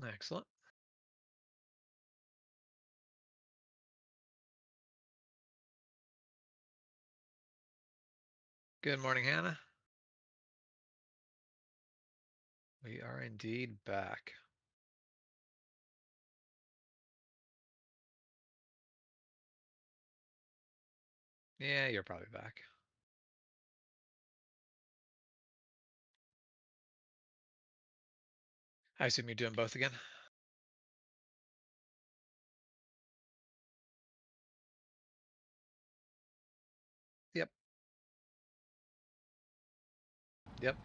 Excellent. Good morning, Hannah. We are indeed back. Yeah, you're probably back. I assume you're doing both again? Yep. Yep.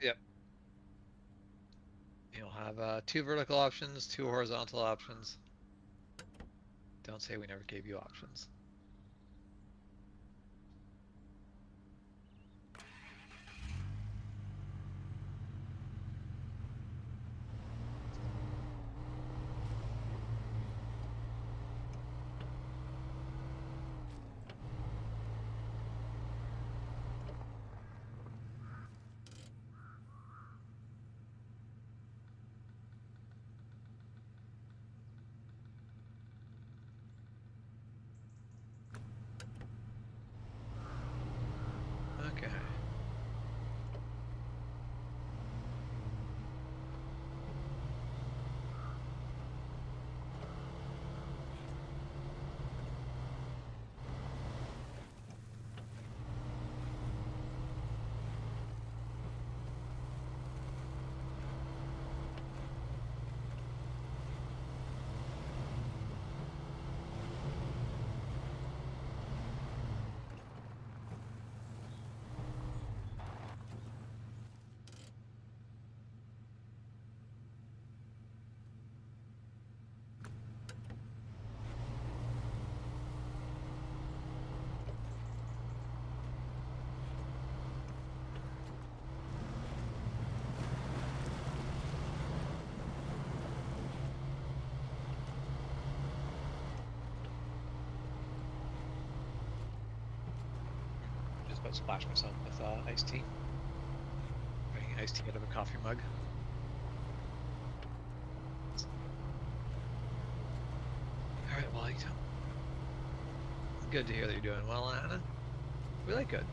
Yep. You'll have 2 vertical options, 2 horizontal options. Don't say we never gave you options. Okay. Just about to splash myself with iced tea. Drinking iced tea out of a coffee mug. All right, well, good to hear that you're doing well, Anna. Really good.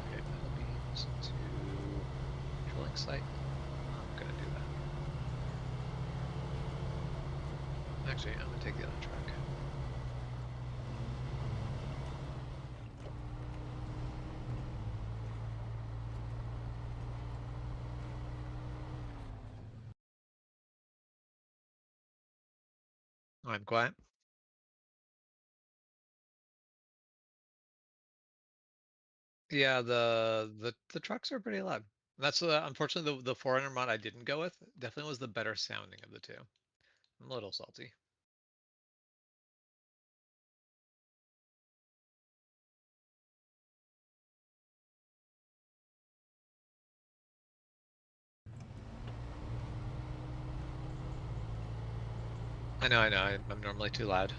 Okay, that'll be to drilling site. I'm gonna do that. Actually, I'm gonna take the other track. I'm quiet. Yeah, the trucks are pretty loud. That's unfortunately the 400 mod I didn't go with. Definitely was the better sounding of the two. I'm a little salty. I know. I'm normally too loud.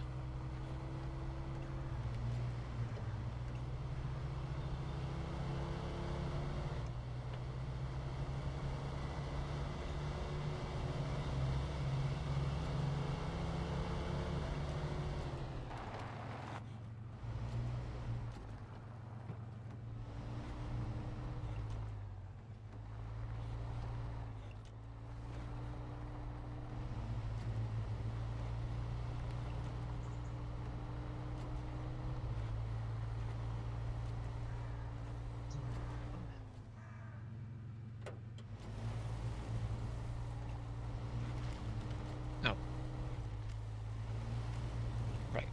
No. Right.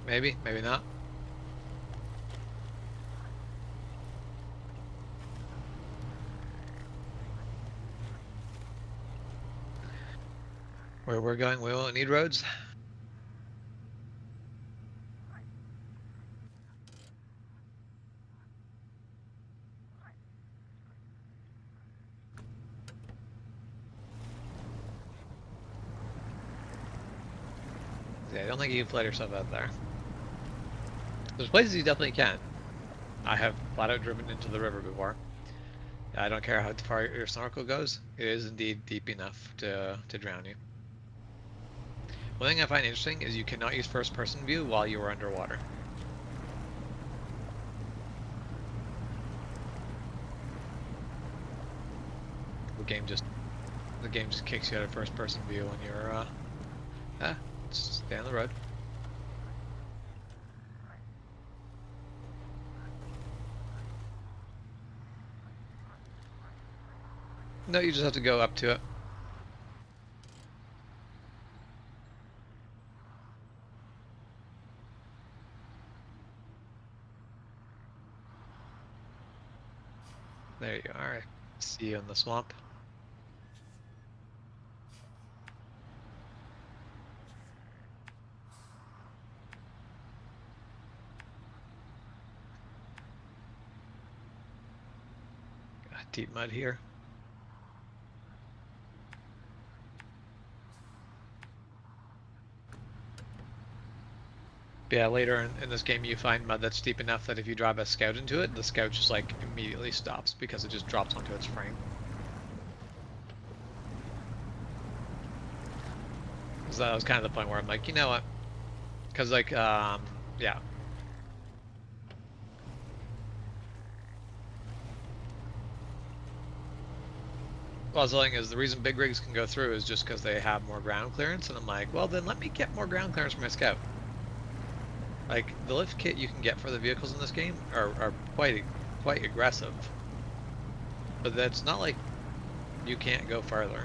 Maybe, maybe not. Where we're going, we won't need roads. Yeah, I don't think you can float yourself out there. There's places you definitely can. I have flat out driven into the river before. I don't care how far your snorkel goes. It is indeed deep enough to drown you. One thing I find interesting is you cannot use first-person view while you are underwater. The game just kicks you out of first-person view when you're just stay on the road. No, you just have to go up to it. There you are. I see you in the swamp. Got deep mud here. But yeah, later in this game you find mud that's deep enough that if you drive a scout into it, the scout just like immediately stops because it just drops onto its frame. So that was kind of the point where I'm like, you know what? Because like, yeah. Well, the thing is, the reason big rigs can go through is just because they have more ground clearance, and I'm like, well, then let me get more ground clearance for my scout. Like, the lift kit you can get for the vehicles in this game are quite aggressive. But that's not like you can't go farther.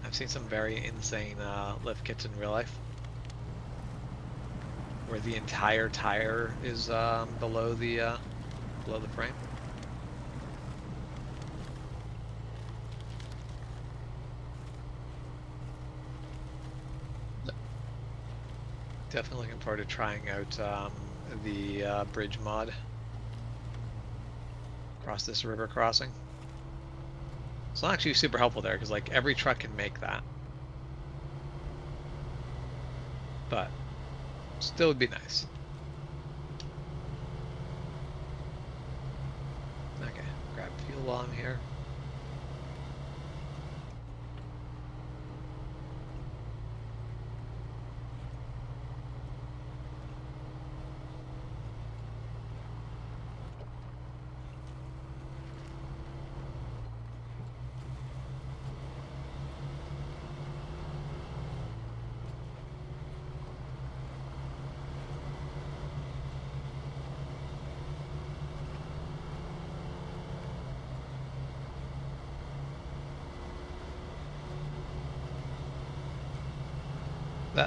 I've seen some very insane lift kits in real life, where the entire tire is below the frame. Definitely looking forward to trying out the bridge mod across this river crossing. It's not actually super helpful there because like every truck can make that, but still would be nice. Okay, grab fuel while I'm here.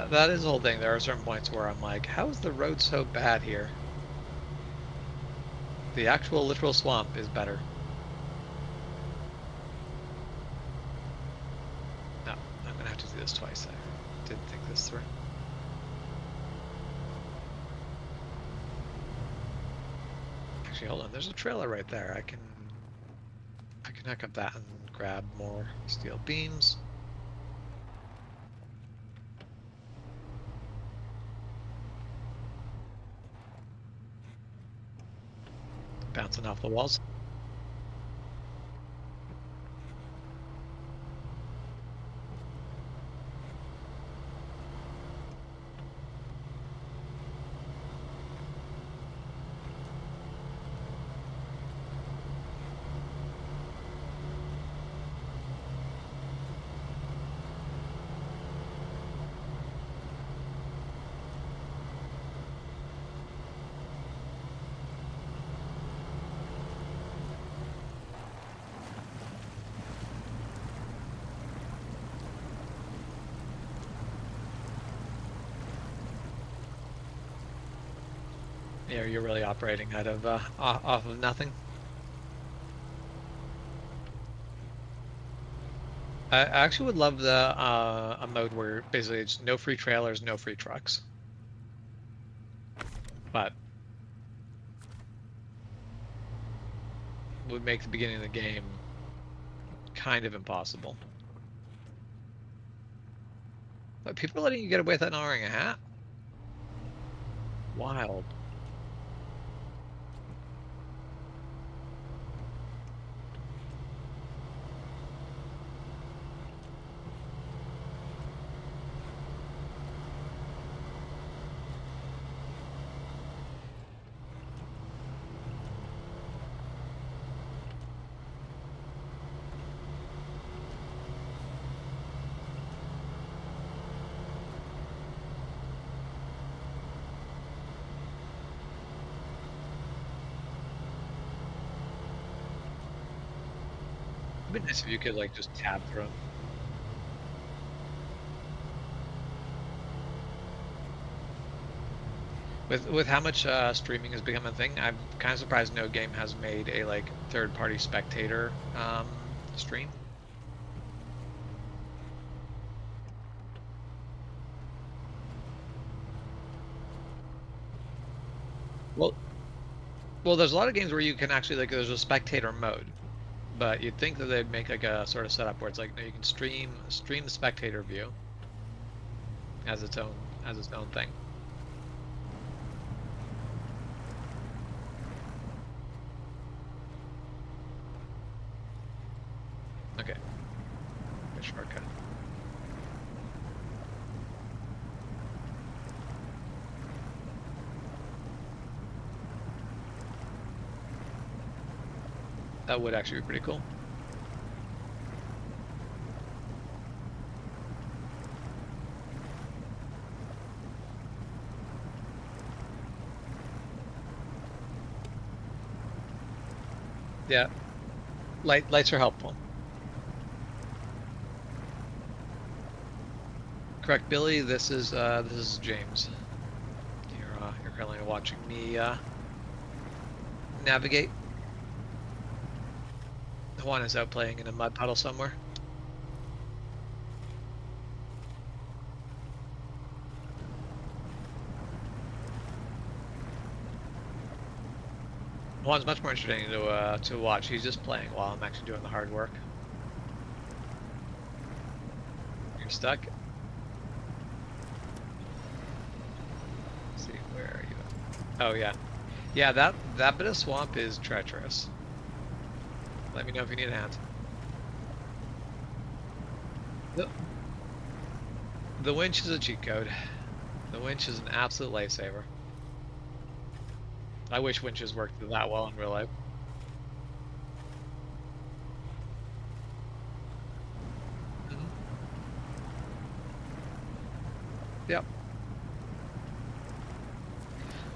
That is the whole thing. There are certain points where I'm like, how is the road so bad here? The actual literal swamp is better. No, I'm gonna have to do this twice. I didn't think this through. Actually, hold on. There's a trailer right there. I can hook up that and grab more steel beams. Bouncing off the walls. Yeah, you're really operating out of off of nothing. I actually would love the a mode where basically it's no free trailers, no free trucks. But would make the beginning of the game kind of impossible. But people are letting you get away without not wearing a hat? Wild. It'd be nice if you could like just tab through them. With how much streaming has become a thing, I'm kind of surprised no game has made a like third-party spectator stream. Well, there's a lot of games where you can actually like there's a spectator mode, but you'd think that they'd make like a sort of setup where it's like no, you can stream the spectator view as its own thing. Okay. Good shortcut. That would actually be pretty cool. Yeah, lights are helpful. Correct, Billy. This is James. You're currently watching me navigate. Juan is out playing in a mud puddle somewhere. Juan's much more entertaining to watch. He's just playing while I'm actually doing the hard work. You're stuck. Let's see, where are you? Oh yeah, yeah. That bit of swamp is treacherous. Let me know if you need a hand. The winch is a cheat code. The winch is an absolute lifesaver. I wish winches worked that well in real life. Mm-hmm. Yep.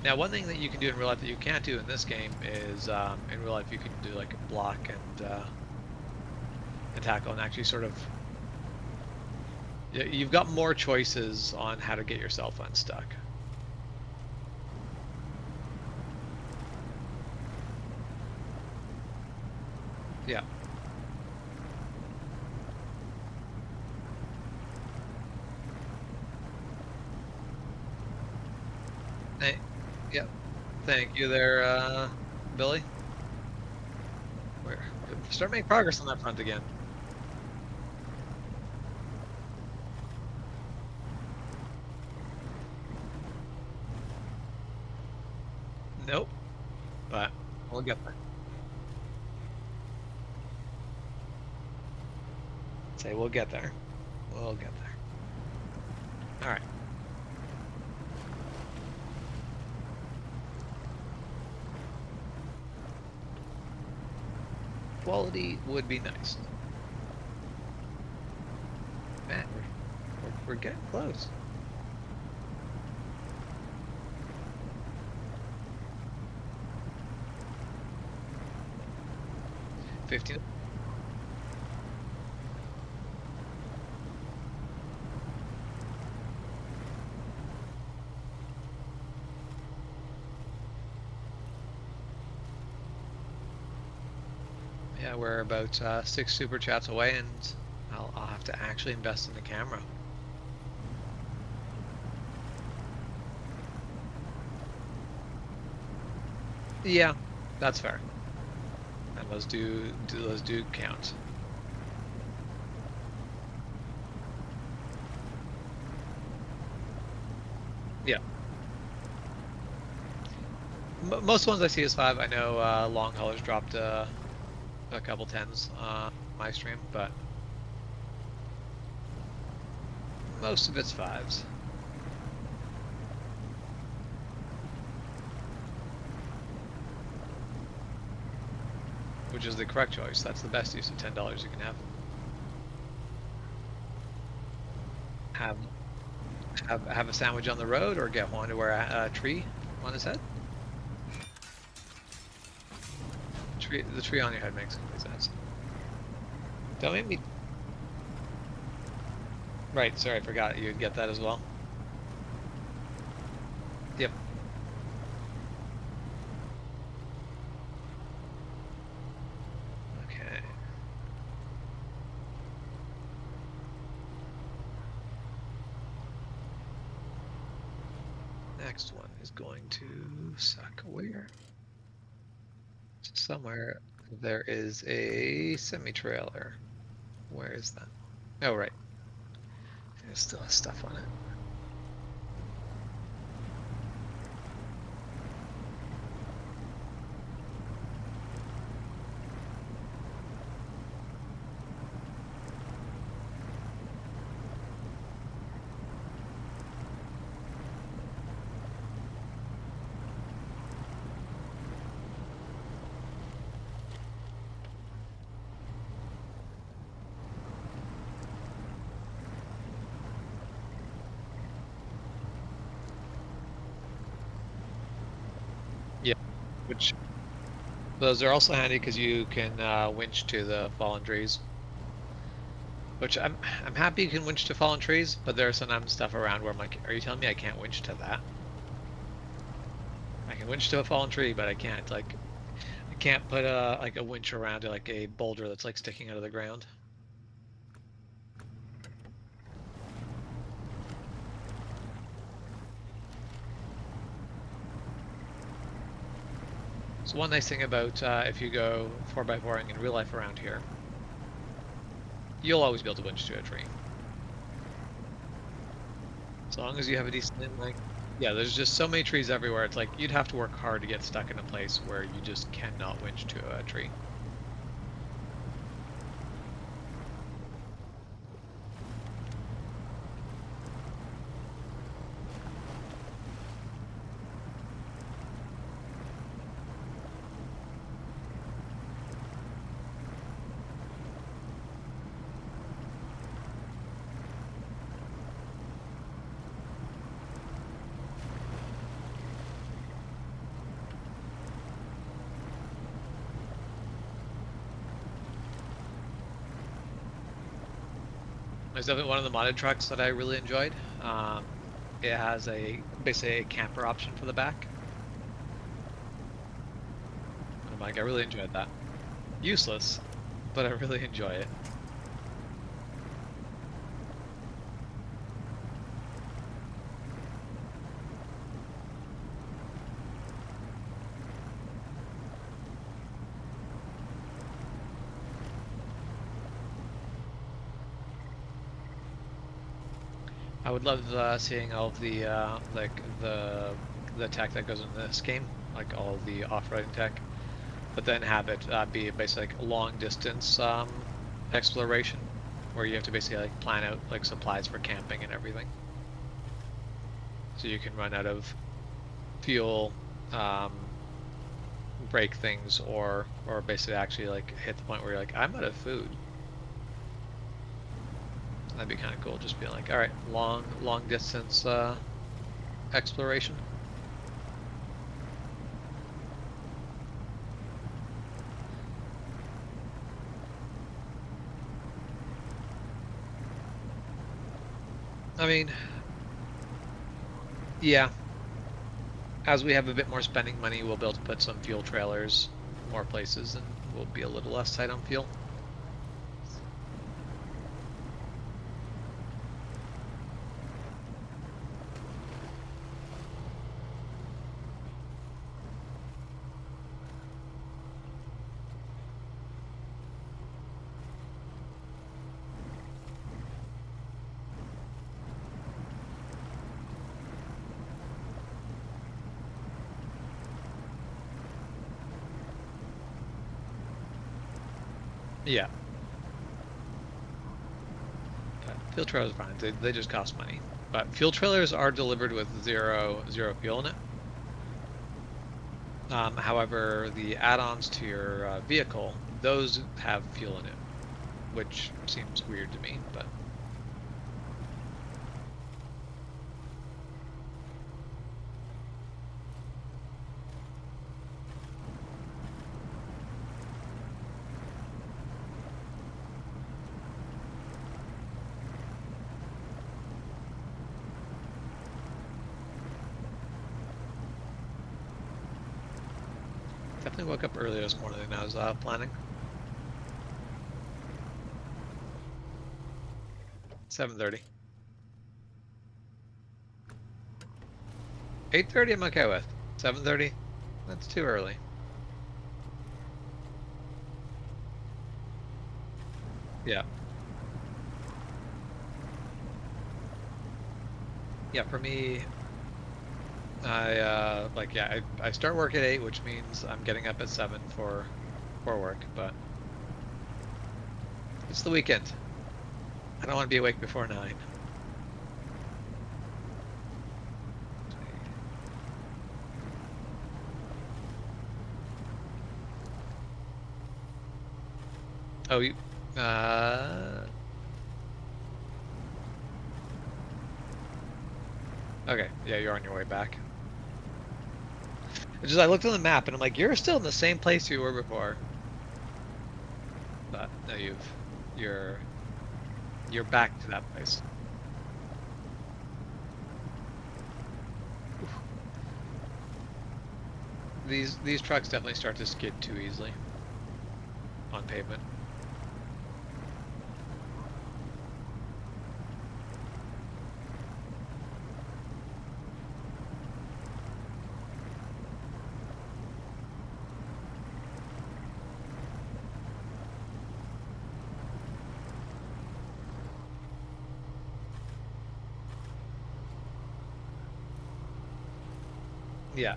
Now, one thing that you can do in real life that you can't do in this game is, in real life, you can do like block and tackle, and actually sort of, you've got more choices on how to get yourself unstuck. Yeah. Hey, yep. Thank you there, Billy. We're start making progress on that front again. Nope, but we'll get there. Say we'll get there. We'll get there. All right. Quality would be nice. Man, we're getting close. $15. Yeah, we're about 6 super chats away, and I'll to actually invest in the camera. Yeah, that's fair. And those do count. Yeah. Most ones I see is 5. I know long haulers dropped a couple 10s on my stream, but most of it's 5s. Which is the correct choice. That's the best use of $10 you can have. Have a sandwich on the road, or get Juan to wear a tree on his head. The tree on your head makes complete sense. Don't make me. Right, sorry, I forgot you'd get that as well. Yep. Okay. Next one is going to suck. Where? Somewhere there is a semi-trailer. Where is that? Oh, right. There's still stuff on it. Which those are also handy because you can winch to the fallen trees. Which I'm happy you can winch to fallen trees, but there's sometimes stuff around where I'm like, are you telling me I can't winch to that? I can winch to a fallen tree, but I can't I can't put a winch around to like a boulder that's like sticking out of the ground. So one nice thing about if you go 4x4ing in real life around here, you'll always be able to winch to a tree. As long as you have a decent like, yeah, there's just so many trees everywhere. It's like you'd have to work hard to get stuck in a place where you just cannot winch to a tree. There's definitely one of the modded trucks that I really enjoyed. It has basically a camper option for the back. And I'm like, I really enjoyed that. Useless, but I really enjoy it. I would love seeing all of the like the tech that goes into this game, like all the off-roading tech, but then have it be basically like long distance exploration, where you have to basically like plan out like supplies for camping and everything, so you can run out of fuel, break things, or basically actually like hit the point where you're like, I'm out of food. That'd be kind of cool, just being like, all right, long distance exploration. I mean, yeah, as we have a bit more spending money, we'll be able to put some fuel trailers more places, and we'll be a little less tight on fuel. Yeah. But field trailers are fine. They just cost money. But fuel trailers are delivered with zero fuel in it. However, the add-ons to your vehicle, those have fuel in it, which seems weird to me, but definitely woke up earlier this morning than I was planning. 7:30. 8:30 I'm okay with. 7:30, that's too early. Yeah. Yeah, for me, I start work at 8, which means I'm getting up at 7 for work, but it's the weekend. I don't want to be awake before 9. Oh, you, okay, yeah, you're on your way back. It's just I looked on the map and I'm like, you're still in the same place you were before. But no, you're back to that place. Oof. These trucks definitely start to skid too easily on pavement. Yeah.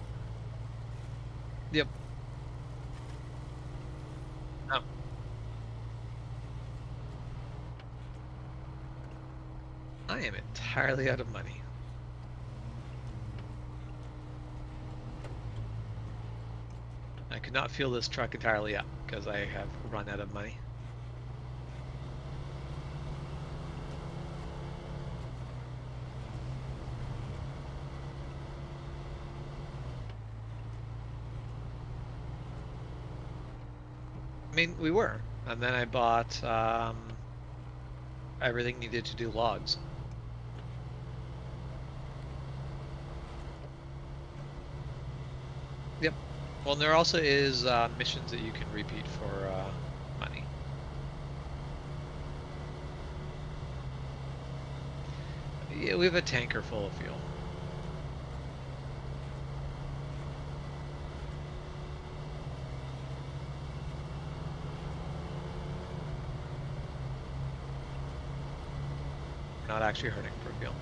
Yep. Um, I am entirely out of money. I could not fuel this truck entirely up because I have run out of money. I mean, we were, and then I bought everything needed to do logs. Yep. Well, and there also is missions that you can repeat for money. Yeah, we have a tanker full of fuel. We're not actually hurting for fuel.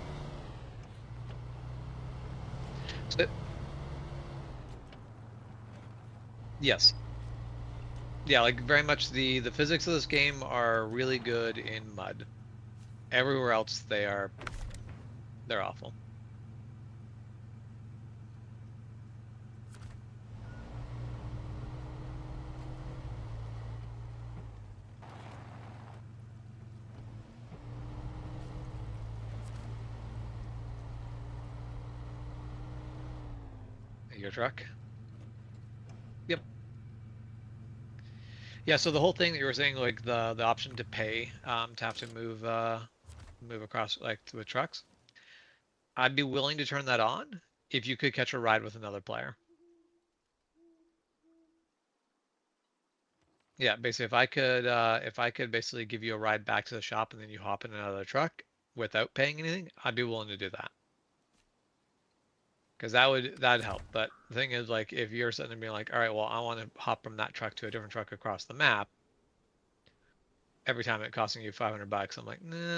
So, yes. Yeah, like very much the physics of this game are really good in mud. Everywhere else they're awful. Your truck? Yep. Yeah, so the whole thing that you were saying, like the option to pay to have to move across like with trucks, I'd be willing to turn that on if you could catch a ride with another player. Yeah, basically if I could basically give you a ride back to the shop and then you hop in another truck without paying anything, I'd be willing to do that. Because that'd help. But the thing is, like, if you're sitting there being like, all right, well, I want to hop from that truck to a different truck across the map, every time it costing you $500, I'm like, nah.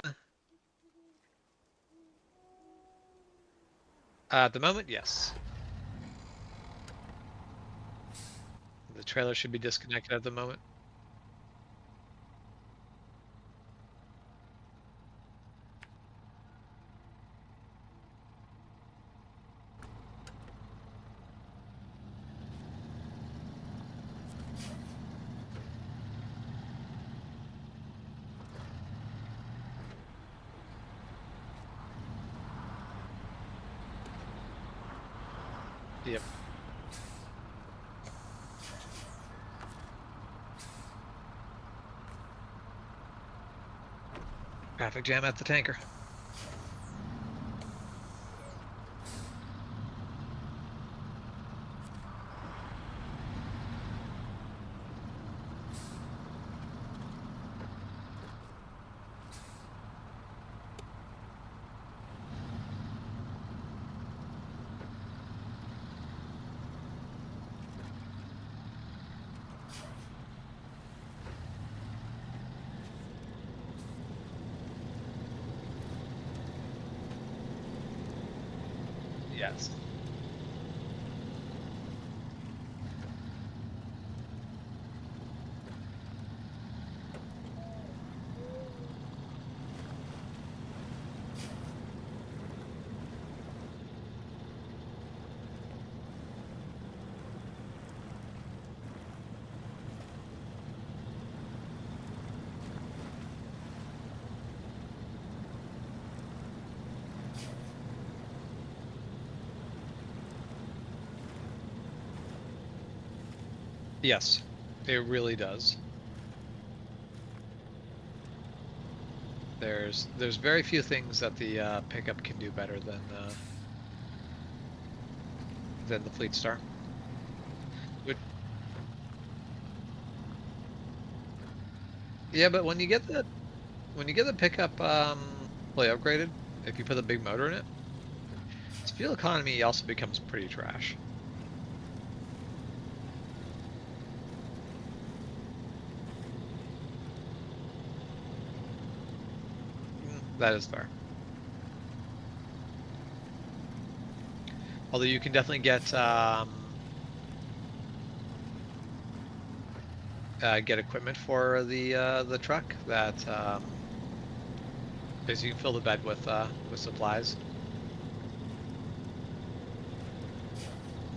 At the moment, yes. The trailer should be disconnected at the moment. Yep. Traffic jam at the tanker. Yes. Yes, it really does. There's very few things that the pickup can do better than the Fleet Star. Yeah, but when you get the pickup fully upgraded, if you put a big motor in it, its fuel economy also becomes pretty trash. That is fair. Although you can definitely get equipment for the truck that is you can fill the bed with supplies.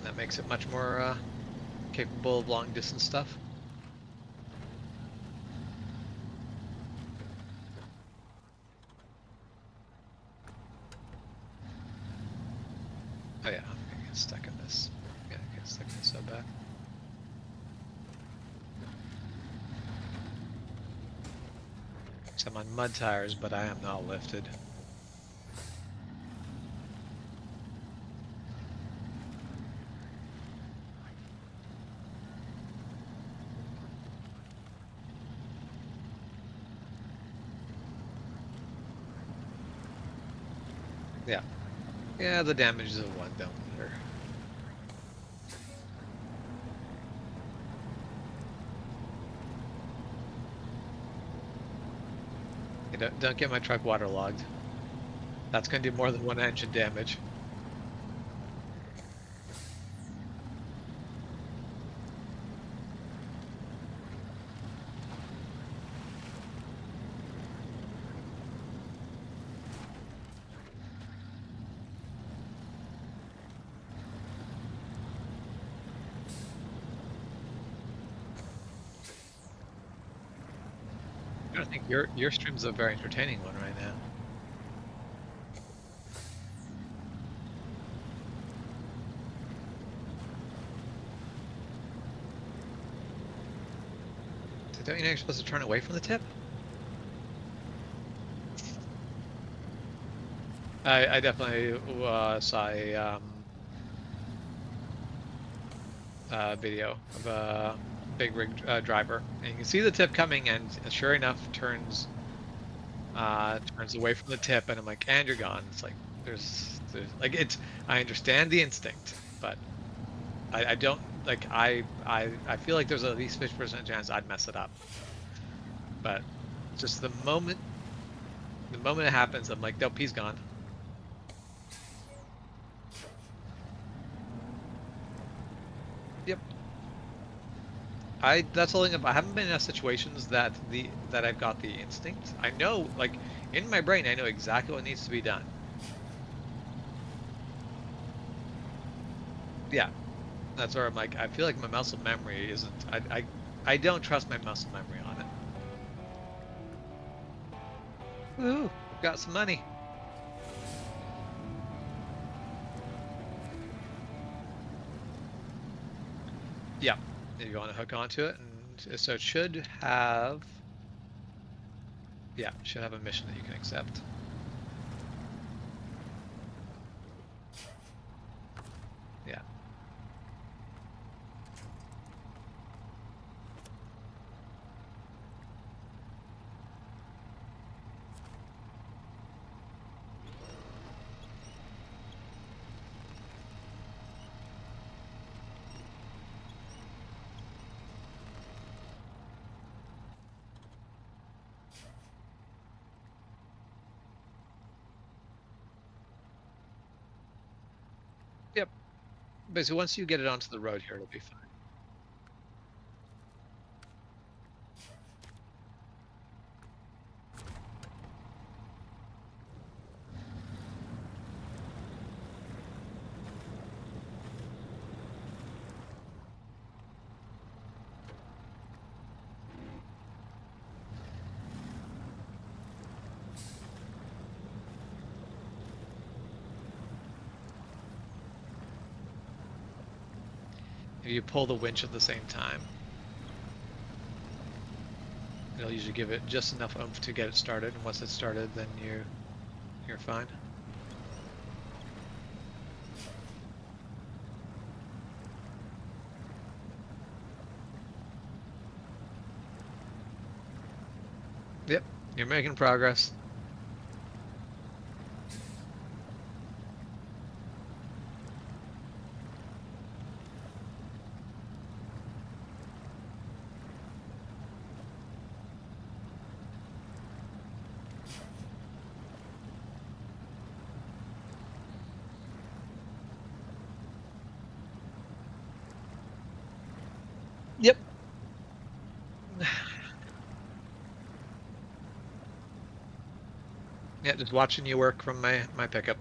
That makes it much more capable of long distance stuff. Oh yeah, I'm gonna get stuck in this. Yeah, get stuck in this so bad. So I'm on mud tires, but I am not lifted. Yeah. Yeah, the damages of one don't matter. Hey, don't get my truck waterlogged. That's going to do more than one engine damage. I think your stream's a very entertaining one right now. So don't you know you're supposed to turn away from the tip? I definitely saw a video of a big rig driver, and you can see the tip coming, and sure enough, turns away from the tip, and I'm like, and you're gone. It's like there's like it's. I understand the instinct, but I don't like. I feel like there's at least 50% chance I'd mess it up. But just the moment it happens, I'm like, nope, he's gone. Yep. That's the thing. I haven't been in situations that I've got the instinct. I know, like in my brain, I know exactly what needs to be done. Yeah, that's where I'm like, I feel like my muscle memory isn't. I don't trust my muscle memory on it. Woohoo! Got some money. Yeah, you want to hook onto it, and so it should have, yeah, should have a mission that you can accept. Yeah. Yep. Basically, once you get it onto the road here, it'll be fine. If you pull the winch at the same time, it'll usually give it just enough oomph to get it started. And once it's started, then you're fine. Yep, you're making progress. Yep. Yeah, just watching you work from my pickup.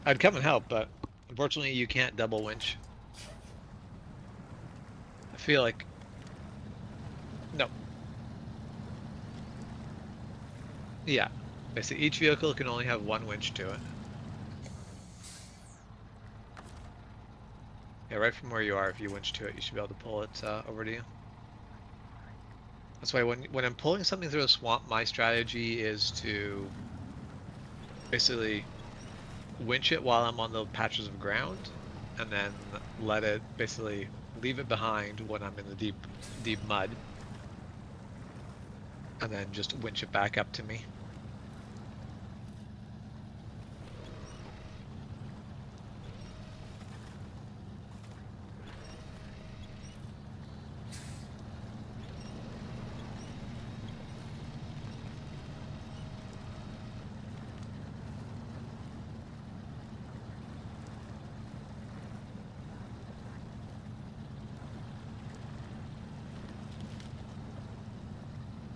I'd come and help, but unfortunately you can't double winch. I feel like no. Yeah. Basically each vehicle can only have one winch to it. Yeah, right from where you are, if you winch to it, you should be able to pull it over to you. That's why when I'm pulling something through a swamp, my strategy is to basically winch it while I'm on the patches of ground, and then let it basically leave it behind when I'm in the deep mud, and then just winch it back up to me.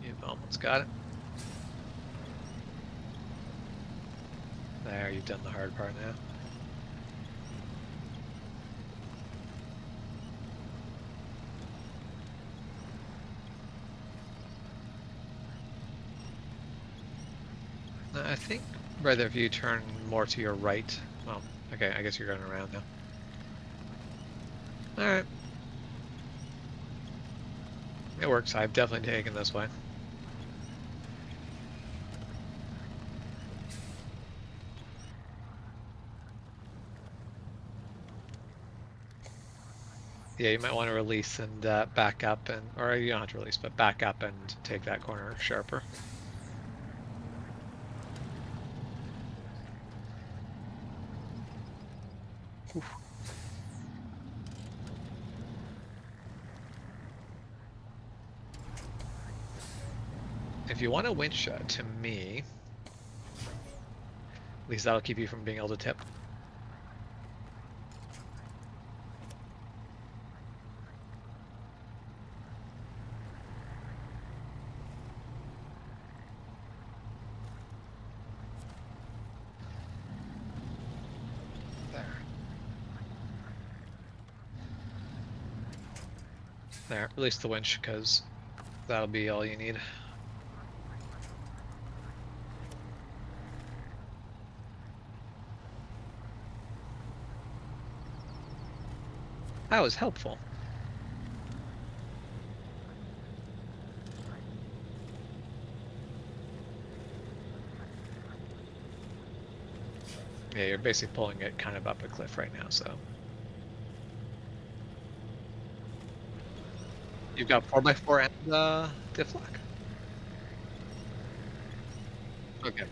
You've almost got it. There, you've done the hard part now. I think rather if you turn more to your right. Well, okay, I guess you're going around now. Alright. It works. I've definitely taken this way. Yeah, you might want to release and back up, or you don't have to release, but back up and take that corner sharper. Oof. If you want to winch to me, at least that'll keep you from being able to tip. There, release the winch, because that'll be all you need. That was helpful. Yeah, you're basically pulling it kind of up a cliff right now, so. You've got 4x4 and diff lock? Okay. I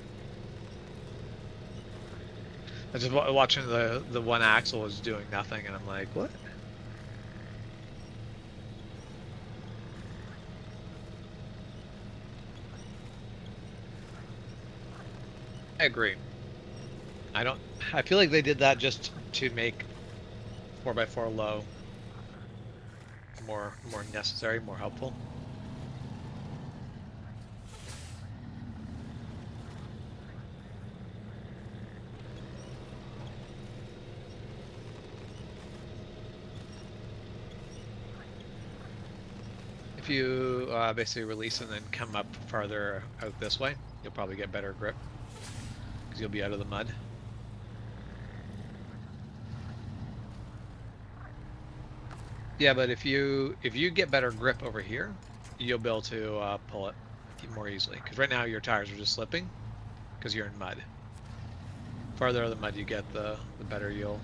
was just watching the one axle was doing nothing, and I'm like, what? I agree. I feel like they did that just to make 4x4 low more necessary, more helpful. If you basically release and then come up farther out this way, you'll probably get better grip because you'll be out of the mud. Yeah, but if you get better grip over here, you'll be able to pull it more easily. Because right now your tires are just slipping because you're in mud. Farther out of the mud you get, the better you'll.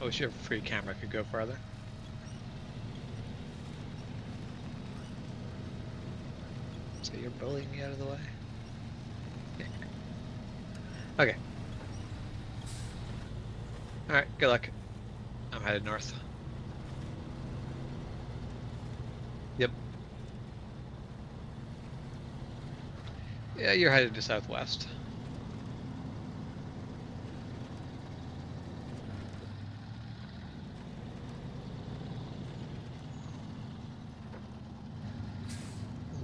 I wish your free camera could go farther. So you're bullying me out of the way? Yeah. Okay. Alright, good luck. I'm headed north. Yep. Yeah, you're headed to southwest.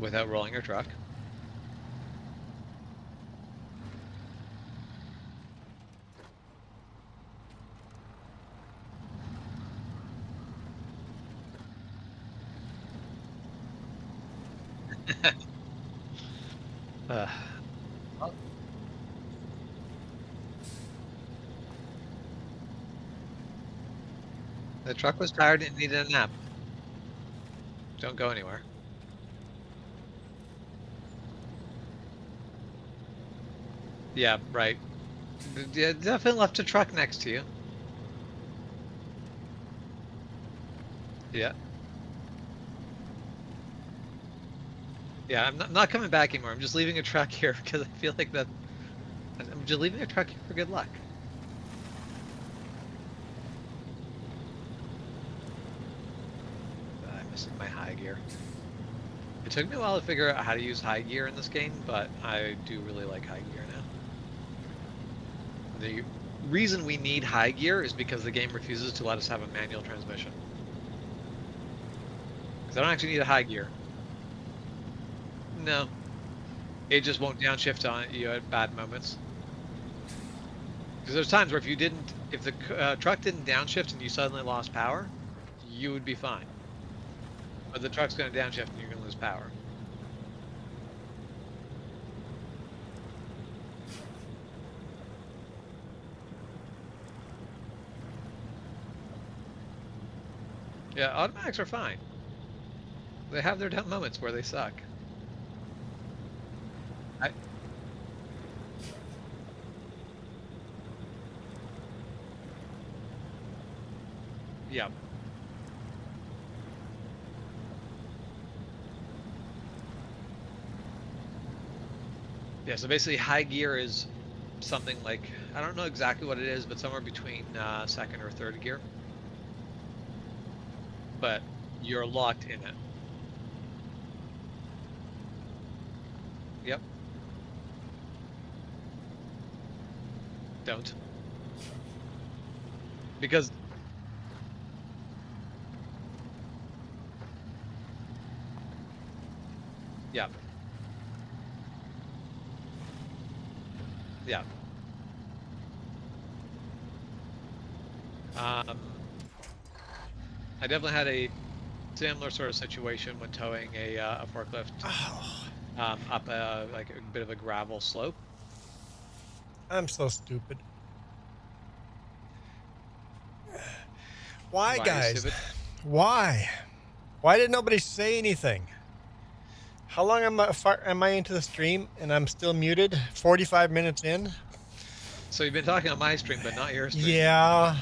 Without rolling your truck. The truck was tired and needed a nap. Don't go anywhere. Yeah, right. Yeah, definitely left a truck next to you. Yeah. Yeah, I'm not coming back anymore. I'm just leaving a truck here because I feel like that. I'm just leaving a truck here for good luck. I'm missing my high gear. It took me a while to figure out how to use high gear in this game, but I do really like high gear now. The reason we need high gear is because the game refuses to let us have a manual transmission. Because I don't actually need a high gear. No. It just won't downshift on you at bad moments. Because there's times where if the truck didn't downshift and you suddenly lost power, you would be fine. But the truck's going to downshift and you're going to lose power. Yeah, automatics are fine. They have their down moments where they suck. Yeah. Yeah, so basically high gear is something like, I don't know exactly what it is, but somewhere between second or third gear. But you're locked in it. Yep. Don't. Because yeah. Yeah. I definitely had a similar sort of situation when towing a forklift up like a bit of a gravel slope. I'm so stupid. Why, Why are you guys? stupid? Why? Why did nobody say anything? How long am I into the stream and I'm still muted? 45 minutes in? So you've been talking on my stream, but not your stream. Yeah.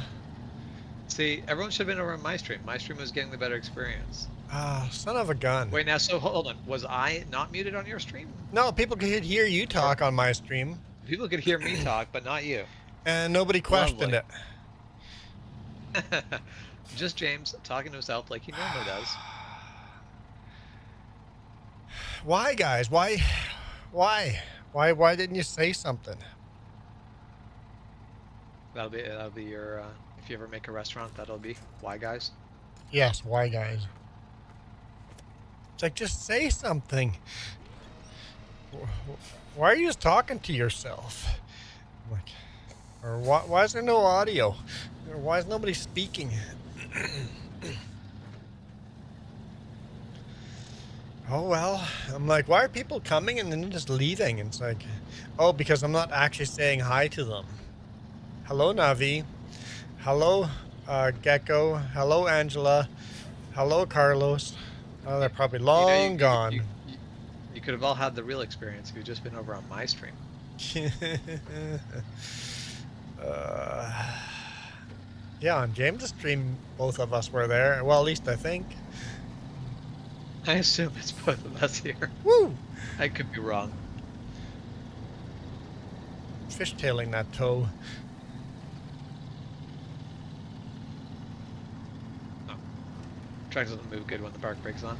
See, everyone should have been over on my stream. My stream was getting the better experience. Ah, son of a gun. Wait, now, so hold on. Was I not muted on your stream? No, people could hear you talk on my stream. People could hear me talk, but not you. And nobody questioned Lovely. it. Just James talking to himself like he normally does. Why, guys? Why didn't you say something? That'll be your if you ever make a restaurant, that'll be why, guys. Yes, why, guys? It's like, just say something. Why are you just talking to yourself? Like, or why is there no audio? Or why is nobody speaking? Oh, well, I'm like, why are people coming and then just leaving? And it's like, oh, because I'm not actually saying hi to them. Hello, Navi. Hello, Gecko. Hello, Angela. Hello, Carlos. Oh, they're probably long gone. You could have all had the real experience if you'd just been over on my stream. Yeah, on James' stream, both of us were there. Well, at least I think. I assume it's both of us here. Woo! I could be wrong. Fishtailing that toe. Oh. Truck doesn't move good when the park brake's on.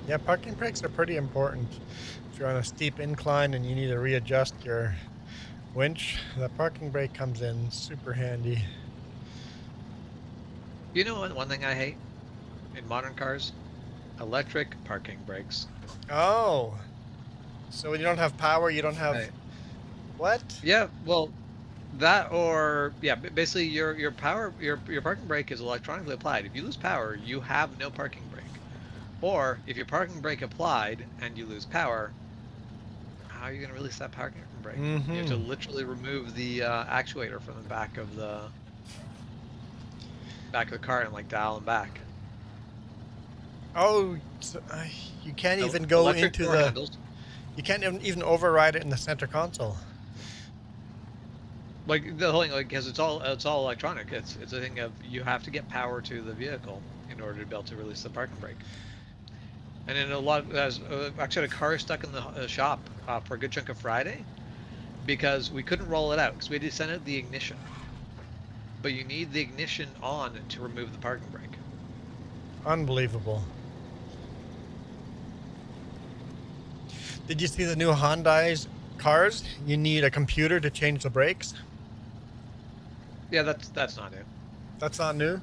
Yeah, parking brakes are pretty important. If you're on a steep incline and you need to readjust your winch, the parking brake comes in super handy. You know one thing I hate in modern cars? Electric parking brakes. Oh, so when you don't have power, you don't have what? Yeah, well, that or yeah, basically your parking brake is electronically applied. If you lose power, you have no parking brake. Or if your parking brake applied and you lose power, how are you going to release that parking brake? Mm-hmm. You have to literally remove the actuator from the back of the car and like dial them back. Oh, so, you can't even go into the handles. You can't even override it in the center console. Like the whole thing, like, because it's all electronic. It's a thing of you have to get power to the vehicle in order to be able to release the parking brake. And in a lot, actually, had a car stuck in the shop for a good chunk of Friday because we couldn't roll it out because we had to send out the ignition. But you need the ignition on to remove the parking brake. Unbelievable. Did you see the new Hyundai's cars? You need a computer to change the brakes. Yeah, that's not new. That's not new?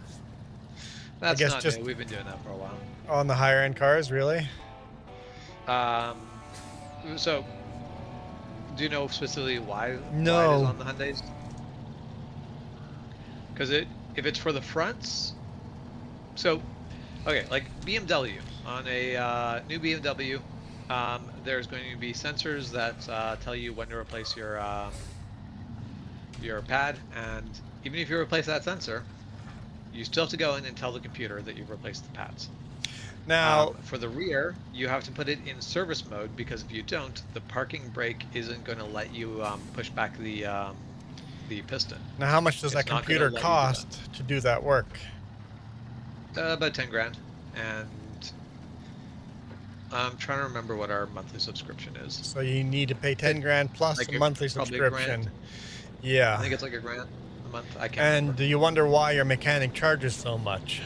That's not new. We've been doing that for a while. On the higher end cars, really? So, do you know specifically why it is on the Hyundais? Because if it's for the fronts, so okay, like BMW on a new BMW, there's going to be sensors that tell you when to replace your pad, and even if you replace that sensor, you still have to go in and tell the computer that you've replaced the pads. Now, for the rear, you have to put it in service mode because if you don't, the parking brake isn't going to let you push back the piston. Now, how much does that computer cost to do that work? About 10 grand, and I'm trying to remember what our monthly subscription is. So you need to pay 10 grand plus like a monthly subscription. Yeah. I think it's like $1 grand a month. I can't. And do you wonder why your mechanic charges so much?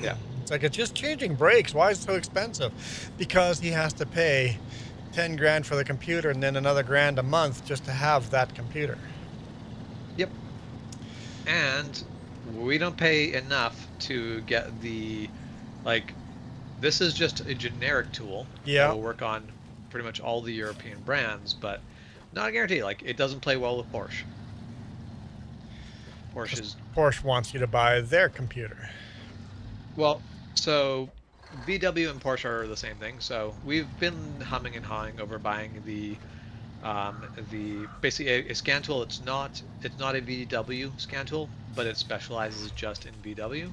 Yeah. It's like, it's just changing brakes. Why is it so expensive? Because he has to pay 10 grand for the computer and then another grand a month just to have that computer. Yep. And we don't pay enough to get the, like, this is just a generic tool that will work on pretty much all the European brands, but not a guarantee. Like, it doesn't play well with Porsche. Porsche wants you to buy their computer. Well, so VW and Porsche are the same thing. So we've been humming and hawing over buying the basically a scan tool. It's not a VW scan tool, but it specializes just in VW,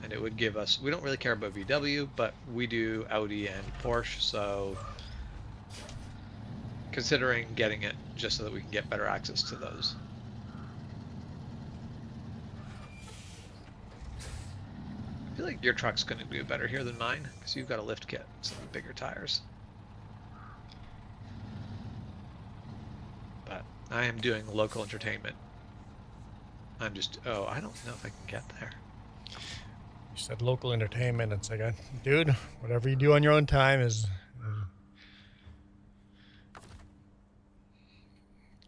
and it would give us. We don't really care about VW, but we do Audi and Porsche. So considering getting it just so that we can get better access to those. I feel like your truck's going to do better here than mine because you've got a lift kit, some bigger tires. But I am doing local entertainment. I'm just, oh, I don't know if I can get there. You said local entertainment. It's like, dude, whatever you do on your own time is...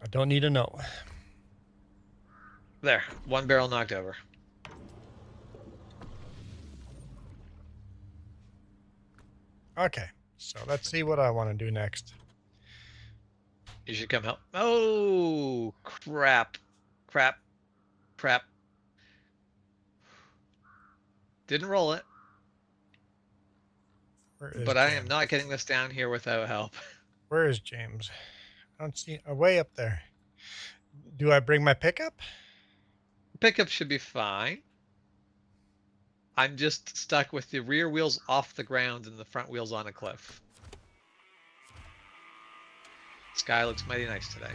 I don't need to know. There, one barrel knocked over. Okay, so let's see what I want to do next. You should come help. Oh, crap. Crap. Crap. Didn't roll it. But I am not getting this down here without help. Where is James? I don't see... way up there. Do I bring my pickup? Pickup should be fine. I'm just stuck with the rear wheels off the ground and the front wheels on a cliff. Sky looks mighty nice today.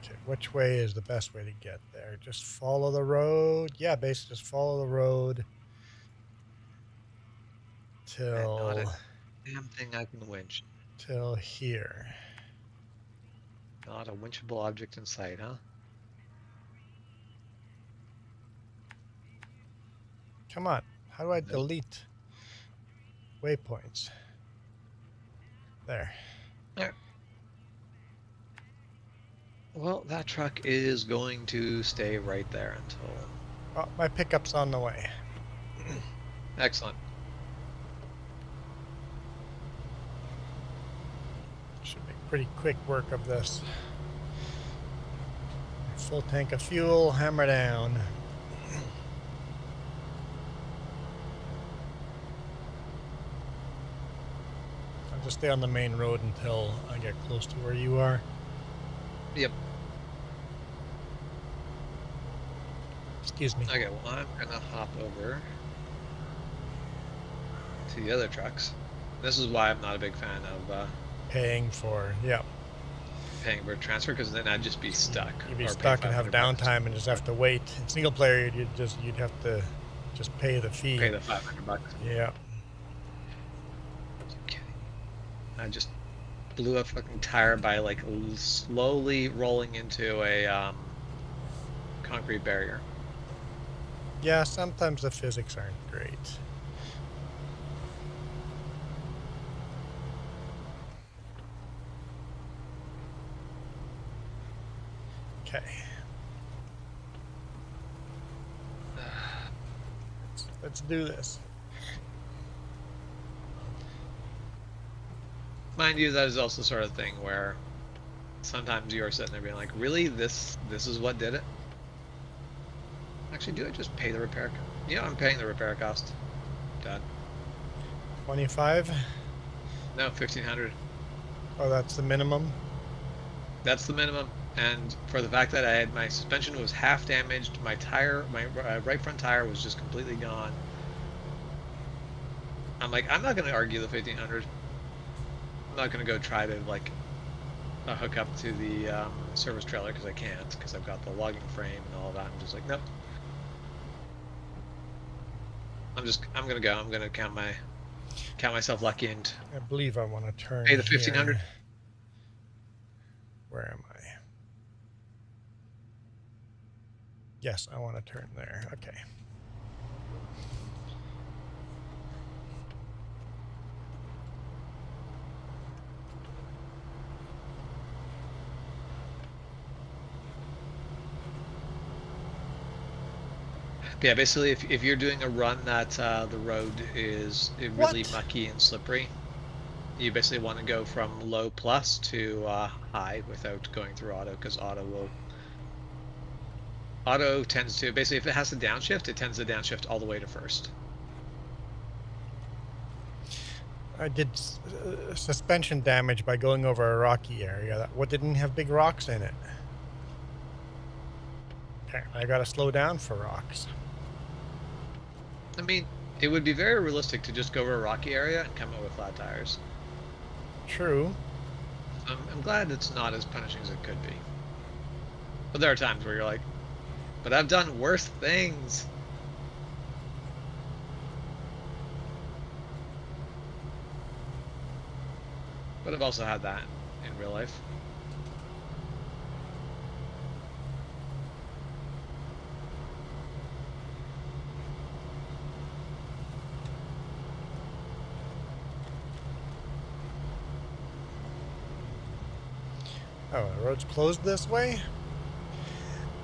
Okay, which way is the best way to get there? Just follow the road? Yeah, basically just follow the road till... Not a damn thing I can winch. Till here. Not a winchable object in sight, huh? Come on. How do I delete waypoints? There. There. Well, that truck is going to stay right there until... Oh, my pickup's on the way. Excellent. Should make pretty quick work of this. Full tank of fuel, hammer down. I'll just stay on the main road until I get close to where you are. Yep. Excuse me. Okay, well, I'm gonna hop over to the other trucks. This is why I'm not a big fan of paying for, paying for a transfer, because then I'd just be stuck. You'd be stuck and have downtime and just have to wait. In single player, you'd have to just pay the fee. Pay the $500. Yeah. Okay. I just blew a fucking tire by like slowly rolling into a concrete barrier. Yeah, sometimes the physics aren't great. Okay. Let's do this. Mind you, that is also sort of thing where sometimes you're sitting there being like, really, this is what did it? Actually, do I just pay the repair? Yeah, I'm paying the repair cost. Done. 25? No, 1,500. Oh, that's the minimum? That's the minimum. And for the fact that I had my suspension was half damaged, my tire, my right front tire was just completely gone. I'm like, I'm not going to argue the 1,500. I'm not going to go try to like hook up to the service trailer because I can't, because I've got the logging frame and all that. I'm just like, nope. I'm gonna go. I'm gonna count myself lucky and I believe I want to turn. pay the 1,500. Where am I? Yes, I want to turn there. Okay. Yeah, basically, if you're doing a run that the road is really mucky and slippery, you basically want to go from low plus to high without going through auto, because auto tends to basically, if it has to downshift, it tends to downshift all the way to first. I did suspension damage by going over a rocky area. What didn't have big rocks in it? Apparently, I got to slow down for rocks. I mean, it would be very realistic to just go over a rocky area and come out with flat tires. True. I'm glad it's not as punishing as it could be. But there are times where you're like, but I've done worse things. But I've also had that in real life. Oh, the road's closed this way?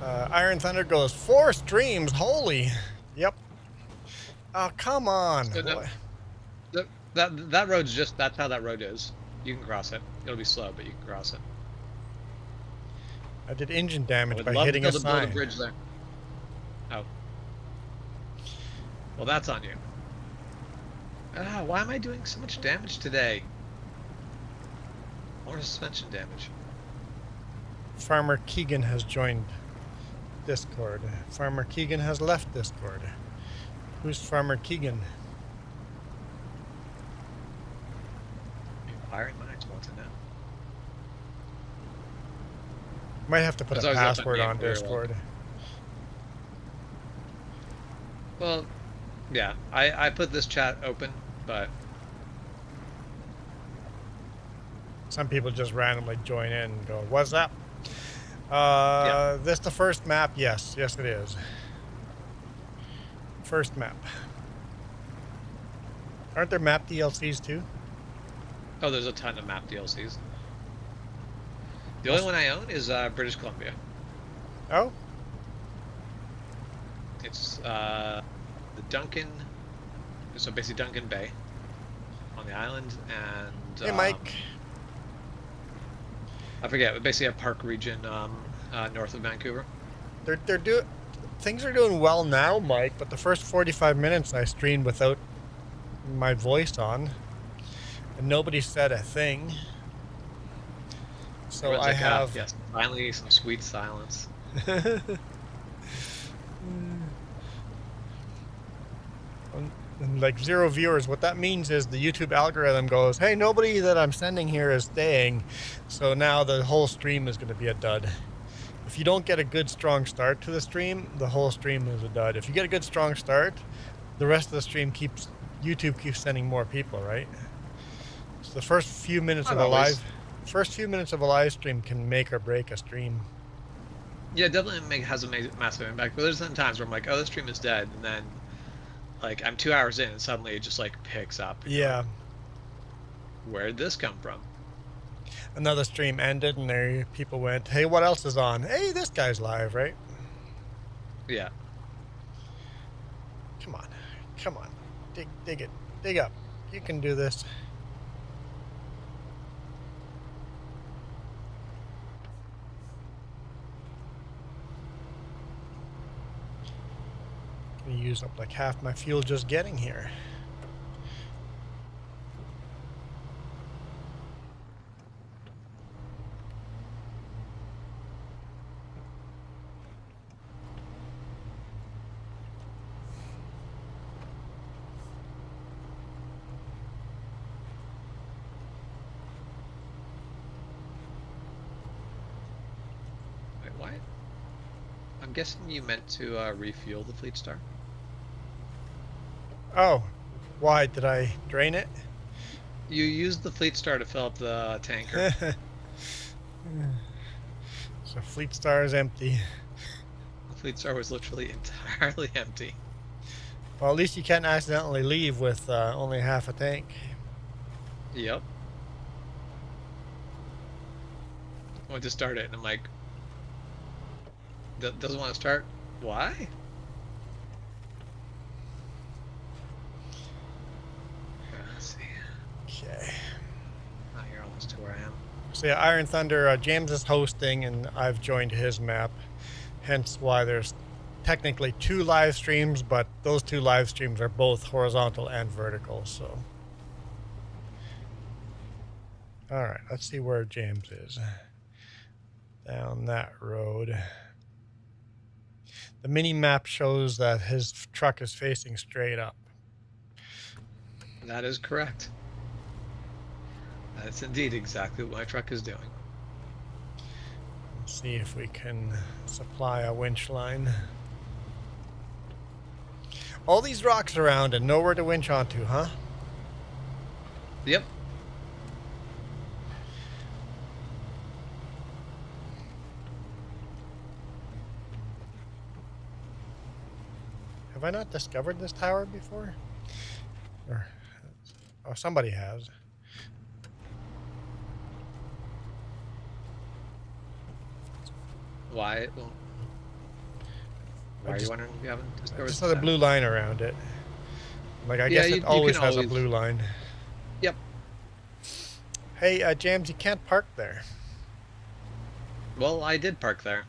Iron Thunder goes 4 streams. Holy. Yep. Oh, come on. So no, that road's just, that's how that road is. You can cross it. It'll be slow, but you can cross it. I did engine damage by love hitting to a build sign. a bridge there. Oh. Well, that's on you. Ah, why am I doing so much damage today? More suspension damage. Farmer Keegan has joined Discord. Farmer Keegan has left Discord. Who's Farmer Keegan? Iron minds want to know. Might have to put a password on Discord. Well, yeah, I put this chat open, but some people just randomly join in and go, "What's up?" Yeah. This the first map? Yes, yes it is. First map. Aren't there map DLCs too? Oh, there's a ton of map DLCs. The only one I own is British Columbia. Oh? It's the Duncan, so basically Duncan Bay on the island, and Hey Mike. I forget, but basically a park region north of Vancouver. Things are doing well now, Mike, but the first 45 minutes I streamed without my voice on, and nobody said a thing. So Everyone's I like, have yes, finally some sweet silence. And like 0 viewers. What that means is the YouTube algorithm goes, hey, nobody that I'm sending here is staying, so now the whole stream is going to be a dud. If you don't get a good strong start to the stream, the whole stream is a dud. If you get a good strong start, the rest of the stream YouTube keeps sending more people, right? So the first few minutes of a live stream can make or break a stream. Yeah, it definitely has a massive impact, but there's some times where I'm like, oh, this stream is dead, and then like I'm 2 hours in and suddenly it just like picks up. Yeah. Like, where did this come from? Another stream ended and there people went, hey, what else is on? Hey, this guy's live, right? Yeah. Come on. Come on. Dig it. Dig up. You can do this. Gonna use up like half my fuel just getting here. Wait, what? I'm guessing you meant to refuel the Fleet Star. Oh, why did I drain it? You used the Fleet Star to fill up the tanker. So Fleet Star is empty. The Fleet Star was literally entirely empty. Well, at least you can't accidentally leave with only half a tank. Yep. I went to start it, and I'm like, doesn't want to start? Why? Let's see. Okay. Oh, you're almost to where I am. So yeah, Iron Thunder, James is hosting, and I've joined his map. Hence why there's technically 2 live streams, but those 2 live streams are both horizontal and vertical, so. Alright, let's see where James is. Down that road. The mini map shows that his truck is facing straight up. That is correct. That's indeed exactly what my truck is doing. Let's see if we can supply a winch line. All these rocks around and nowhere to winch onto, huh? Yep. Have I not discovered this tower before? Or, oh, somebody has. Why? Well, why are you wondering if you haven't discovered? Just a blue line around it. Like, I Yeah, guess it always has a blue line. Yep. Hey, James, you can't park there. Well, I did park there.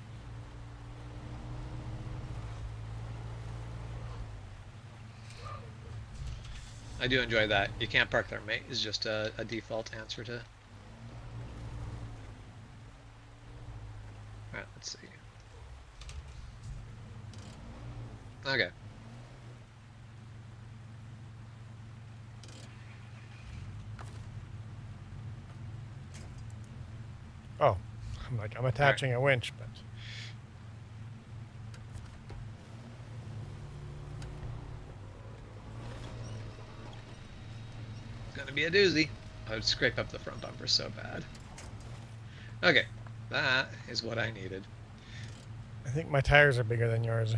I do enjoy that. You can't park there, mate, is just a default answer to. Alright, let's see. Okay. Oh, I'm attaching a winch, but. It's gonna be a doozy. I would scrape up the front bumper so bad. Okay, that is what I needed. I think my tires are bigger than yours.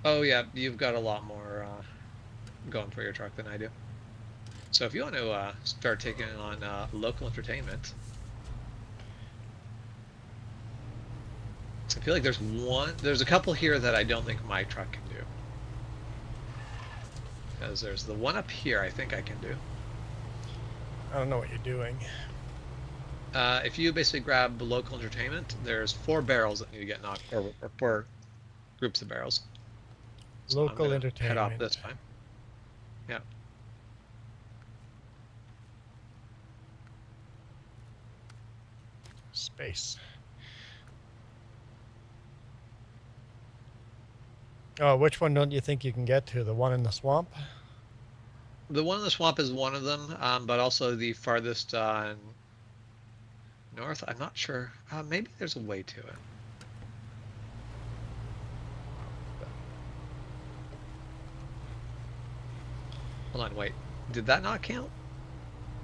Oh yeah, you've got a lot more going for your truck than I do. So if you want to start taking on local entertainment, I feel like there's a couple here that I don't think my truck can do. Because there's the one up here I think I can do. I don't know what you're doing. If you basically grab local entertainment, there's 4 barrels that need to get knocked, or 4 groups of barrels. So Local entertainment. Head off this way. Yeah. Space. Oh, which one don't you think you can get to? The one in the swamp? The one in the swamp is one of them, but also the farthest north. I'm not sure. Maybe there's a way to it. Hold on, wait. Did that not count?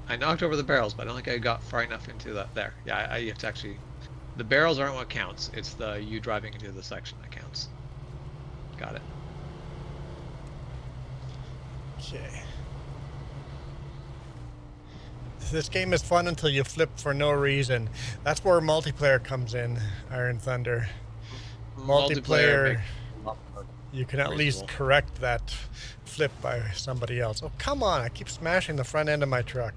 I knocked over the barrels, but I don't think I got far enough into that. There. Yeah, you have to actually. The barrels aren't what counts. It's the you driving into the section that counts. Got it. Okay. This game is fun until you flip for no reason. That's where multiplayer comes in, Iron Thunder. Multiplayer, you can at least correct that flip by somebody else. Oh, come on, I keep smashing the front end of my truck.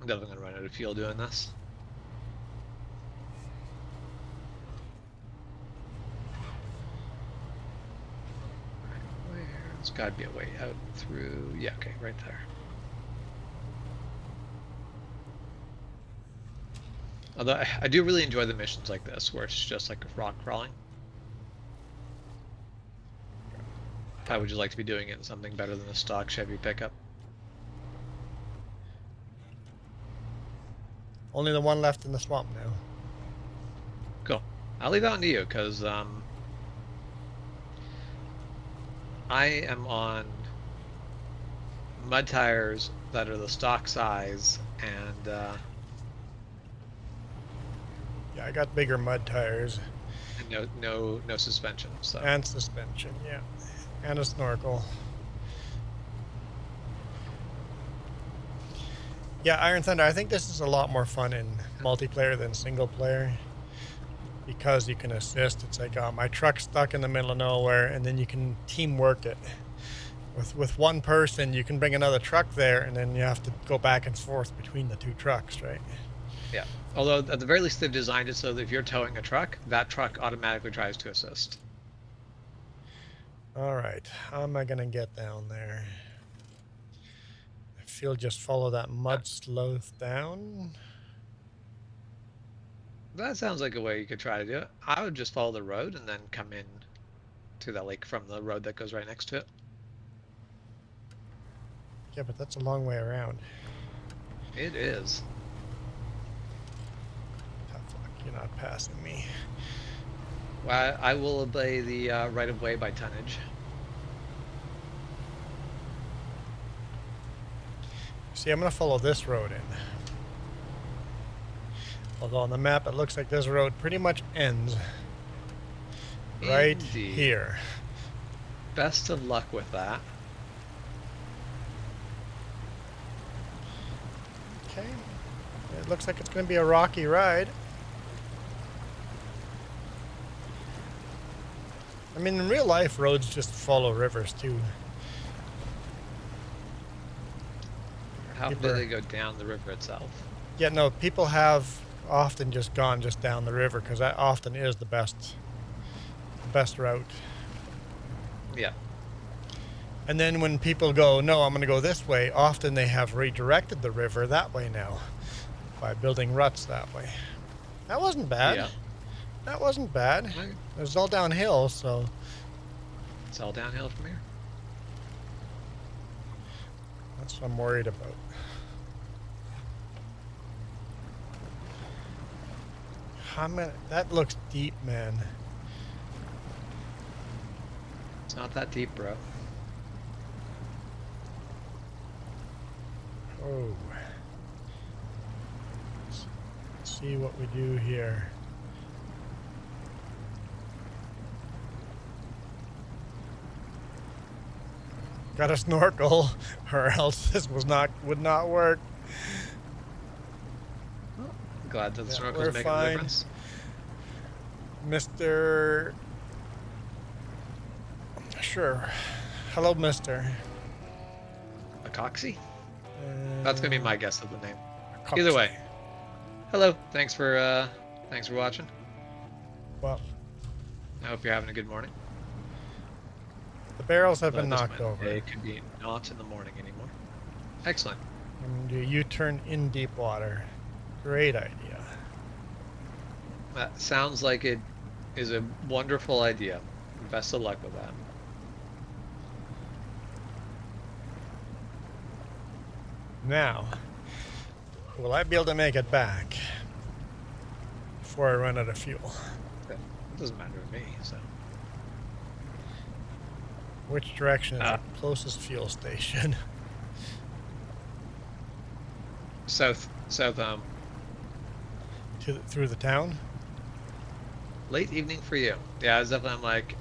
I'm definitely going to run out of fuel doing this. There's got to be a way out through. Yeah, okay, right there. Although I do really enjoy the missions like this, where it's just like rock crawling. How would you like to be doing it in something better than a stock Chevy pickup? Only the one left in the swamp now. Cool. I'll leave that on to you, because I am on mud tires that are the stock size, and Yeah, I got bigger mud tires. and no suspension. So And suspension, yeah. And a snorkel. Yeah, Iron Thunder, I think this is a lot more fun in multiplayer than single player. Because you can assist. It's like my truck's stuck in the middle of nowhere, and then you can teamwork it. With one person, you can bring another truck there, and then you have to go back and forth between the two trucks, right? yeah. Although at the very least they've designed it so that if you're towing a truck, that truck automatically tries to assist. All right, how am I gonna get down there? I feel just follow that mud slope down. That sounds like a way you could try to do it. I would just follow the road and then come in to that lake from the road that goes right next to it. Yeah, but that's a long way around. It is. Oh, fuck, you're not passing me. Well, I will obey the right of way by tonnage. See, I'm gonna follow this road in. Although on the map it looks like this road pretty much ends right Indeed. here. Best of luck with that. Okay. It looks like it's going to be a rocky ride. I mean, in real life, roads just follow rivers too. How do they go down the river itself? Yeah, no, people have often just gone just down the river because that often is the best route. Yeah. And then when people go, no, I'm going to go this way, often they have redirected the river that way now by building ruts that way. That wasn't bad. Yeah. That wasn't bad. Okay. It was all downhill, so. It's all downhill from here. That's what I'm worried about. That looks deep, man. It's not that deep, bro. Oh. Let's see what we do here. Got a snorkel, or else this would not work. Glad that the Yeah, snorkel's we're making a fine. difference. Mr. Sure. Hello, Mr. Acoxy? That's gonna be my guess of the name. Coxie. Either way. Hello. Thanks for watching. Well, I hope you're having a good morning. the barrels have been This knocked over. It could be not in the morning anymore. Excellent. And you turn in deep water. Great idea. That sounds like it is a wonderful idea. Best of luck with that. Now, will I be able to make it back before I run out of fuel? It doesn't matter to me, so. Which direction is the closest fuel station? South, Through the town? late evening for you. Yeah, it's definitely, I'm like,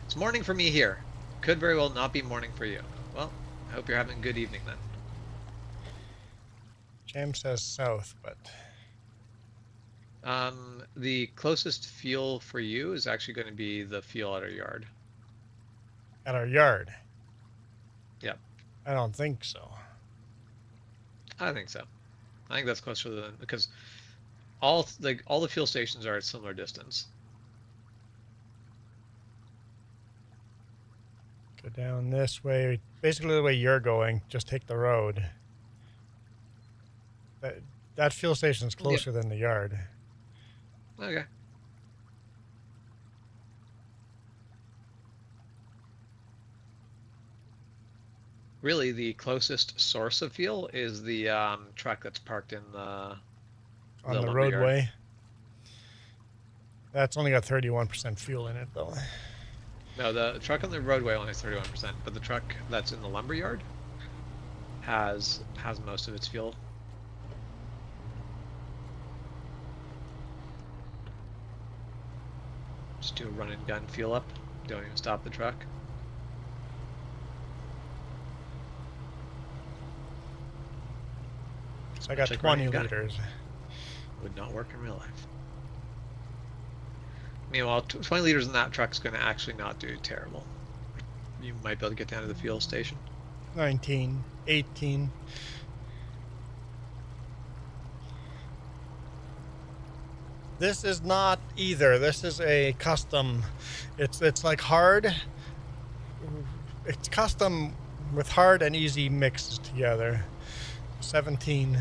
it's morning for me here. Could very well not be morning for you. Well, I hope you're having a good evening then. James says south, but The closest fuel for you is actually going to be the fuel at our yard. at our yard. Yep. I don't think so. I think so. I think that's closer than, because all the fuel stations are at similar distance. Go down this way. Basically the way you're going, just take the road. That fuel station is closer than the yard. Okay. Really, the closest source of fuel is the truck that's parked in the On the lumberyard. roadway. That's only got 31% fuel in it, though. No, the truck on the roadway only has 31%, but the truck that's in the lumberyard has most of its fuel. Just do a run and gun fuel up. Don't even stop the truck. So I got 20 liters. Would not work in real life. Meanwhile, 20 liters in that truck's going to actually not do terrible. You might be able to get down to the fuel station. 19, 18. This is not either. This is a custom. It's like hard. It's custom with hard and easy mixes together. 17.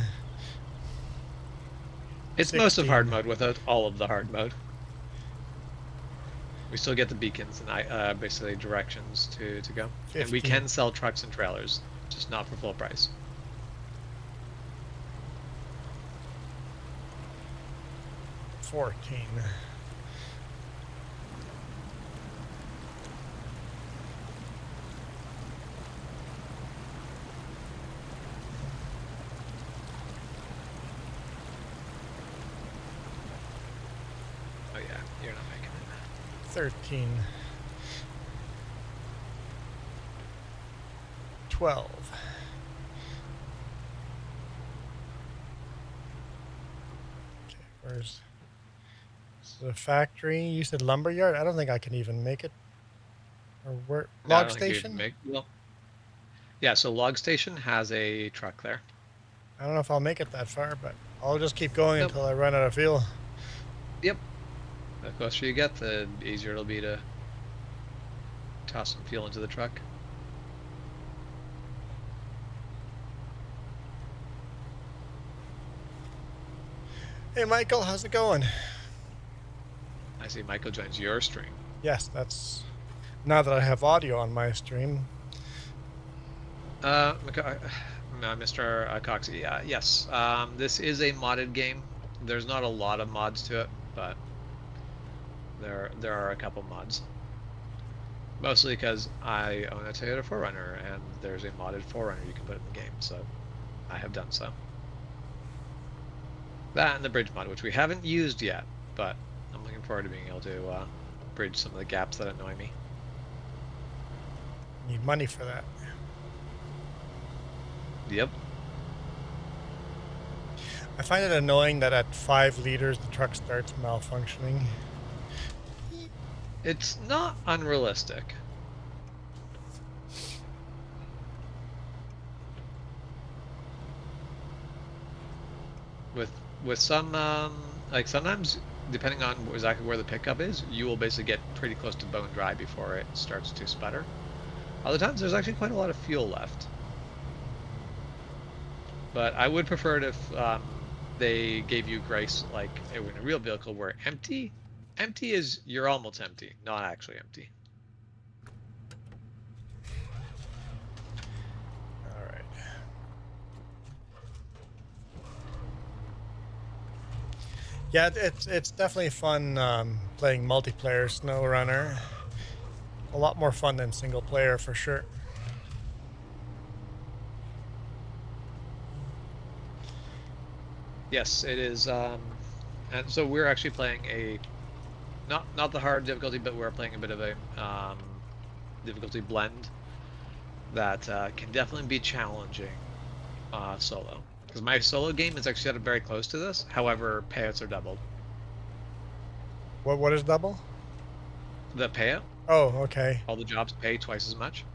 It's 16. most of hard mode without all of the hard mode. We still get the beacons and basically directions to go. 15. And we can sell trucks and trailers, just not for full price. 14. Oh yeah, you're not making it. 13. 12. Okay, where's the factory? You said lumberyard? I don't think I can even make it. Or where? No, I Log don't think you'd station? well, yeah, so log station has a truck there. I don't know if I'll make it that far, but I'll just keep going Nope. until I run out of fuel. Yep. The closer you get, the easier it'll be to toss some fuel into the truck. Hey Michael, how's it going? I see Michael joins your stream. Yes, that's now that I have audio on my stream. Mr. Cox, yeah, yes. This is a modded game. There's not a lot of mods to it, but there are a couple mods. Mostly because I own a Toyota 4Runner, and there's a modded 4Runner you can put in the game, so I have done so. That and the bridge mod, which we haven't used yet, but I'm looking forward to being able to bridge some of the gaps that annoy me. Need money for that. Yep. I find it annoying that at 5 liters the truck starts malfunctioning. It's not unrealistic. With some, like sometimes, depending on exactly where the pickup is, you will basically get pretty close to bone dry before it starts to sputter. Other times, there's actually quite a lot of fuel left. But I would prefer it if they gave you grace like in a real vehicle where empty is you're almost empty, not actually empty. All right. Yeah, it's definitely fun playing multiplayer SnowRunner. A lot more fun than single player for sure. Yes, it is. And so we're actually playing a not the hard difficulty, but we're playing a bit of a difficulty blend that can definitely be challenging solo. Because my solo game is actually set up very close to this. However, payouts are doubled. What is double? The payout. Oh, okay. All the jobs pay twice as much.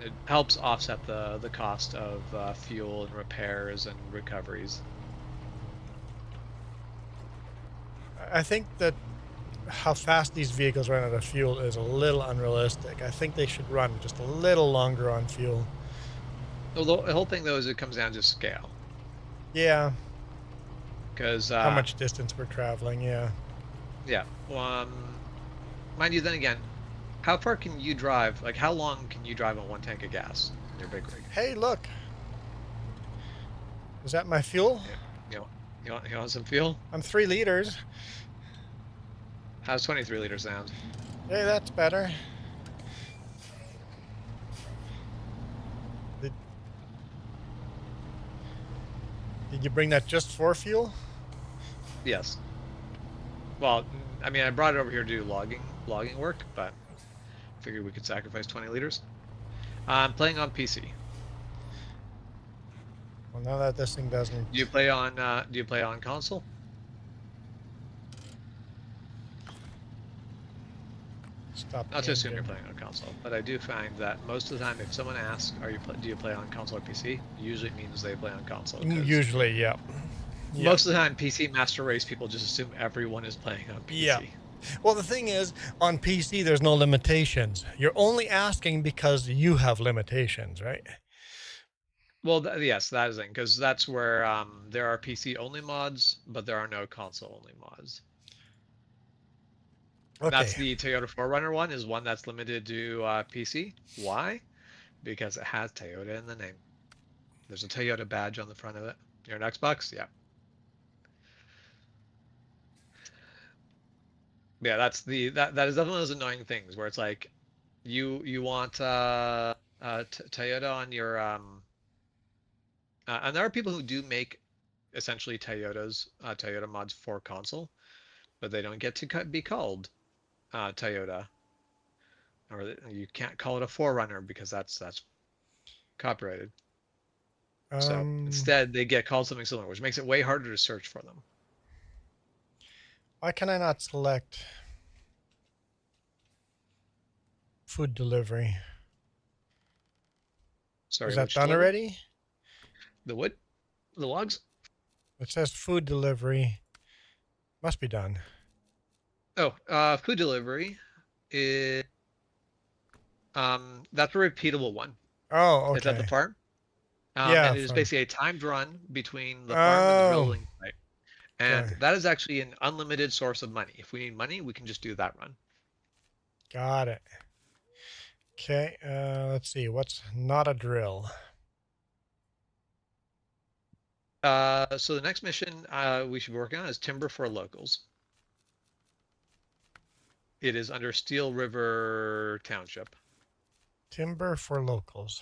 It helps offset the cost of fuel and repairs and recoveries. I think that how fast these vehicles run out of fuel is a little unrealistic. I think they should run just a little longer on fuel. Well, the whole thing though is it comes down to scale. Yeah. Because How much distance we're traveling, yeah. Yeah. Mind you, then again, how far can you drive? Like, how long can you drive on one tank of gas in your big rig? Hey, look. Is that my fuel? Yeah. You want some fuel? I'm 3 liters. How's 23 liters sound? Hey, that's better. Did you bring that just for fuel? Yes. Well, I mean, I brought it over here to do logging work, but figured we could sacrifice 20 liters. I'm playing on PC. Well, now that this thing doesn't. Do you play on console? Stop. Not to assume you're playing on console, but I do find that most of the time, if someone asks, do you play on console or PC? Usually it means they play on console. Usually, yeah. Most of the time, PC Master Race people just assume everyone is playing on PC. Yeah. Well, the thing is, on PC, there's no limitations. You're only asking because you have limitations, right? Well, yes, that is it, because that's where there are PC-only mods, but there are no console-only mods. Okay. That's the Toyota 4Runner one, is one that's limited to PC. Why? Because it has Toyota in the name. There's a Toyota badge on the front of it. You're an Xbox? Yeah. Yeah, that is definitely those annoying things where it's like you want Toyota on your and there are people who do make essentially Toyota mods for console, but they don't get to be called Toyota, or you can't call it a 4Runner because that's copyrighted. So instead, they get called something similar, which makes it way harder to search for them. Why can I not select food delivery? Sorry, is that done already? The wood? The logs? It says food delivery. Must be done. Oh, food delivery is that's a repeatable one. Oh, okay. It's at the farm. Yeah, and it is basically a timed run between the farm and the building site. And that is actually an unlimited source of money. If we need money, we can just do that run. Got it. Okay, let's see. What's not a drill? So the next mission we should be working on is Timber for Locals. It is under Steel River Township. Timber for Locals.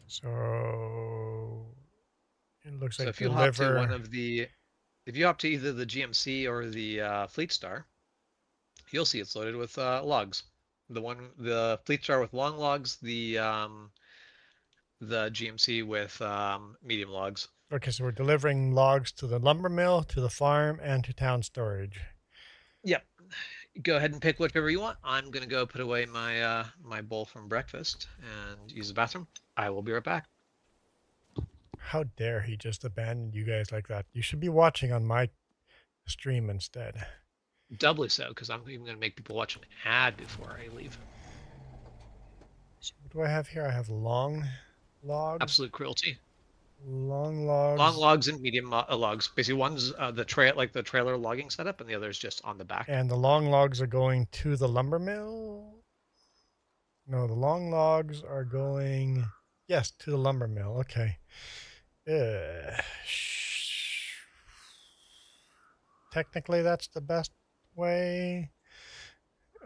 So it looks like if you hop to if you hop to either the GMC or the Fleet Star, you'll see it's loaded with logs. The Fleet Star with long logs, the GMC with medium logs. Okay, so we're delivering logs to the lumber mill, to the farm, and to town storage. Yep. Go ahead and pick whichever you want. I'm gonna go put away my my bowl from breakfast and use the bathroom. I will be right back. How dare he just abandon you guys like that? You should be watching on my stream instead. Doubly so, because I'm even gonna make people watch an ad before I leave. So what do I have here? I have long logs. Absolute cruelty. Long logs. Long logs and medium logs. Basically, one's the trailer logging setup, and the other is just on the back. And the long logs are going to the lumber mill. No, the long logs are going, yes, to the lumber mill. Okay. Technically, that's the best way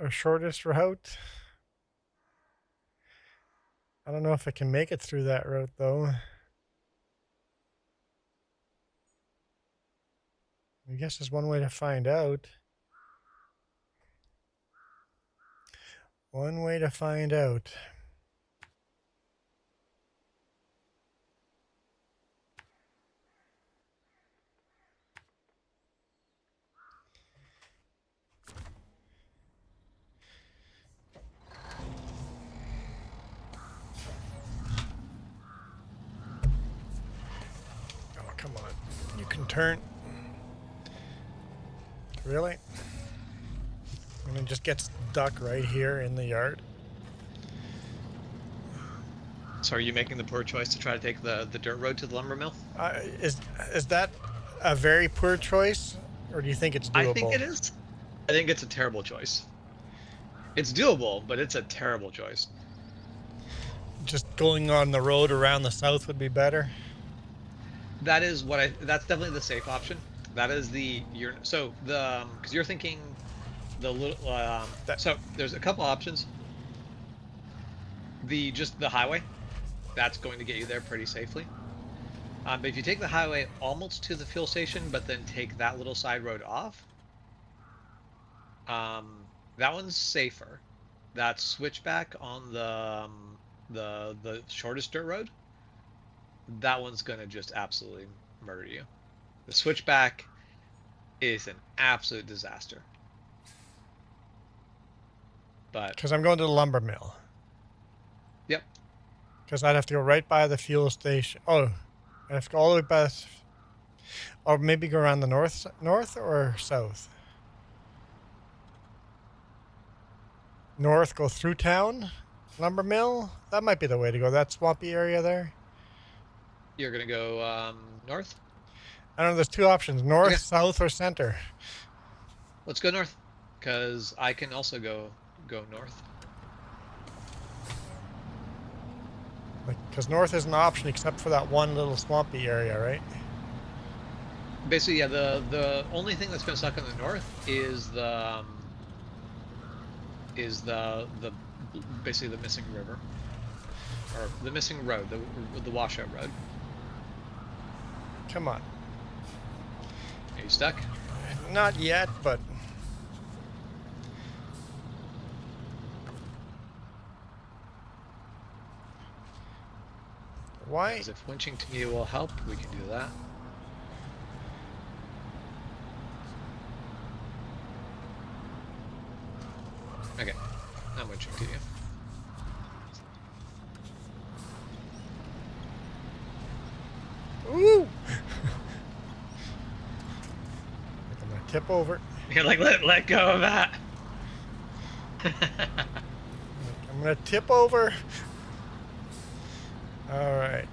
or shortest route. I don't know if I can make it through that route, though. I guess there's one way to find out. One way to find out. Oh, come on. You can turn. Really? And it just gets stuck right here in the yard. So are you making the poor choice to try to take the dirt road to the lumber mill? Is that a very poor choice, or do you think it's doable? I think it is. I think it's a terrible choice. It's doable, but it's a terrible choice. Just going on the road around the south would be better? That's definitely the safe option. That is because you're thinking the little so there's a couple options. Just the highway, that's going to get you there pretty safely. But if you take the highway almost to the fuel station, but then take that little side road off, that one's safer. That switchback on the shortest dirt road, that one's gonna just absolutely murder you. The switchback is an absolute disaster. But because I'm going to the lumber mill. yep. Because I'd have to go right by the fuel station. Oh, I have to go all the way by, or maybe go around the north or south. North, go through town, lumber mill. That might be the way to go. That swampy area there. You're gonna go north? I don't know. There's two options: north, Okay. south, or center. Let's go north, because I can also go north. Because north is an option except for that one little swampy area, right? Basically, yeah. The only thing that's gonna suck in the north is the basically the missing river, or the missing road, the washout road. Come on. Are you stuck? Not yet, but why? Because if winching to me will help, we can do that. Okay, I'm winching to you. Ooh! I'm gonna tip over. You're like, let go of that. I'm gonna tip over. All right.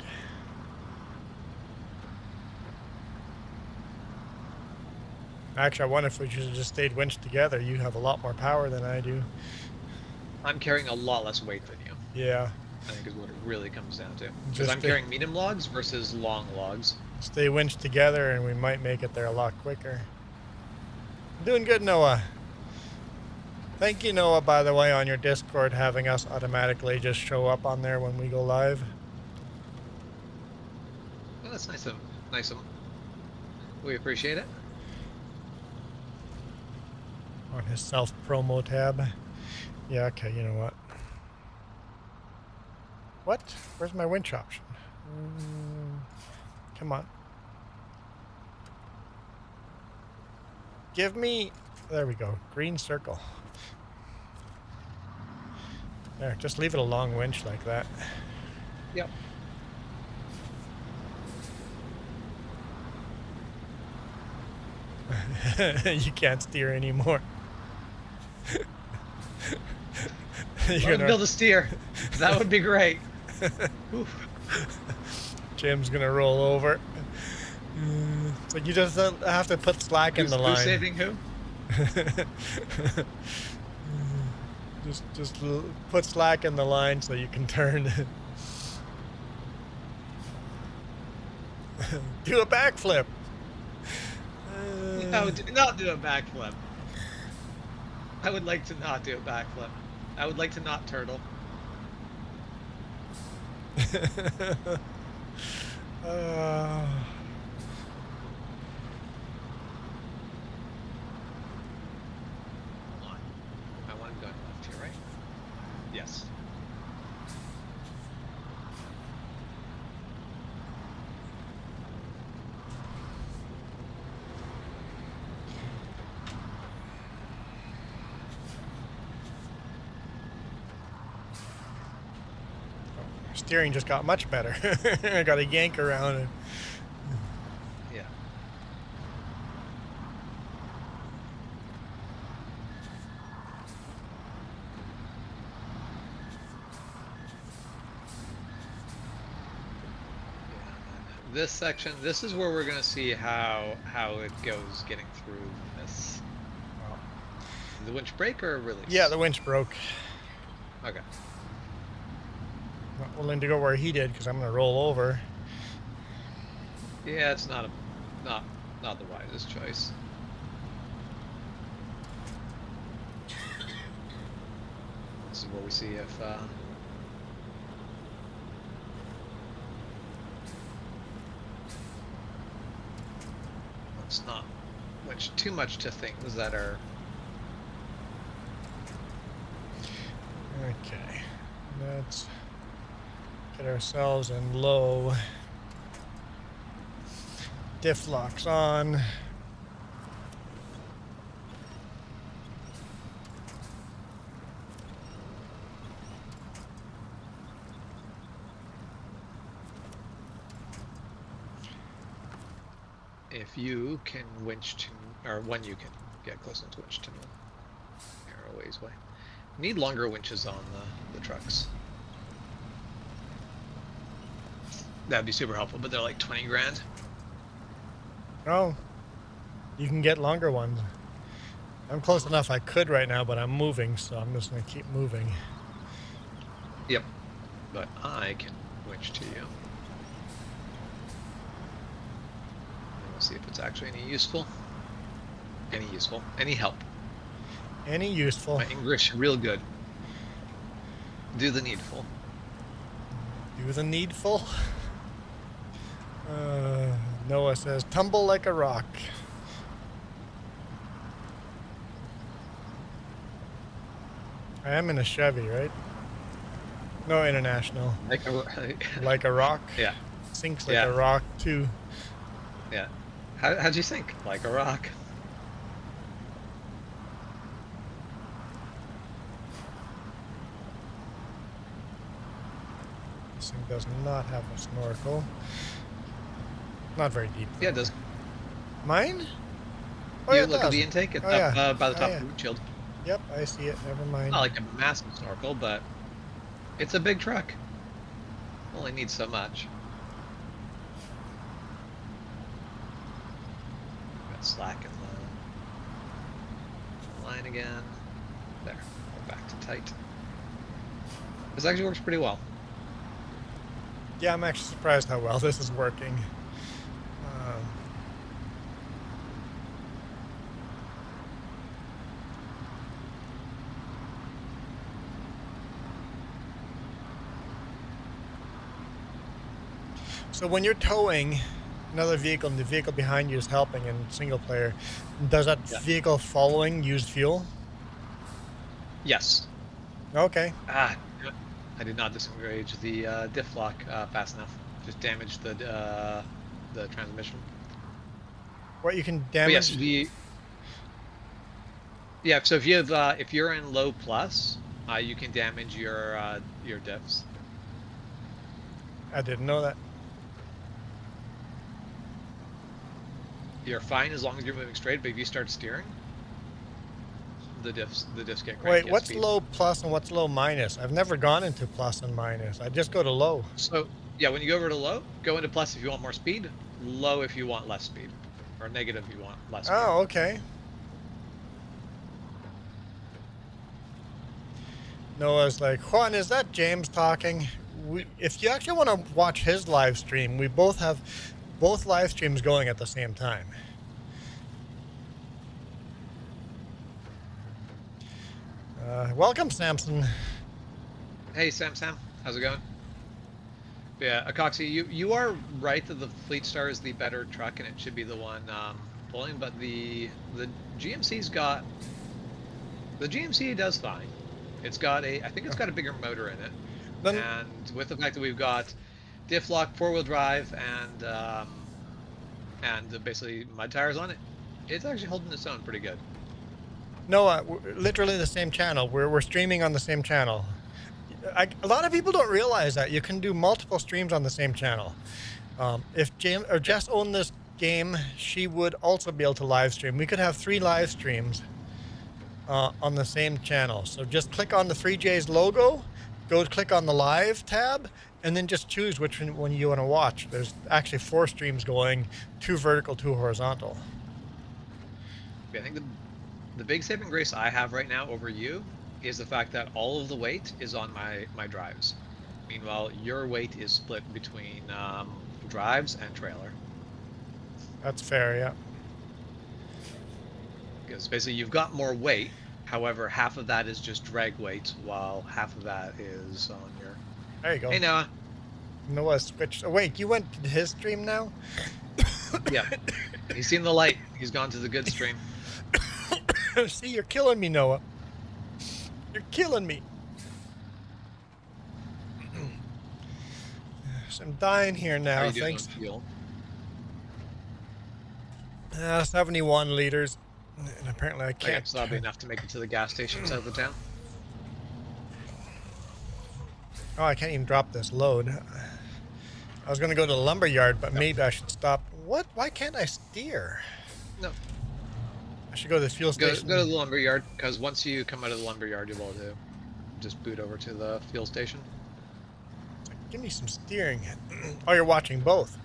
Actually, I wonder if we should have just stayed winched together. You have a lot more power than I do. I'm carrying a lot less weight than you. Yeah. I think is what it really comes down to. Because Just I'm carrying medium logs versus long logs. Stay winched together and we might make it there a lot quicker. Doing good, Noah. Thank you, Noah, by the way, on your Discord, having us automatically just show up on there when we go live. Well, that's nice of him. We appreciate it. On his self-promo tab. Yeah, okay, you know what? What? Where's my winch option? Come on. Give me... There we go. Green circle. There, just leave it a long winch like that. Yep. You can't steer anymore. Let him build a steer. That would be great. Jim's gonna roll over. So you just have to put slack in the line. Who's saving who? just put slack in the line so you can turn. Do a backflip. No, do not do a backflip. I would like to not do a backflip. I would like to not turtle. Hold on. I want him going left here, right? Yes. Steering just got much better. I got a yank around it. Yeah. This section, this is where we're going to see how it goes getting through this. The winch break or release? Yeah, the winch broke. Okay. Not willing to go where he did because I'm going to roll over. Yeah, it's not the wisest choice. is where we see if let's not winch too much to things that are. Okay, let's get ourselves in low. Diff locks on. If you can winch to, or when you can get close enough to winch to narrow ways way. Need longer winches on the trucks. That'd be super helpful, but they're like 20 grand. Oh, you can get longer ones. I'm close enough I could right now, but I'm moving, so I'm just going to keep moving. Yep, but I can winch to you. And we'll see if it's actually any useful. Any help. Any useful. My English real good. Do the needful. Do the needful. Noah says, tumble like a rock. I am in a Chevy, right? No, international. Like a rock? Yeah. Sinks like a rock, too. Yeah. How'd you sink? Like a rock. This thing does not have a snorkel. Not very deep, though. Yeah, it does. Mine? Oh, You yeah, look at the intake. It's up by the top of the windshield. Yep, I see it. Never mind. Not like a massive snorkel, but it's a big truck. Only needs so much. Got slack in the line again. There. Go back to tight. This actually works pretty well. Yeah, I'm actually surprised how well this is working. So when you're towing another vehicle and the vehicle behind you is helping in single player, does that vehicle following use fuel? Yes. Okay. I did not disengage the diff lock fast enough. Just damaged the transmission. What you can damage? Yes, so if you have if you're in low plus, you can damage your diffs. I didn't know that. You're fine as long as you're moving straight, but if you start steering, the diffs get cranky. Wait, what's low plus and what's low minus? I've never gone into plus and minus. I just go to low. So yeah, when you go over to low, go into plus if you want more speed, low if you want less speed, or negative if you want less speed. Oh, okay. Noah's like, Juan, is that James talking? If you actually want to watch his live stream, we both have both live streams going at the same time. Welcome, Samson. Hey, Sam. How's it going? Yeah, Acoxy, you are right that the Fleet Star is the better truck and it should be the one pulling, but the GMC's got... The GMC does fine. It's got I think it's got a bigger motor in it. And with the fact that we've got diff lock, 4-wheel drive, and basically mud tires on it, it's actually holding its own pretty good. No, literally the same channel. We're streaming on the same channel. A lot of people don't realize that you can do multiple streams on the same channel. If Jess owned this game, she would also be able to live stream. We could have 3 live streams on the same channel. So just click on the 3J's logo, go click on the live tab, and then just choose which one you want to watch. There's actually 4 streams going, 2 vertical, 2 horizontal. I think the big saving grace I have right now over you is the fact that all of the weight is on my drives. Meanwhile, your weight is split between drives and trailer. That's fair, yeah. Because basically you've got more weight, However, half of that is just drag weight, while half of that is on your. There you go. Hey Noah. Noah switched. Oh, wait, you went to his stream now? Yeah. He's seen the light. He's gone to the good stream. See, you're killing me, Noah. You're killing me. So I'm dying here now. How are you doing Thanks. on fuel? 71 liters. And apparently I Okay, can't. so that'll be enough to make it to the gas station south of town. Oh, I can't even drop this load. I was going to go to the lumber yard, but maybe I should stop. What? Why can't I steer? No. I should go to the fuel station. Go to the lumber yard, because once you come out of the lumber yard, you'll be able to just boot over to the fuel station. Give me some steering. Oh, you're watching both.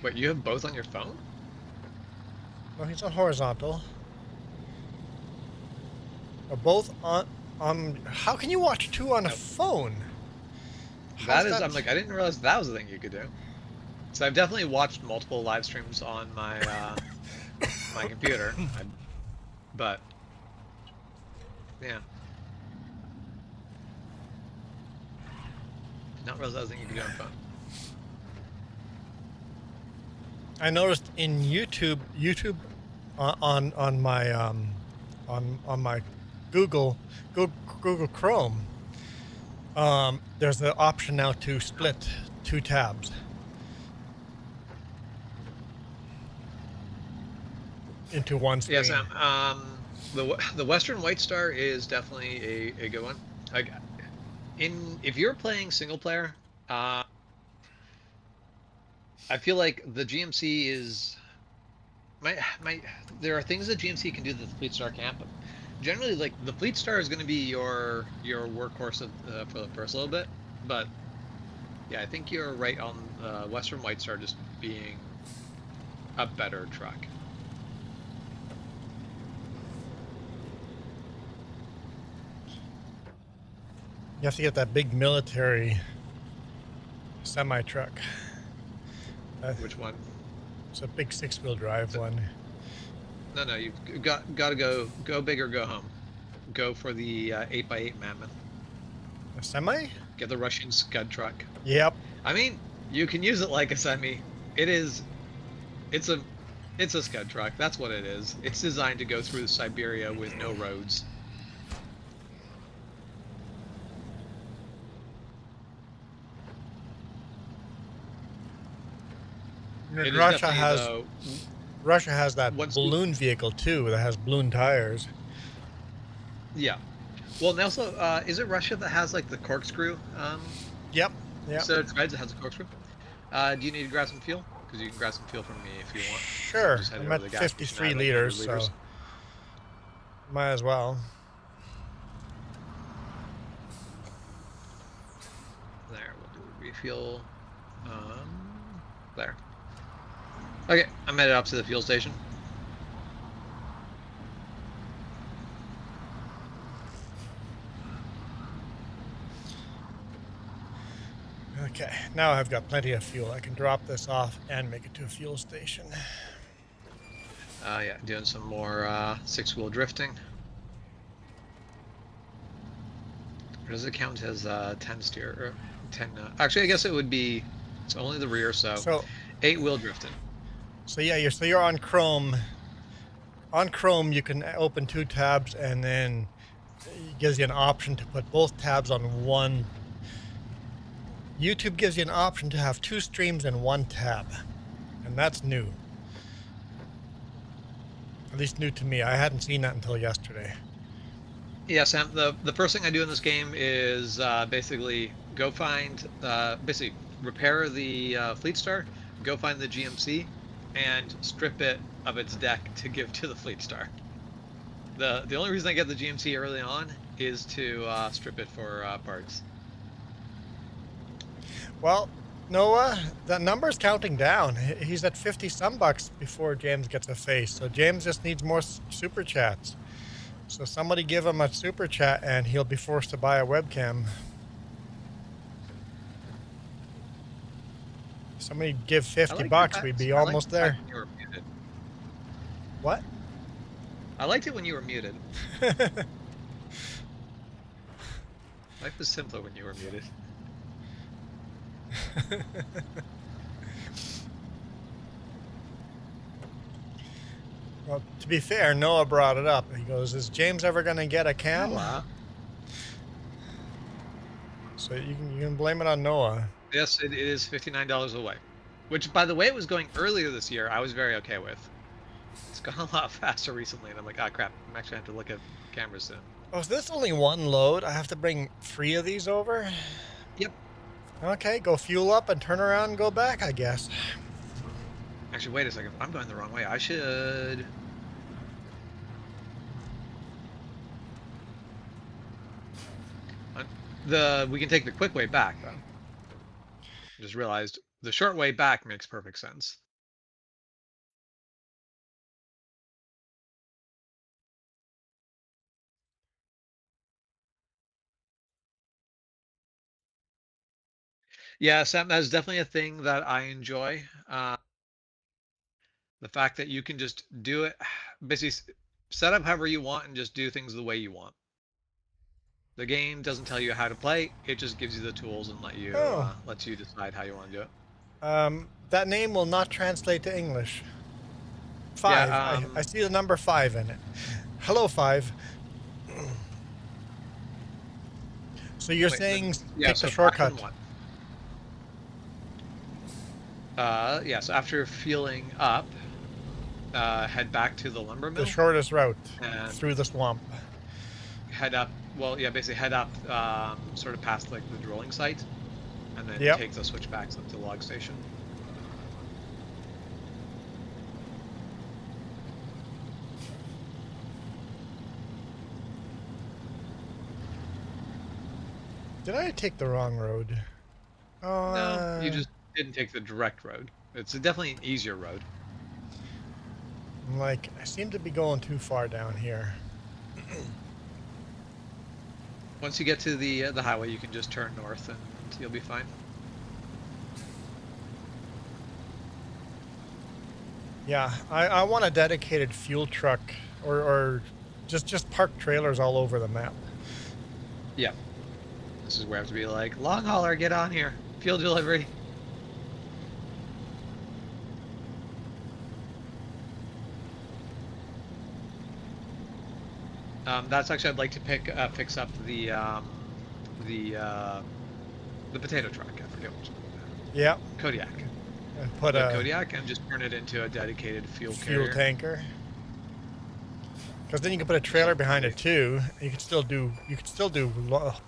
Wait, you have both on your phone? No, he's on horizontal. Both on. How can you watch two on a phone? That is, I'm like, I didn't realize that was a thing you could do. So I've definitely watched multiple live streams on my my computer, but yeah, not realize that was a thing you could do on phone. I noticed in YouTube on my on my Google Chrome, there's the option now to split two tabs into one screen. Yeah, Sam. The Western White Star is definitely a good one. Like, if you're playing single player, I feel like the GMC is there are things that GMC can do that the Fleet Star can't, but generally, like, the Fleet Star is going to be your workhorse for the first little bit. But yeah, I think you're right on Western White Star just being a better truck. You have to get that big military semi truck. Which one? It's a big 6-wheel drive one. No, you've got to go big or go home. Go for the 8x8 Mammoth. A semi? Get the Russian Scud truck. Yep. I mean, you can use it like a semi. It's a Scud truck. That's what it is. It's designed to go through Siberia with no roads. Russia has that balloon vehicle too that has balloon tires. Yeah. Well, and also, is it Russia that has like the corkscrew? Yep. So it has a corkscrew. Do you need to grab some fuel? Because you can grab some fuel from me if you want. Sure. I'm at 53 liters, so might as well. There, we'll do a refuel. There. Okay, I'm headed up to the fuel station. Okay, now I've got plenty of fuel. I can drop this off and make it to a fuel station. Yeah, doing some more 6-wheel drifting. Or does it count as 10 steer? Or 10? Actually, I guess it would be. It's only the rear, so 8-wheel drifting. So yeah, you're on Chrome. On Chrome, you can open 2 tabs, and then it gives you an option to put both tabs on one. YouTube gives you an option to have 2 streams in one tab, and that's new. At least new to me. I hadn't seen that until yesterday. Yeah, Sam. The first thing I do in this game is basically go find, basically repair the Fleet Star, go find the GMC, and strip it of its deck to give to the Fleet Star. The only reason I get the GMC early on is to strip it for parts. Well, Noah, the number's counting down. He's at 50 some bucks before James gets a face. So James just needs more super chats. So somebody give him a super chat and he'll be forced to buy a webcam. Somebody give 50 bucks, we'd be almost there. What? I liked it when you were muted. Life was simpler when you were muted. Well, to be fair, Noah brought it up. He goes, "Is James ever going to get a cam?" Hello. So you can blame it on Noah. Yes, it is $59 away. Which, by the way, it was going earlier this year. I was very okay with. It's gone a lot faster recently, and I'm like, ah, crap. I'm actually going to have to look at cameras soon. Oh, is this only one load? I have to bring 3 of these over? Yep. Okay, go fuel up and turn around and go back, I guess. Actually, wait a second. I'm going the wrong way. I should... We can take the quick way back, though. I just realized the short way back makes perfect sense. Yeah, Sam, that's definitely a thing that I enjoy. The fact that you can just do it, basically set up however you want and just do things the way you want. The game doesn't tell you how to play; it just gives you the tools and Oh. lets you decide how you want to do it. That name will not translate to English. 5. Yeah. I see the number 5 in it. Hello, 5. So you're saying pick the shortcut. Yeah, so after fueling up, head back to the lumber mill. The shortest route and through the swamp. Head up, well, yeah, basically head up sort of past like the drilling site, and then take the switchbacks up to the log station. Did I take the wrong road? Oh, no, you just didn't take the direct road. It's definitely an easier road. Like, I seem to be going too far down here. Once you get to the highway, you can just turn north and you'll be fine. Yeah, I want a dedicated fuel truck or just park trailers all over the map. Yeah. This is where I have to be like, long hauler, get on here. Fuel delivery. That's actually, I'd like to fix up the potato truck. I forget which one. Yeah. Kodiak. Put a Kodiak and just turn it into a dedicated fuel tanker. Because then you can put a trailer behind it too. You could still do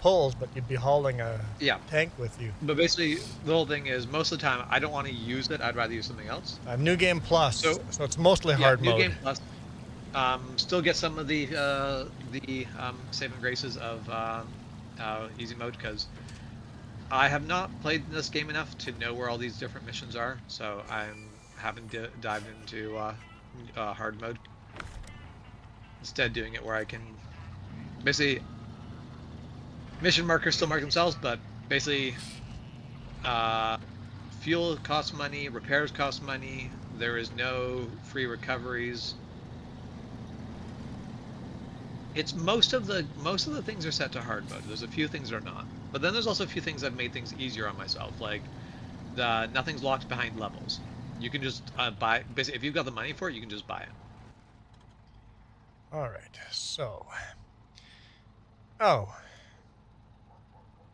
pulls, but you'd be hauling a tank with you. But basically, the whole thing is most of the time I don't want to use it. I'd rather use something else. New Game Plus, so it's mostly hard mode. New Game Plus. Still get some of the saving graces of easy mode because I have not played this game enough to know where all these different missions are. So I haven't dived into hard mode. Instead, doing it where I can basically mission markers still mark themselves, but basically fuel costs money, repairs cost money. There is no free recoveries. It's most of the things are set to hard mode. There's a few things that are not, but then there's also a few things that made things easier on myself. Like nothing's locked behind levels. You can just buy. Basically, if you've got the money for it, you can just buy it. All right, so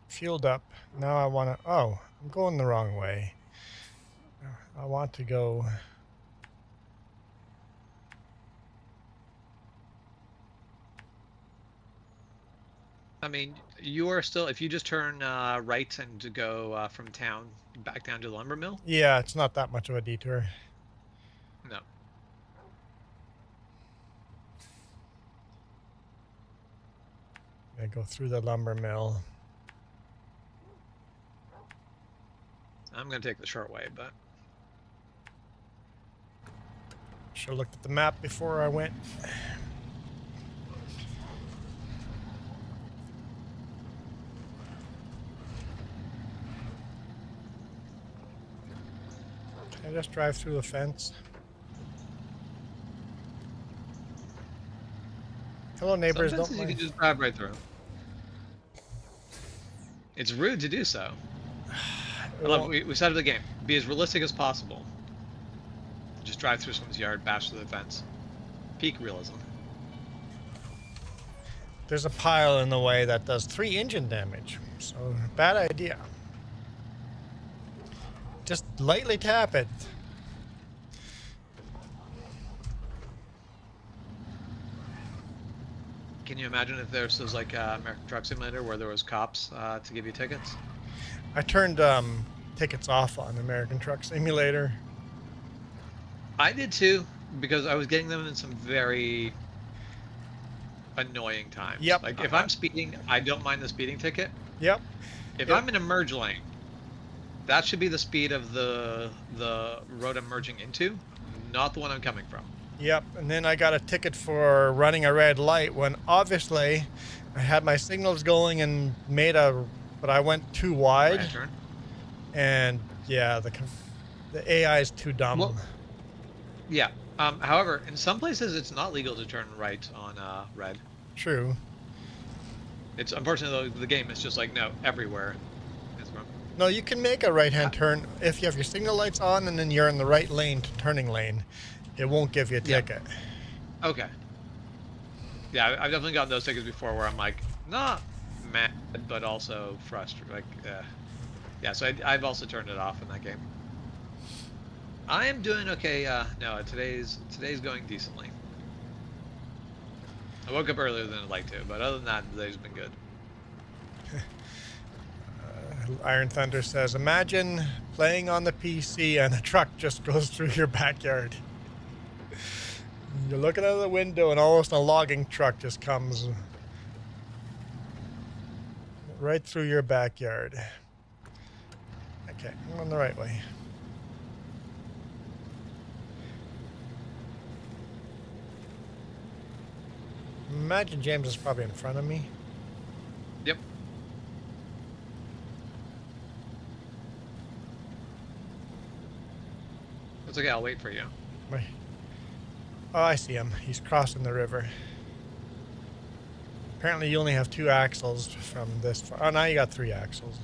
fueled up. Now I want to. Oh, I'm going the wrong way. I want to go. I mean, you are still, if you just turn right and go from town back down to the lumber mill. Yeah, it's not that much of a detour. No. I go through the lumber mill. I'm going to take the short way, but... Should have looked at the map before I went. Can I just drive through the fence? Hello, Some neighbors. Don't fences you can mind. just drive right through. It's rude to do so. I love it. We set up the game. Be as realistic as possible. Just drive through someone's yard, bash through the fence. Peak realism. There's a pile in the way that does 3 engine damage. So, bad idea. Just lightly tap it. Can you imagine if there's those like American Truck Simulator where there was cops to give you tickets? I turned tickets off on American Truck Simulator. I did too, because I was getting them in some very annoying times. Yep. Like if I'm speeding, I don't mind the speeding ticket. Yep. If Yep. I'm in a merge lane, that should be the speed of the road I'm merging into, not the one I'm coming from. Yep, and then I got a ticket for running a red light when obviously I had my signals going and but I went too wide. Right turn. And yeah, the AI is too dumb. Well, yeah. However, in some places it's not legal to turn right on red. True. It's unfortunately the game is just like no everywhere. No, you can make a right-hand turn if you have your signal lights on and then you're in the right lane to turning lane. It won't give you a ticket. Okay. Yeah, I've definitely gotten those tickets before where I'm like, not mad, but also frustrated. Like, yeah, so I've also turned it off in that game. I am doing okay. No, today's going decently. I woke up earlier than I'd like to, but other than that, today's been good. Iron Thunder says, imagine playing on the PC and a truck just goes through your backyard. You're looking out of the window and almost a logging truck just comes right through your backyard. Okay, I'm on the right way. Imagine James is probably in front of me. Yep. That's okay, I'll wait for you. Oh, I see him. He's crossing the river. Apparently you only have 2 axles from this far. Oh, now you got 3 axles.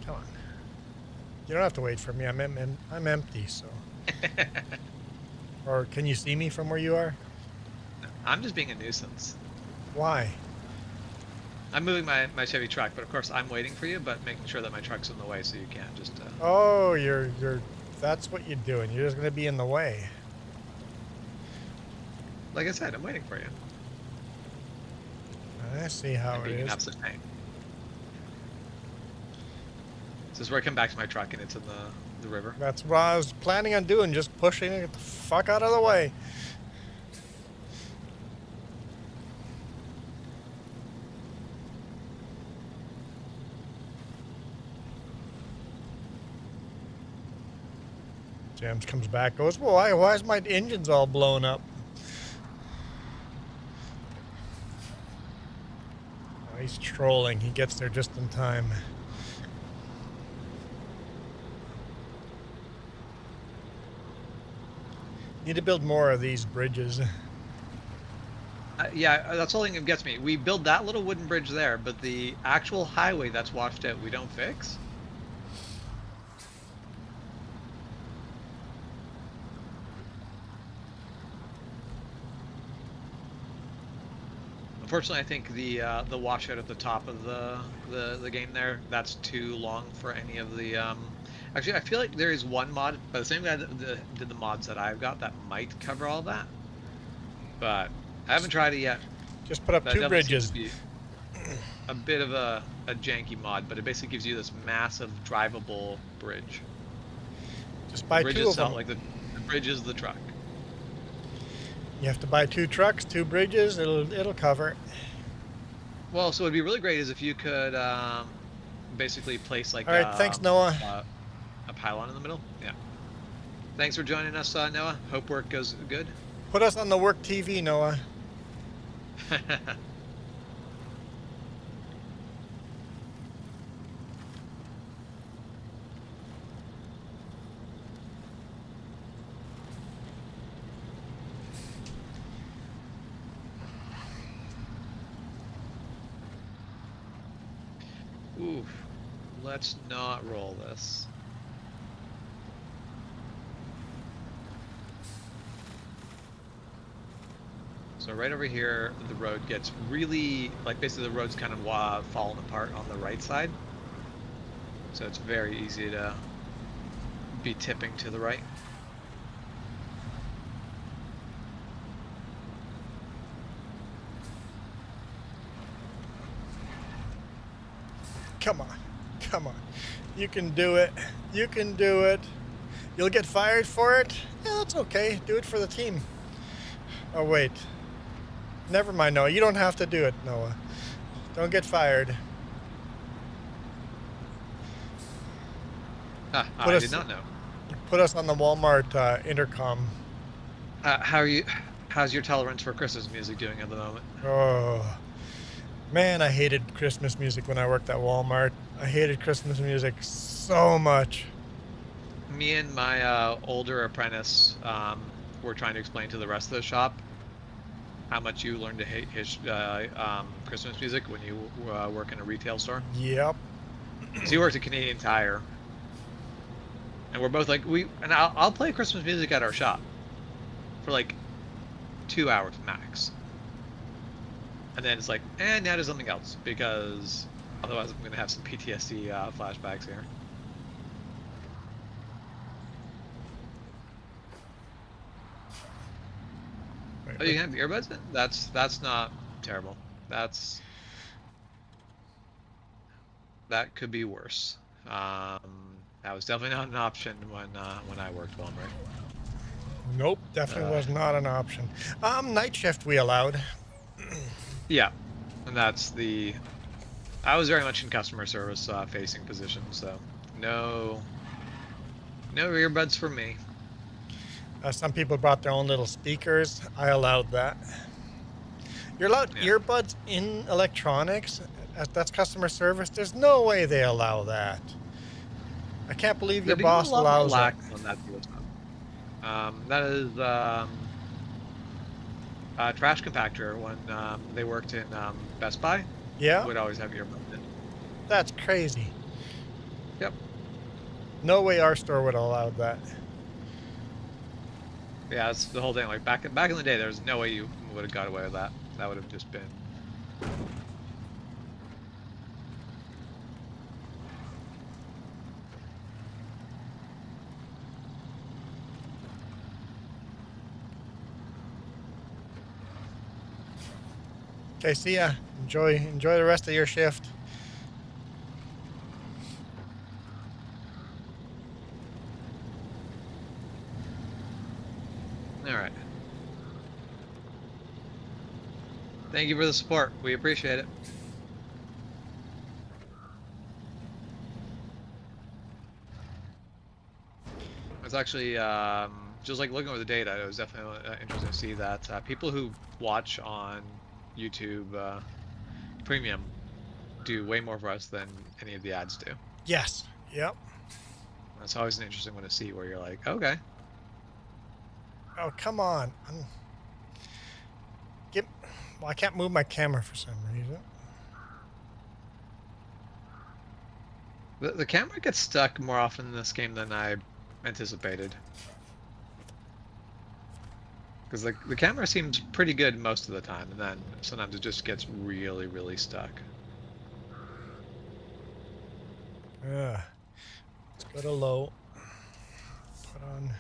Come on. You don't have to wait for me. I'm empty, so. Or can you see me from where you are? I'm just being a nuisance. Why? I'm moving my Chevy truck, but of course I'm waiting for you, but making sure that my truck's in the way so you can't just... Oh, you're that's what you're doing. You're just going to be in the way. Like I said, I'm waiting for you. I see how I'm it being an is. absolute pain. This is where I come back to my truck and it's in the river. That's what I was planning on doing, just pushing it the fuck out of the way. James comes back, goes, well, why is my engine's all blown up? Oh, he's trolling. He gets there just in time. Need to build more of these bridges. Yeah, that's the only thing that gets me. We build that little wooden bridge there, but the actual highway that's washed out, we don't fix. Unfortunately, I think the washout at the top of the game there, that's too long for any of the actually I feel like there is one mod by the same guy that did the mods that I've got that might cover all that, but I haven't tried it yet. Just put up That 2 definitely bridges. seems to be a bit of a janky mod, but it basically gives you this massive drivable bridge. Just buy 2 of Bridges them. like the bridge is the truck. You have to buy 2 trucks, 2 bridges. It'll cover it. Well, so it'd be really great is if you could basically place like All right, thanks, Noah. A pylon in the middle. Yeah. Thanks for joining us, Noah. Hope work goes good. Put us on the work TV, Noah. Oof. Let's not roll this. So right over here, the road gets really, like basically the road's kind of falling apart on the right side. So it's very easy to be tipping to the right. Come on. Come on. You can do it. You can do it. You'll get fired for it? Yeah, that's okay. Do it for the team. Oh, wait. Never mind, Noah. You don't have to do it, Noah. Don't get fired. Ah, I did not know. Put us on the Walmart intercom. How's your tolerance for Christmas music doing at the moment? Oh, man, I hated Christmas music when I worked at Walmart. I hated Christmas music so much. Me and my older apprentice were trying to explain to the rest of the shop how much you learned to hate his Christmas music when you work in a retail store. Yep. So he worked at Canadian Tire, and we're both like, I'll play Christmas music at our shop for like 2 hours max, and then it's like, and now do something else, because otherwise I'm gonna have some PTSD flashbacks here. Wait, Oh, you can have earbuds in? That's not terrible. That could be worse. That was definitely not an option when I worked Walmart. Nope, definitely was not an option. Night shift we allowed. Yeah, and I was very much in customer service facing position, so no earbuds for me. Some people brought their own little speakers. I allowed that. You're allowed earbuds in electronics? That's customer service? There's no way they allow that. I can't believe your boss allows it. On that that is trash compactor when they worked in Best Buy. Yeah? Would always have earbuds in. That's crazy. Yep. No way our store would have allowed that. Yeah, that's the whole thing. Like back in the day, there was no way you would have got away with that. That would have just been. Okay, see ya. Enjoy the rest of your shift. All right. Thank you for the support. We appreciate it. It's actually just like looking over the data. It was definitely interesting to see that people who watch on YouTube Premium do way more for us than any of the ads do. Yes. Yep. That's always an interesting one to see, where you're like, okay. Oh, come on. Well, I can't move my camera for some reason. The camera gets stuck more often in this game than I anticipated. Because the camera seems pretty good most of the time, and then sometimes it just gets really, really stuck. Let's go to low. Put on.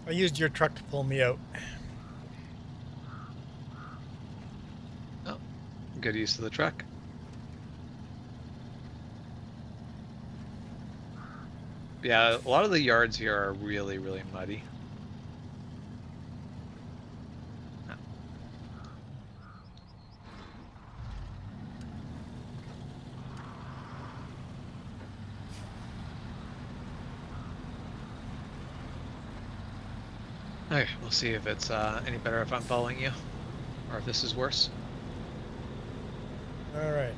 I used your truck to pull me out. Oh, good use of the truck. Yeah, a lot of the yards here are really, really muddy. Okay, we'll see if it's any better if I'm following you, or if this is worse. All right.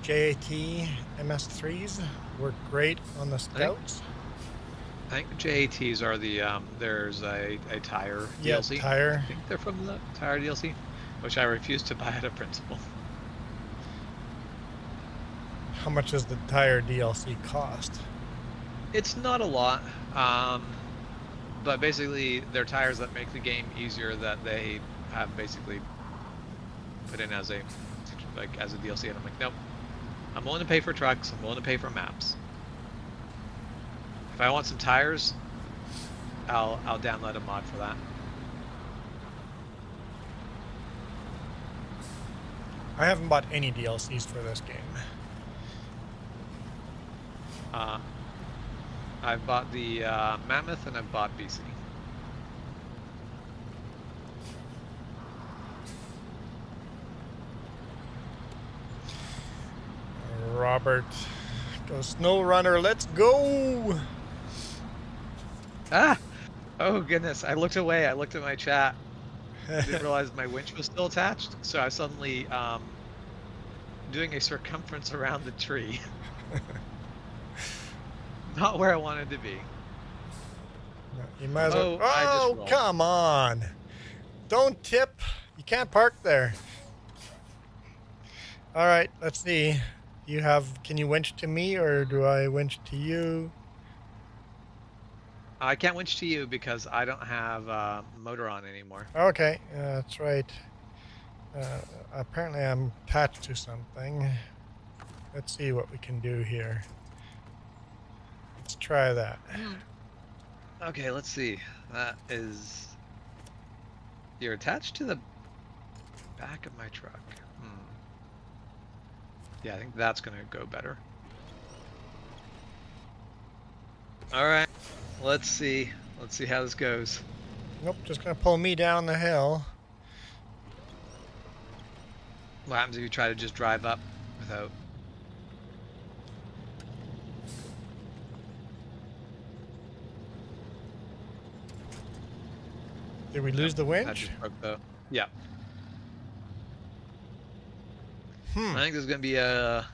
JAT MS3s work great on the Scouts. I think JATs are the there's a tire Yeah, DLC. tire. I think they're from the tire DLC, which I refuse to buy out of principle. How much does the tire DLC cost? It's not a lot, but basically they're tires that make the game easier that they have basically put in as a DLC, and I'm like, nope. I'm willing to pay for trucks. I'm willing to pay for maps. If I want some tires, I'll download a mod for that. I haven't bought any DLCs for this game. I've bought the Mammoth and I've bought BC. Robert, go SnowRunner, let's go! Ah! Oh goodness, I looked away. I looked at my chat. I didn't realize my winch was still attached, so I was suddenly doing a circumference around the tree. Not where I wanted to be. You might as well. Oh, Oh, come on! Don't tip. You can't park there. All right, let's see. Can you winch to me, or do I winch to you? I can't winch to you because I don't have motor on anymore. Okay, that's right. Apparently I'm attached to something. Let's see what we can do here. Let's try that. Okay, let's see. That is... You're attached to the back of my truck. Yeah, I think that's going to go better. All right, let's see. Let's see how this goes. Nope, just going to pull me down the hill. What happens if you try to just drive up without... Did we lose the winch? That just broke the... Yeah. I think this is gonna be a...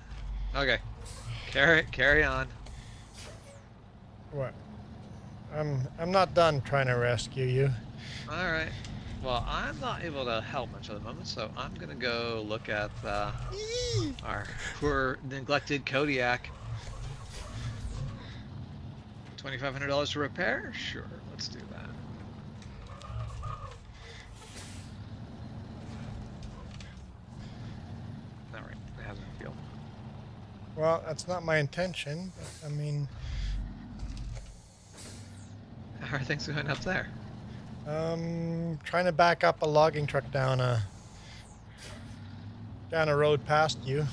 Okay. Carry on. What? I'm not done trying to rescue you. Alright. Well, I'm not able to help much at the moment, so I'm gonna go look at our poor neglected Kodiak. $2,500 to repair? Sure, let's do that. Alright, it has no fuel. Well, that's not my intention, but I mean... How are things going up there? Trying to back up a logging truck down a road past you.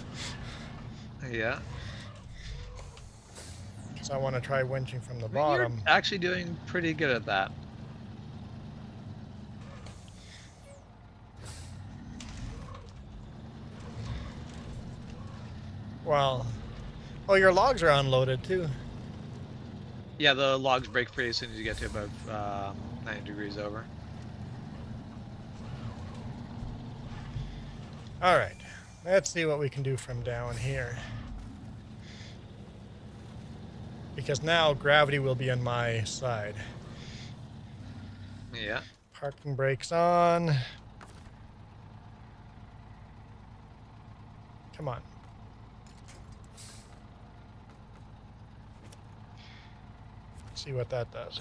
Yeah. Because I want to try winching from the bottom. You're actually doing pretty good at that. Well, oh, your logs are unloaded too. Yeah, the logs break free as soon as you get to above 90 degrees over. All right, let's see what we can do from down here. Because now gravity will be on my side. Yeah. Parking brakes on. Come on. See what that does.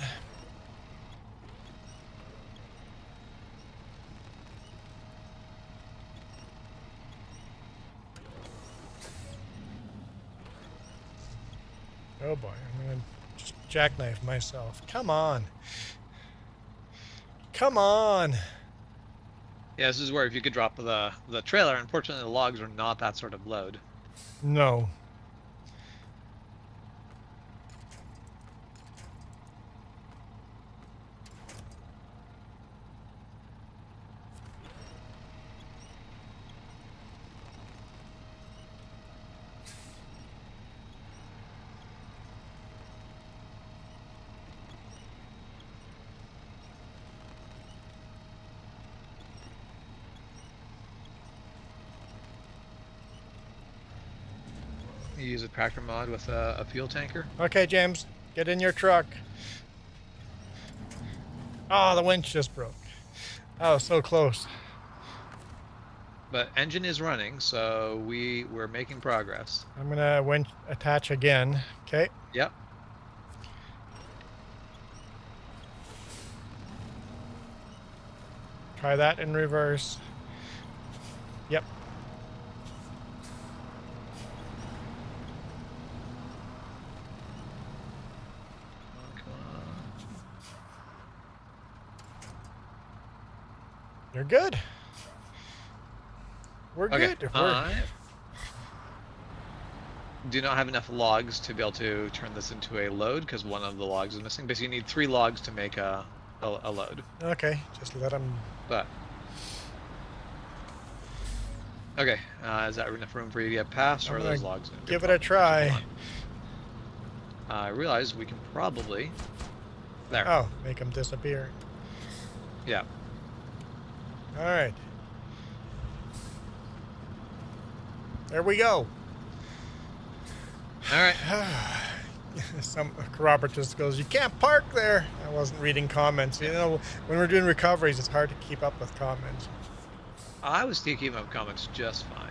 Oh boy, I'm gonna just jackknife myself. Come on. Come on. Yeah, this is where if you could drop the trailer, unfortunately the logs are not that sort of load. No. You use a tractor mod with a fuel tanker. Okay, James, get in your truck. Oh, the winch just broke. Oh, so close. But engine is running, so we're making progress. I'm gonna winch attach again. Okay. Yep. Try that in reverse. Yep. Come on. You're good. We're Okay. good. Do not have enough logs to be able to turn this into a load because one of the logs is missing. Basically, you need 3 logs to make a load. Okay, just let them. But okay, is that enough room for you to get past, or are those logs gonna be give it a try. I realize we can probably there. Oh, make them disappear. Yeah. All right. There we go. All right. Some cooperative goes, you can't park there. I wasn't reading comments. You know, when we're doing recoveries, it's hard to keep up with comments. I was keeping up comments just fine.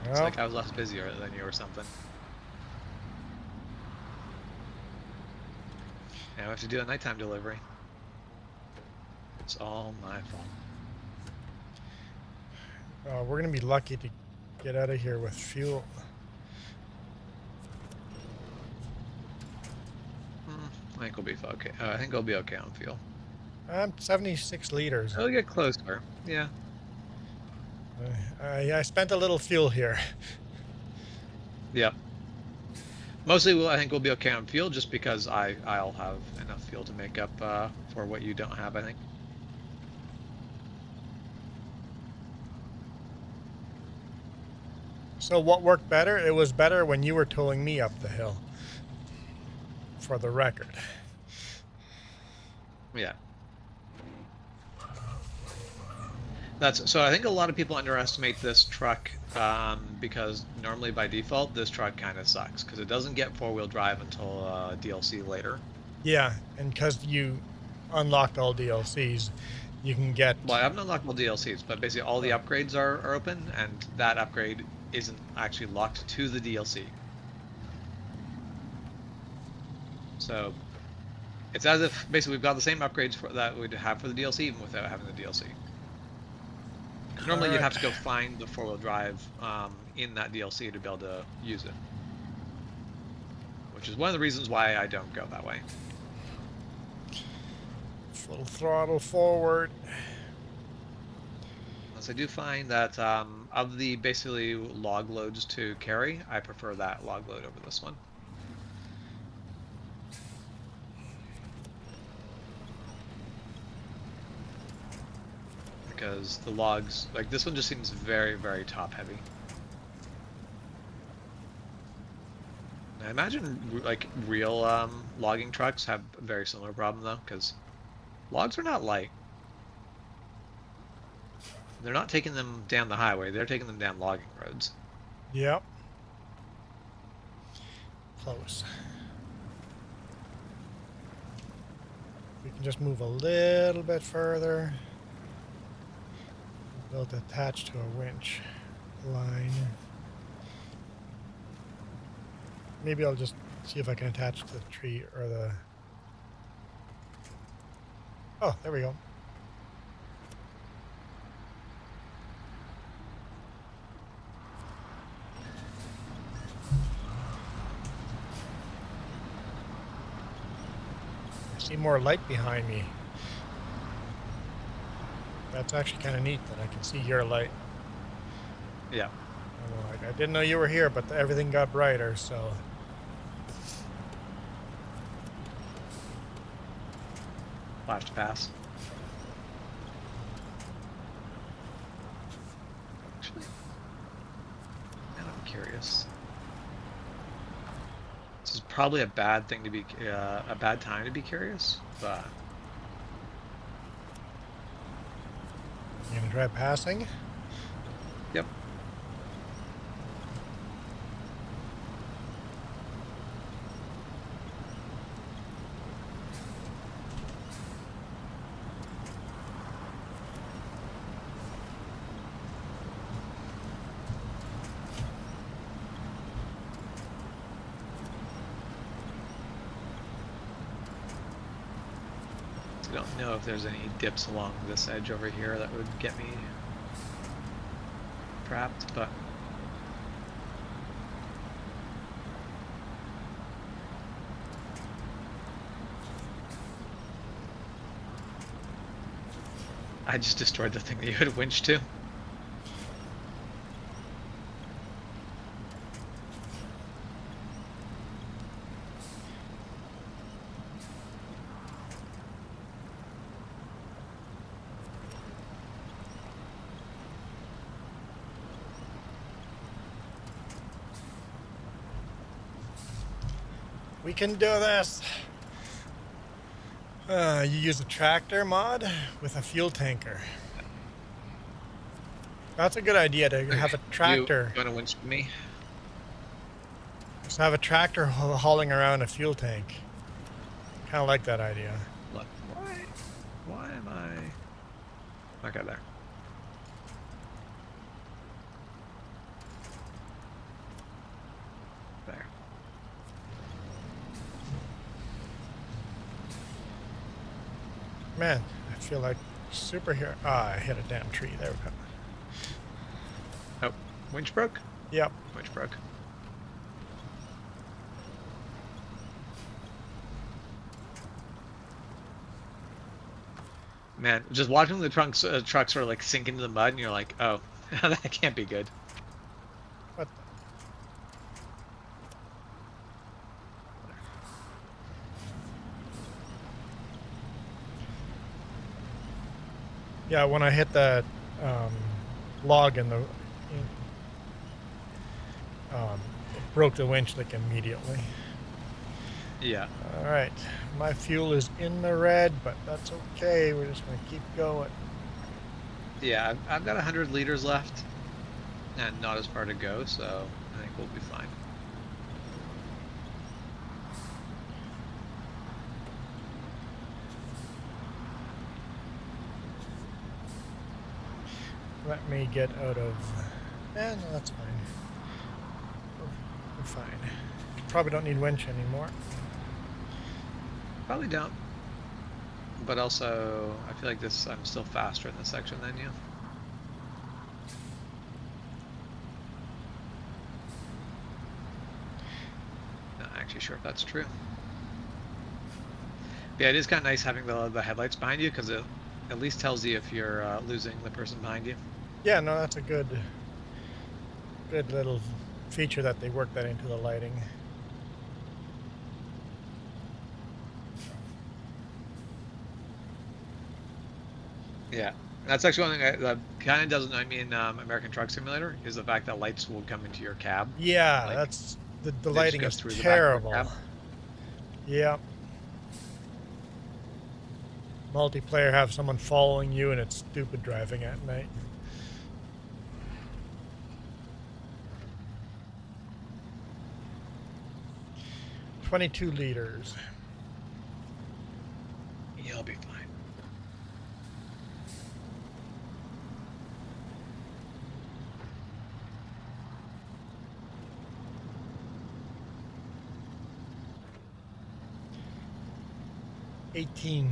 Well, It's like I was less busy than you or something. And I have to do a nighttime delivery. It's all my fault. we're going to be lucky to get out of here with fuel. I think we'll be okay. I think we'll be okay on fuel. 76 liters. We'll get closer. Yeah. I spent a little fuel here. Yep. Mostly, I think we'll be okay on fuel, just because I'll have enough fuel to make up for what you don't have. I think. So what worked better? It was better when you were towing me up the hill. For the record. Yeah. So I think a lot of people underestimate this truck because normally by default this truck kind of sucks because it doesn't get 4-wheel drive until DLC later. Yeah, and because you unlocked all DLCs, you can get. Well, I haven't unlocked all DLCs, but basically all the upgrades are open, and that upgrade isn't actually locked to the DLC. So it's as if basically we've got the same upgrades that we'd have for the DLC even without having the DLC. Normally you'd have to go find the 4-wheel drive in that DLC to be able to use it. Which is one of the reasons why I don't go that way. Full throttle forward. Unless I do find that of the basically log loads to carry, I prefer that log load over this one. Because the logs, like this one just seems very, very top heavy. I imagine like real logging trucks have a very similar problem though, because logs are not light. They're not taking them down the highway, they're taking them down logging roads. Yep. Close. We can just move a little bit further. Built attached to a winch line. Maybe I'll just see if I can attach to the tree or the. Oh, there we go. I see more light behind me. That's actually kind of neat that I can see your light. Yeah. I didn't know you were here, but everything got brighter, so. Flash to pass. Actually, now I'm curious. This is probably a bad thing to be, a bad time to be curious, but. You gonna try passing? Yep. I don't know if there's any dips along this edge over here that would get me trapped, but I just destroyed the thing that you had winched to. We can do this. You use a tractor mod with a fuel tanker. That's a good idea to have a tractor. You want to winch me? Just have a tractor hauling around a fuel tank. Kind of like that idea. Look, why am I? Okay, there. There. Man, I feel like superhero. Ah, I hit a damn tree. There we go. Oh, winch broke? Yep. Winch broke. Man, just watching the trucks sort of like sink into the mud, and you're like, oh, that can't be good. What? Yeah, when I hit that log in the, it broke the winch like immediately. Yeah. All right, my fuel is in the red, but that's okay. We're just gonna keep going. Yeah, I've got 100 liters left, and not as far to go, so I think we'll be fine. Let me get out of. No, that's fine. We're fine. Probably don't need winch anymore. Probably don't. But also, I feel like I'm still faster in this section than you. Not actually sure if that's true. Yeah, it is kind of nice having the headlights behind you, because it at least tells you if you're losing the person behind you. Yeah, no, that's a good little feature that they worked that into the lighting. Yeah, that's actually one thing that kind of doesn't annoy me in American Truck Simulator, is the fact that lights will come into your cab. Yeah, like, that's the lighting is through terrible. the back of your cab. Yeah. Multiplayer, have someone following you, and it's stupid driving at night. $22 liters. You'll be fine. $18.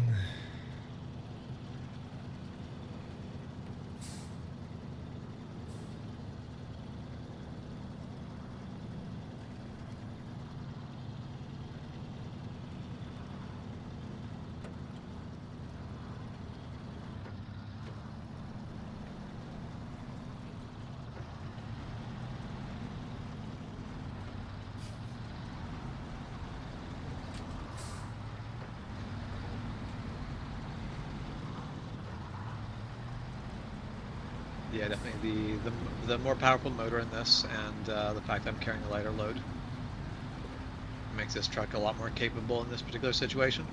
Yeah, definitely the more powerful motor in this, and the fact that I'm carrying a lighter load makes this truck a lot more capable in this particular situation.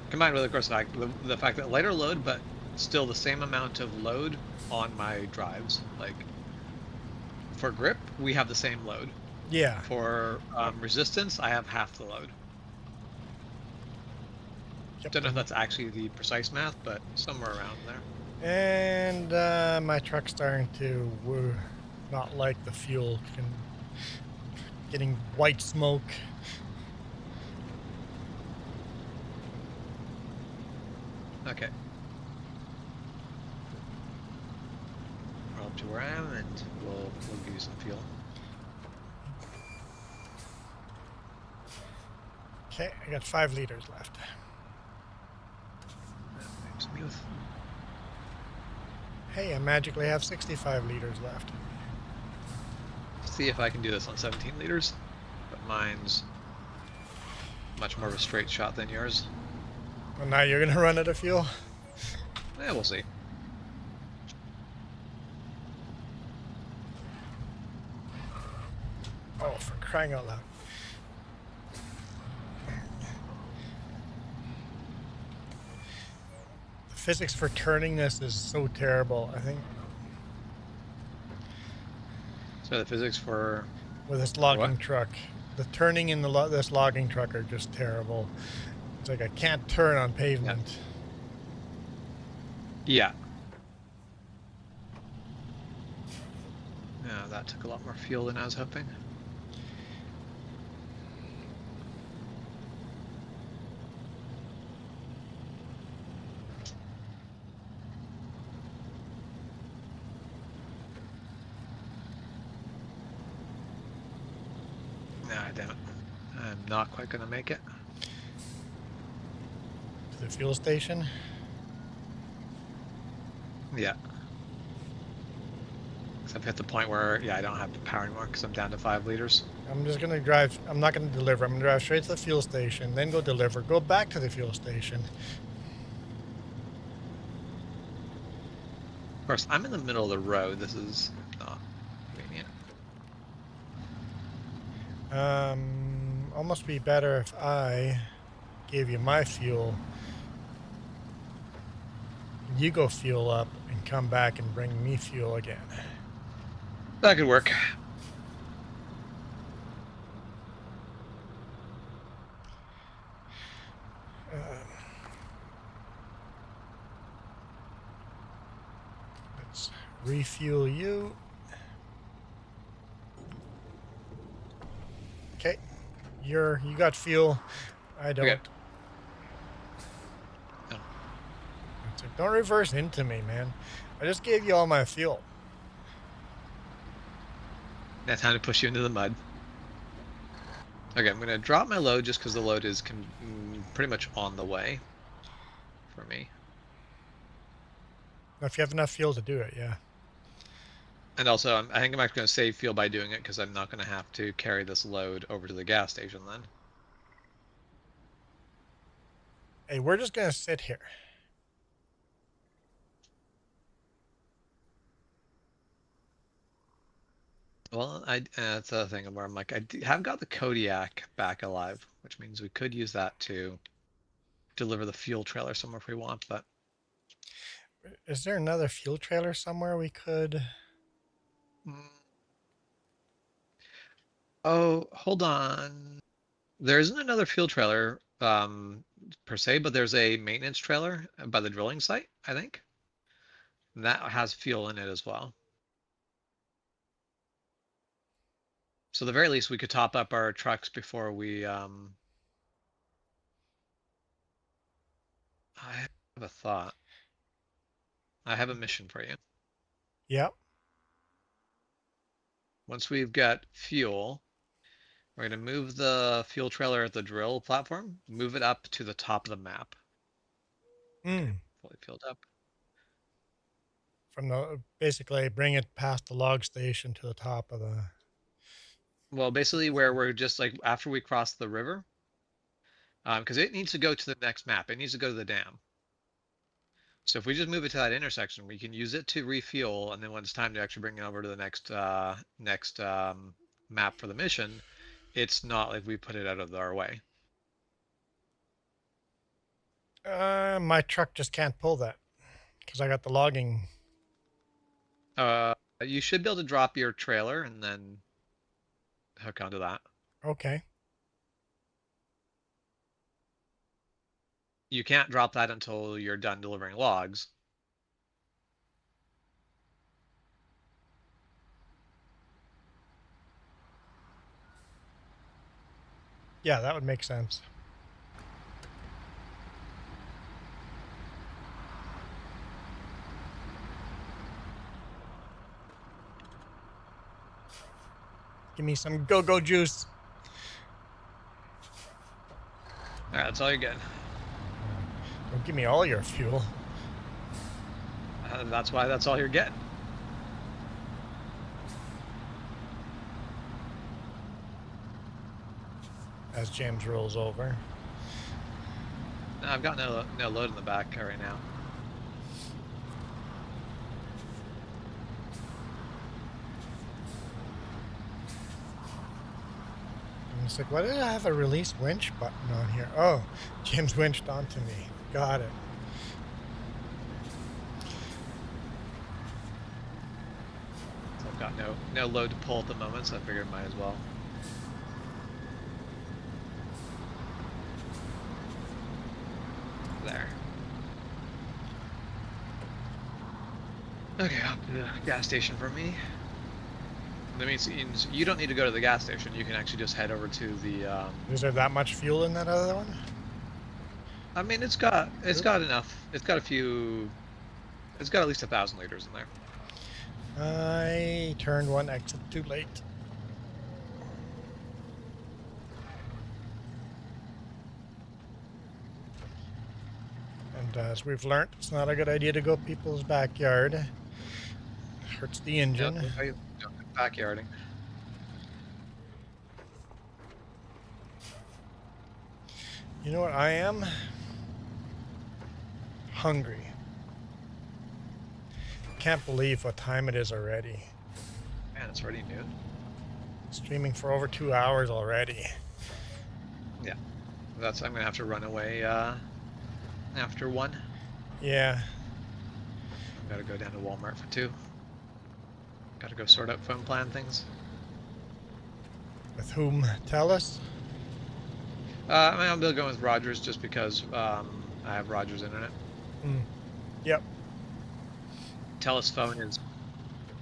Combined with, of course, the fact that lighter load, but still the same amount of load on my drives. Like for grip, we have the same load. Yeah. For resistance, I have half the load. Yep. Don't know if that's actually the precise math, but somewhere around there. And my truck's starting to not like the fuel. Getting white smoke. Okay. Roll up to where I am, and we'll give you some fuel. Okay, I got 5 liters left. Smooth. Hey, I magically have 65 liters left. See if I can do this on 17 liters, but mine's much more of a straight shot than yours. Well, now you're gonna run out of fuel? Yeah, we'll see. Oh, for crying out loud. The physics for turning this is so terrible, I think. So the physics for... With this logging what? truck. The turning in this logging truck are just terrible. It's like I can't turn on pavement. Yeah. Yeah, that took a lot more fuel than I was hoping. Nah, damn it. I'm not quite gonna make it. To the fuel station? Yeah. Because I've hit the point where, yeah, I don't have the power anymore because I'm down to 5 liters. I'm just gonna drive. I'm not gonna deliver. I'm gonna drive straight to the fuel station, then go deliver, go back to the fuel station. Of course, I'm in the middle of the road. This is not convenient. Almost be better if I gave you my fuel. You go fuel up and come back and bring me fuel again. That could work. Let's refuel you. Okay, you got fuel. I don't. Okay. Oh. Don't reverse into me, man. I just gave you all my fuel. Now time to push you into the mud. Okay, I'm gonna drop my load just because the load is pretty much on the way for me. If you have enough fuel to do it, yeah. And also, I think I'm actually going to save fuel by doing it because I'm not going to have to carry this load over to the gas station then. Hey, we're just going to sit here. Well, that's the thing where I'm like, have got the Kodiak back alive, which means we could use that to deliver the fuel trailer somewhere if we want, but... Is there another fuel trailer somewhere we could... Oh, hold on. There isn't another fuel trailer per se, but there's a maintenance trailer by the drilling site, I think. And that has fuel in it as well. So at the very least, we could top up our trucks before we... I have a thought. I have a mission for you. Yep. Once we've got fuel, we're going to move the fuel trailer at the drill platform, move it up to the top of the map. Okay, fully filled up. From the basically bring it past the log station to the top of the... Well, basically where we're just like after we cross the river, because it needs to go to the next map. It needs to go to the dam. So if we just move it to that intersection, we can use it to refuel, and then when it's time to actually bring it over to the next map for the mission, it's not like we put it out of our way. My truck just can't pull that. Because I got the logging. You should be able to drop your trailer and then hook onto that. Okay. You can't drop that until you're done delivering logs. Yeah, that would make sense. Give me some go-go juice. All right, that's all you're getting. Don't give me all your fuel. That's why that's all you're getting. As James rolls over. No, I've got no load in the back right now. And it's like, why did I have a release winch button on here? Oh, James winched onto me. Got it. So I've got no load to pull at the moment, so I figured might as well. There. Okay, up to the gas station for me. That means you don't need to go to the gas station. You can actually just head over to the. Is there that much fuel in that other one? I mean, it's got enough. It's got a few. It's got at least 1,000 liters in there. I turned one exit too late. And as we've learnt, it's not a good idea to go people's backyard. It hurts the engine. Yep, backyarding. You know what I am? Hungry. Can't believe what time it is already. Man, it's already noon. Streaming for over 2 hours already. Yeah, I'm gonna have to run away after 1. Yeah. Gotta go down to Walmart for 2. Gotta go sort out phone plan things. With whom? Tell us. I mean, I'll be going with Rogers just because I have Rogers internet. Yep. Telus phone is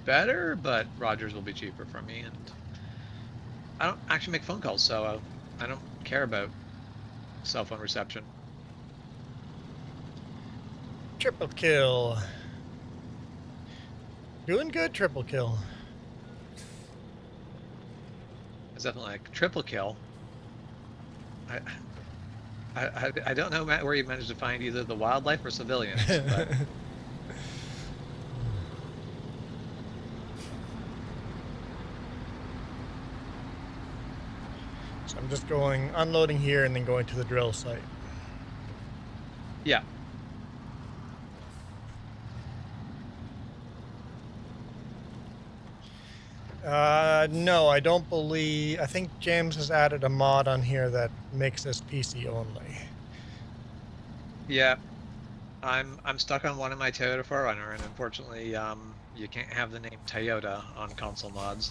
better, but Rogers will be cheaper for me, and I don't actually make phone calls, so I don't care about cell phone reception. Triple kill. Doing good, triple kill. It's definitely like triple kill. I don't know, Matt, where you managed to find either the wildlife or civilians. But... So I'm just unloading here and then going to the drill site. Yeah. No, I don't believe. I think James has added a mod on here that makes this PC only. Yeah. I'm stuck on one of my Toyota 4Runner, and unfortunately, you can't have the name Toyota on console mods.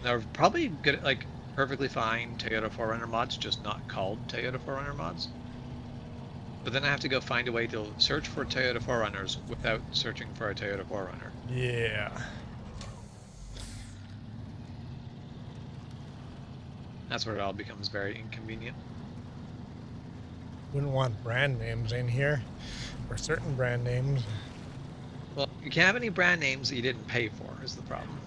They're probably good, like perfectly fine Toyota 4Runner mods, just not called Toyota 4Runner mods. But then I have to go find a way to search for Toyota 4Runners without searching for a Toyota 4Runner. Yeah. That's where it all becomes very inconvenient. Wouldn't want brand names in here, or certain brand names. Well, you can't have any brand names that you didn't pay for, is the problem.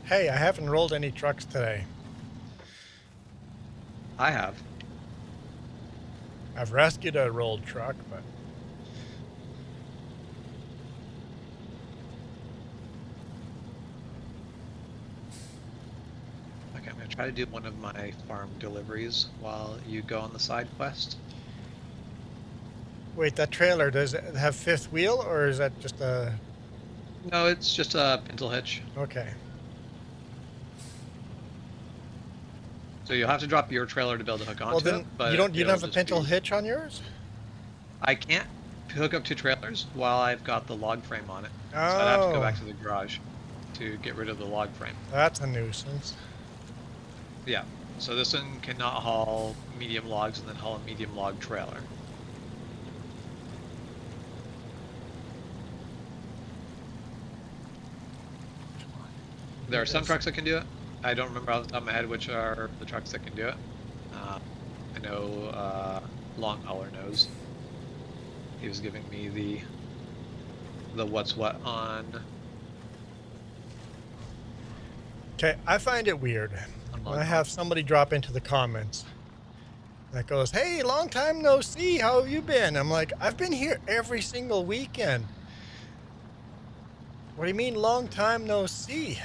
Hey, I haven't rolled any trucks today. I have. I've rescued a rolled truck, but... Okay, I'm going to try to do one of my farm deliveries while you go on the side quest. Wait, that trailer, does it have fifth wheel, or is that just a... No, it's just a pintle hitch. Okay. So you'll have to drop your trailer to be able to hook Well, onto then it, but you don't it'll have a just pintle be... hitch on yours? I can't hook up two trailers while I've got the log frame on it. Oh. So I'd have to go back to the garage to get rid of the log frame. That's a nuisance. Yeah. So this one cannot haul medium logs and then haul a medium log trailer. There are some trucks that can do it. I don't remember off the top of my head which are the trucks that can do it. I know Long Hauler knows. He was giving me the what's what on. Okay, I find it weird when I have somebody drop into the comments that goes, "Hey, long time no see. How have you been?" I'm like, "I've been here every single weekend." What do you mean, long time no see?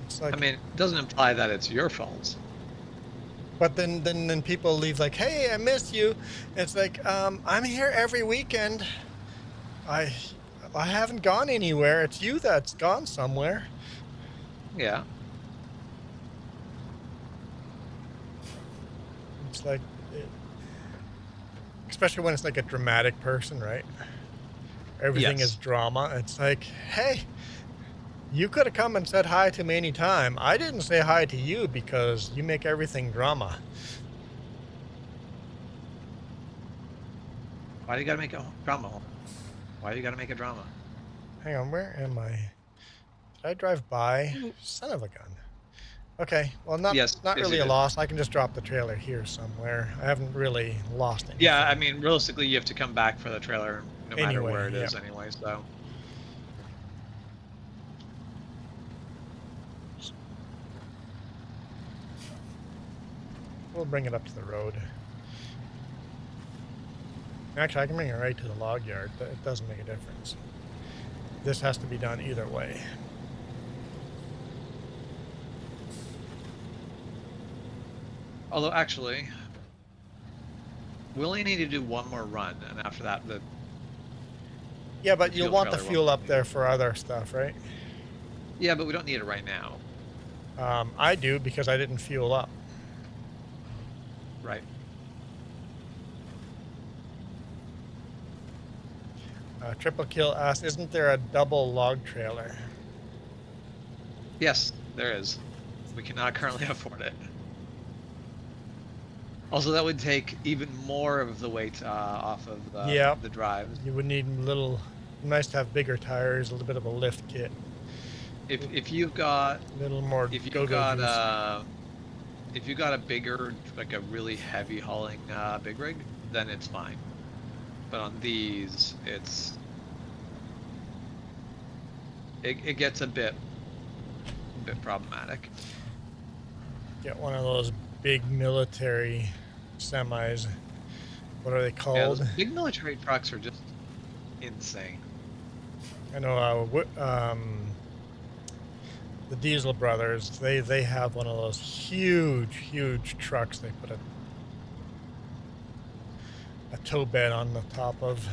It's like, I mean, it doesn't imply that it's your fault. but then people leave like, "Hey, I miss you." It's like, I'm here every weekend. I haven't gone anywhere. It's you that's gone somewhere. Yeah. It's like, especially when it's like a dramatic person, right? Everything Yes. is drama. It's like, hey, you could have come and said hi to me anytime. I didn't say hi to you because you make everything drama. Why do you gotta make a drama? Why do you gotta make a drama? Hang on, where am I? Did I drive by? Son of a gun. Okay, well, not Yes, really you a did. loss. I can just drop the trailer here somewhere. I haven't really lost anything. Yeah, I mean, realistically, you have to come back for the trailer no matter Anyway, where it is yep. anyway, so. We'll bring it up to the road. Actually, I can bring it right to the log yard. It doesn't make a difference. This has to be done either way. Although, actually, we only need to do one more run, and after that, Yeah, but you'll fuel want the trailer fuel won't up be there needed. for other stuff, right? Yeah, but we don't need it right now. I do because I didn't fuel up. Right. Triple Kill asks, isn't there a double log trailer? Yes, there is. We cannot currently afford it. Also, that would take even more of the weight off of the drives. You would need nice to have bigger tires, a little bit of a lift kit. If you've got A little more if you go-go got juice. if you got a bigger, like a really heavy hauling big rig, then it's fine. But on these, it gets a bit problematic. Get one of those big military semis. What are they Yeah, called? those big military trucks are just insane. I know the Diesel brothers, they have one of those huge trucks they put a tow bed on the top of.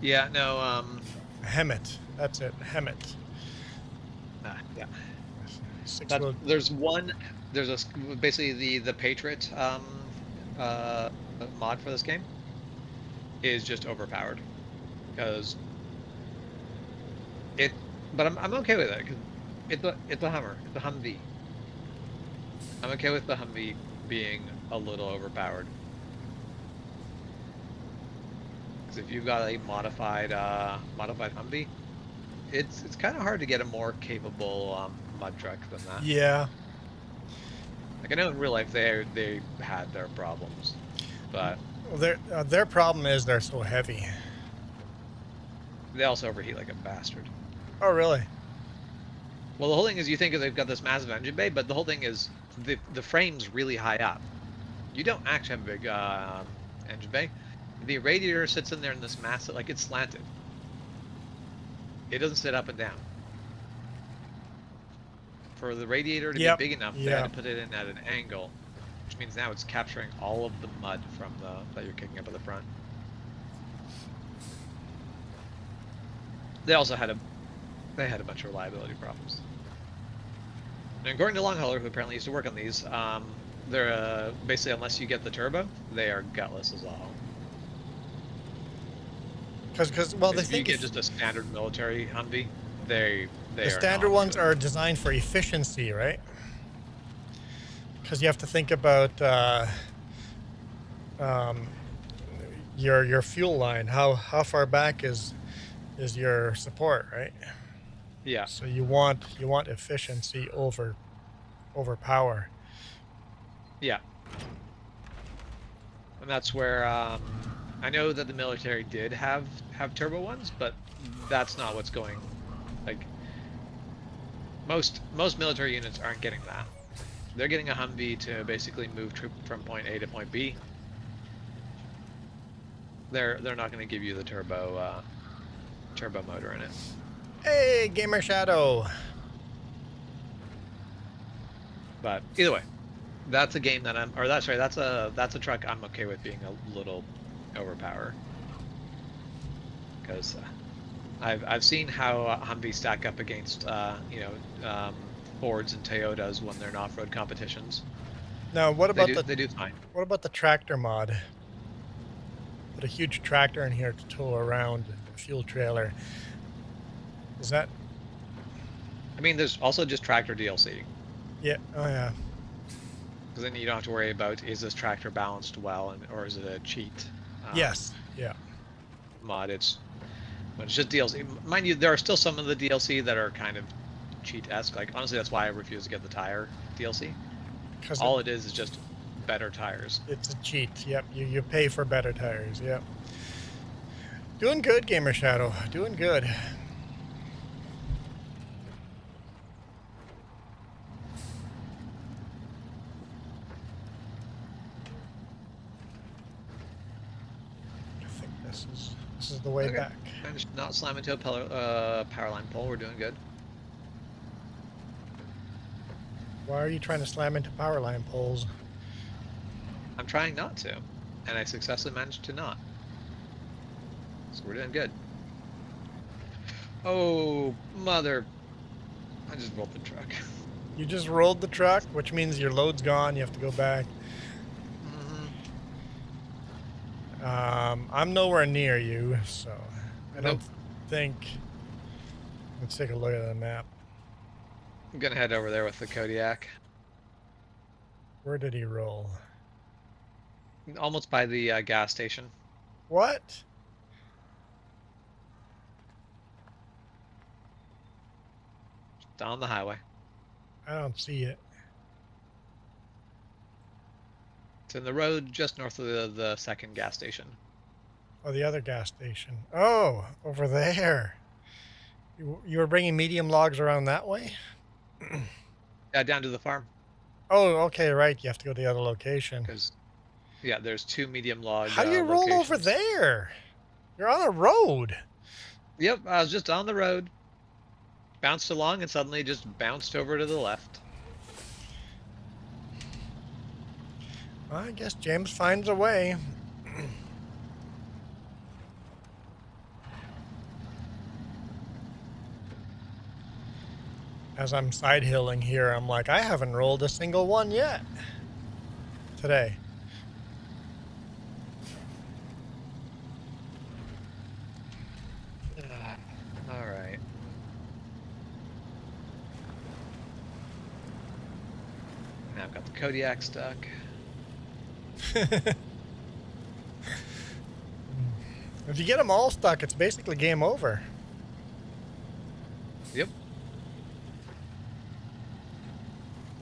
Yeah, no, Hemmet. That's it. Hemmet. yeah. Six-wheel. There's basically the Patriot mod for this game is just overpowered because but I'm okay with it because it's a Hummer, it's a Humvee. I'm okay with the Humvee being a little overpowered because if you've got a modified Humvee, it's kind of hard to get a more capable mud truck than that. Yeah. Like I know in real life they had their problems, but Well, their problem is they're so heavy. they also overheat like a bastard. Oh, really? Well, the whole thing is you think they've got this massive engine bay, but the whole thing is the frame's really high up. You don't actually have a big engine bay. The radiator sits in there in this massive, like it's slanted. it doesn't sit up and down. For the radiator to Yep, be big enough, they had to put it in at an angle, which means now it's capturing all of the mud from that you're kicking up at the front. They also had a bunch of reliability problems. And according to Longhauler, who apparently used to work on these, they're basically, unless you get the turbo, they are gutless as all. Because well, they If you think get just a standard military Humvee, the standard ones are designed for efficiency, right? Because you have to think about your fuel line. How far back is your support, right? Yeah. So you want efficiency over power. Yeah. And that's where I know that the military did have turbo ones, but that's not what's going. Like most military units aren't getting that. They're getting a Humvee to basically move from point A to point B. They're not going to give you the turbo motor in it. Hey, Gamer Shadow. But either way, that's a game that that's a truck I'm okay with being a little overpowered. Because I've seen how Humvees stack up against Fords and Toyotas when they're in off-road competitions. Now, what about they do fine. What about the tractor mod? Put a huge tractor in here to tow around a fuel trailer. Is that? I mean, there's also just tractor DLC. Yeah. Oh yeah. Because then you don't have to worry about, is this tractor balanced well, or is it a cheat? Yes. Yeah. Mod. It's just DLC. Mind you, there are still some of the DLC that are kind of cheat-esque. Like, honestly, that's why I refuse to get the tire DLC. All it is just better tires. It's a cheat. Yep. You pay for better tires. Yep. Doing good, Gamer Shadow. Doing good. This is the way back. Managed to not slam into a power line pole. We're doing good. Why are you trying to slam into power line poles? I'm trying not to, and I successfully managed to not. So we're doing good. Oh, mother. I just rolled the truck. You just rolled the truck, which means your load's gone. You have to go back. I'm nowhere near you, so I don't think. Let's take a look at the map. I'm gonna head over there with the Kodiak. Where did he roll? Almost by the gas station. What? Just on the highway. I don't see it. It's in the road just north of the second gas station. Oh, the other gas station. Oh, over there. You were bringing medium logs around that way? Yeah, down to the farm. Oh, okay, right. You have to go to the other location. Because, yeah, there's 2 medium log How do you roll over there? You're on a road. Yep, I was just on the road. Bounced along and suddenly just bounced over to the left. Well, I guess James finds a way. As I'm side hilling here, I'm like, I haven't rolled a single one yet today. All right. Now I've got the Kodiak stuck. If you get them all stuck, it's basically game over. Yep.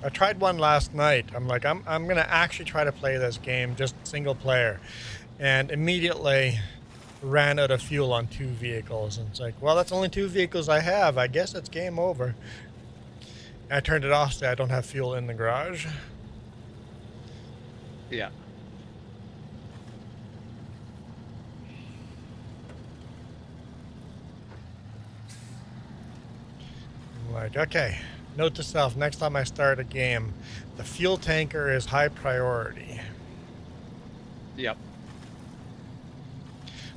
I tried one last night. I'm like, I'm gonna actually try to play this game just single player, and immediately ran out of fuel on 2 vehicles. And it's like, well, that's only 2 vehicles I have. I guess it's game over. And I turned it off, so I don't have fuel in the garage. Yeah. like, okay, note to self, next time I start a game, the fuel tanker is high priority. Yep.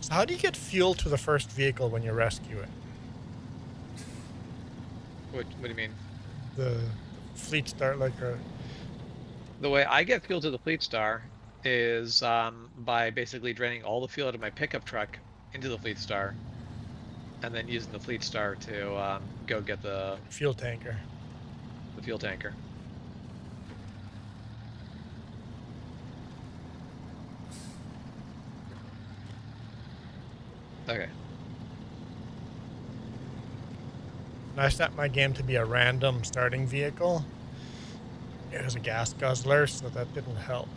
So how do you get fuel to the first vehicle when you rescue it? What do you mean? The fleet start like The way I get fuel to the Fleet Star is by basically draining all the fuel out of my pickup truck into the Fleet Star, and then using the Fleet Star to go get the fuel tanker. fuel tanker. Okay. And I set my game to be a random starting vehicle. It was a gas guzzler, so that didn't help.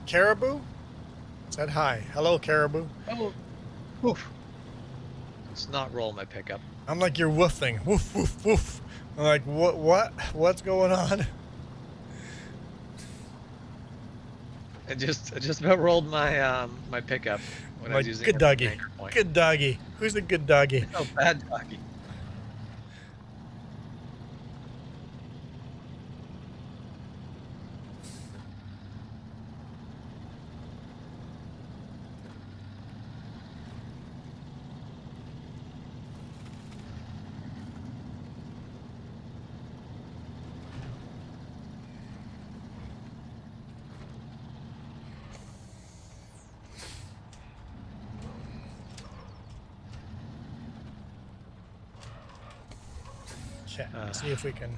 Caribou said hi. Hello, Caribou. Oh, woof. Let's not roll my pickup. I'm like, you're woofing. Woof, woof, woof. I'm like, what's going on? I just about rolled my my pickup when I was using good doggy. Good doggy. Who's a good doggy? Oh, bad doggy. Okay, let's see if we can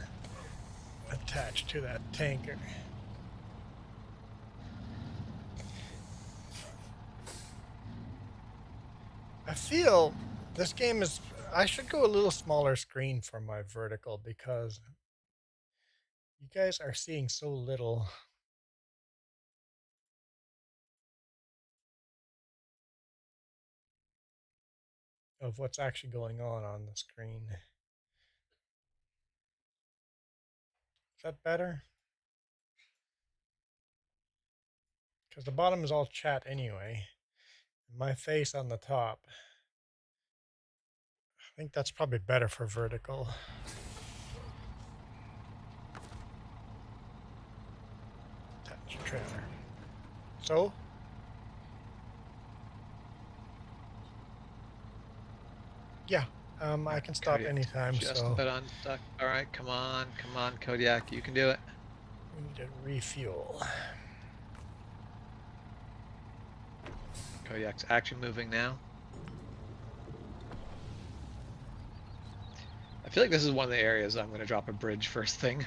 attach to that tanker. I feel this game is... I should go a little smaller screen for my vertical because you guys are seeing so little. Of what's actually going on the screen. Is that better? Because the bottom is all chat anyway. My face on the top. I think that's probably better for vertical. Attach trailer. So? Yeah, I can stop Kodiak, anytime, just so... about unstuck. All right, come on, Kodiak, you can do it. We need to refuel. Kodiak's actually moving now. I feel like this is one of the areas I'm going to drop a bridge first thing.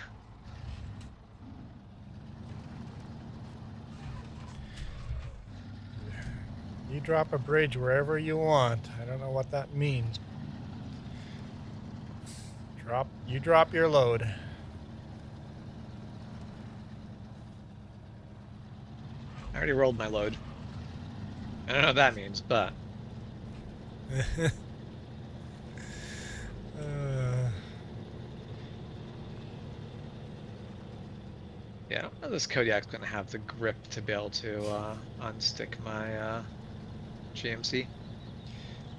You drop a bridge wherever you want. I don't know what that means. You drop your load. I already rolled my load. I don't know what that means, but... Yeah, I don't know if this Kodiak's going to have the grip to be able to unstick my GMC.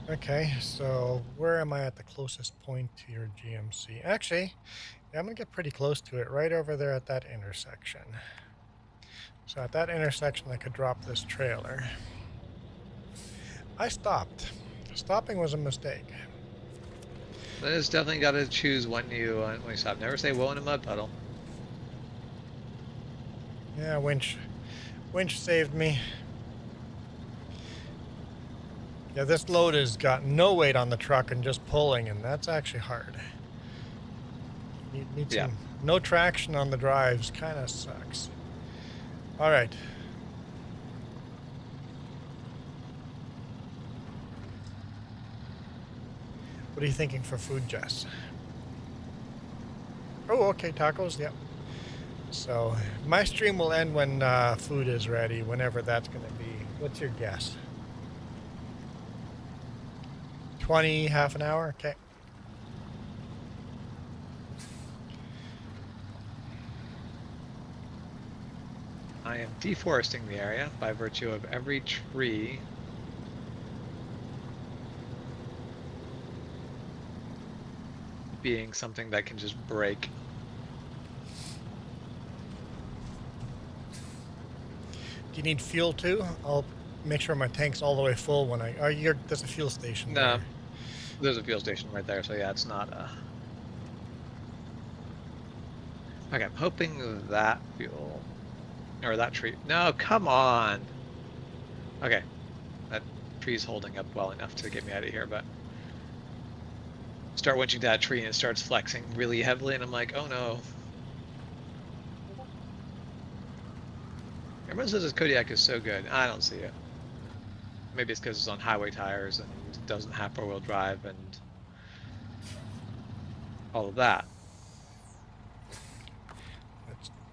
Okay, so where am I at the closest point to your GMC? Actually, yeah, I'm going to get pretty close to it, right over there at that intersection. So at that intersection, I could drop this trailer. I stopped. Stopping was a mistake. Then it's definitely got to choose when you stop. Never say whoa in a mud puddle. Yeah, Winch saved me. Yeah, this load has got no weight on the truck and just pulling, and that's actually hard. You need some, no traction on the drives, kind of sucks. All right. What are you thinking for food, Jess? Oh, okay, tacos, yep. So my stream will end when food is ready, whenever that's going to be. What's your guess? 20, half an hour? Okay. I am deforesting the area by virtue of every tree being something that can just break. Do you need fuel too? I'll make sure my tank's all the way full when I... Oh, there's a fuel station No, there. there's a fuel station right there, so yeah, it's not Okay, I'm hoping that fuel... Or that tree... No, come on! Okay, that tree's holding up well enough to get me out of here, but... Start winching that tree and it starts flexing really heavily, and I'm like, oh no. Everyone says this Kodiak is so good. I don't see it. Maybe it's because it's on highway tires and doesn't have four-wheel drive and all of that.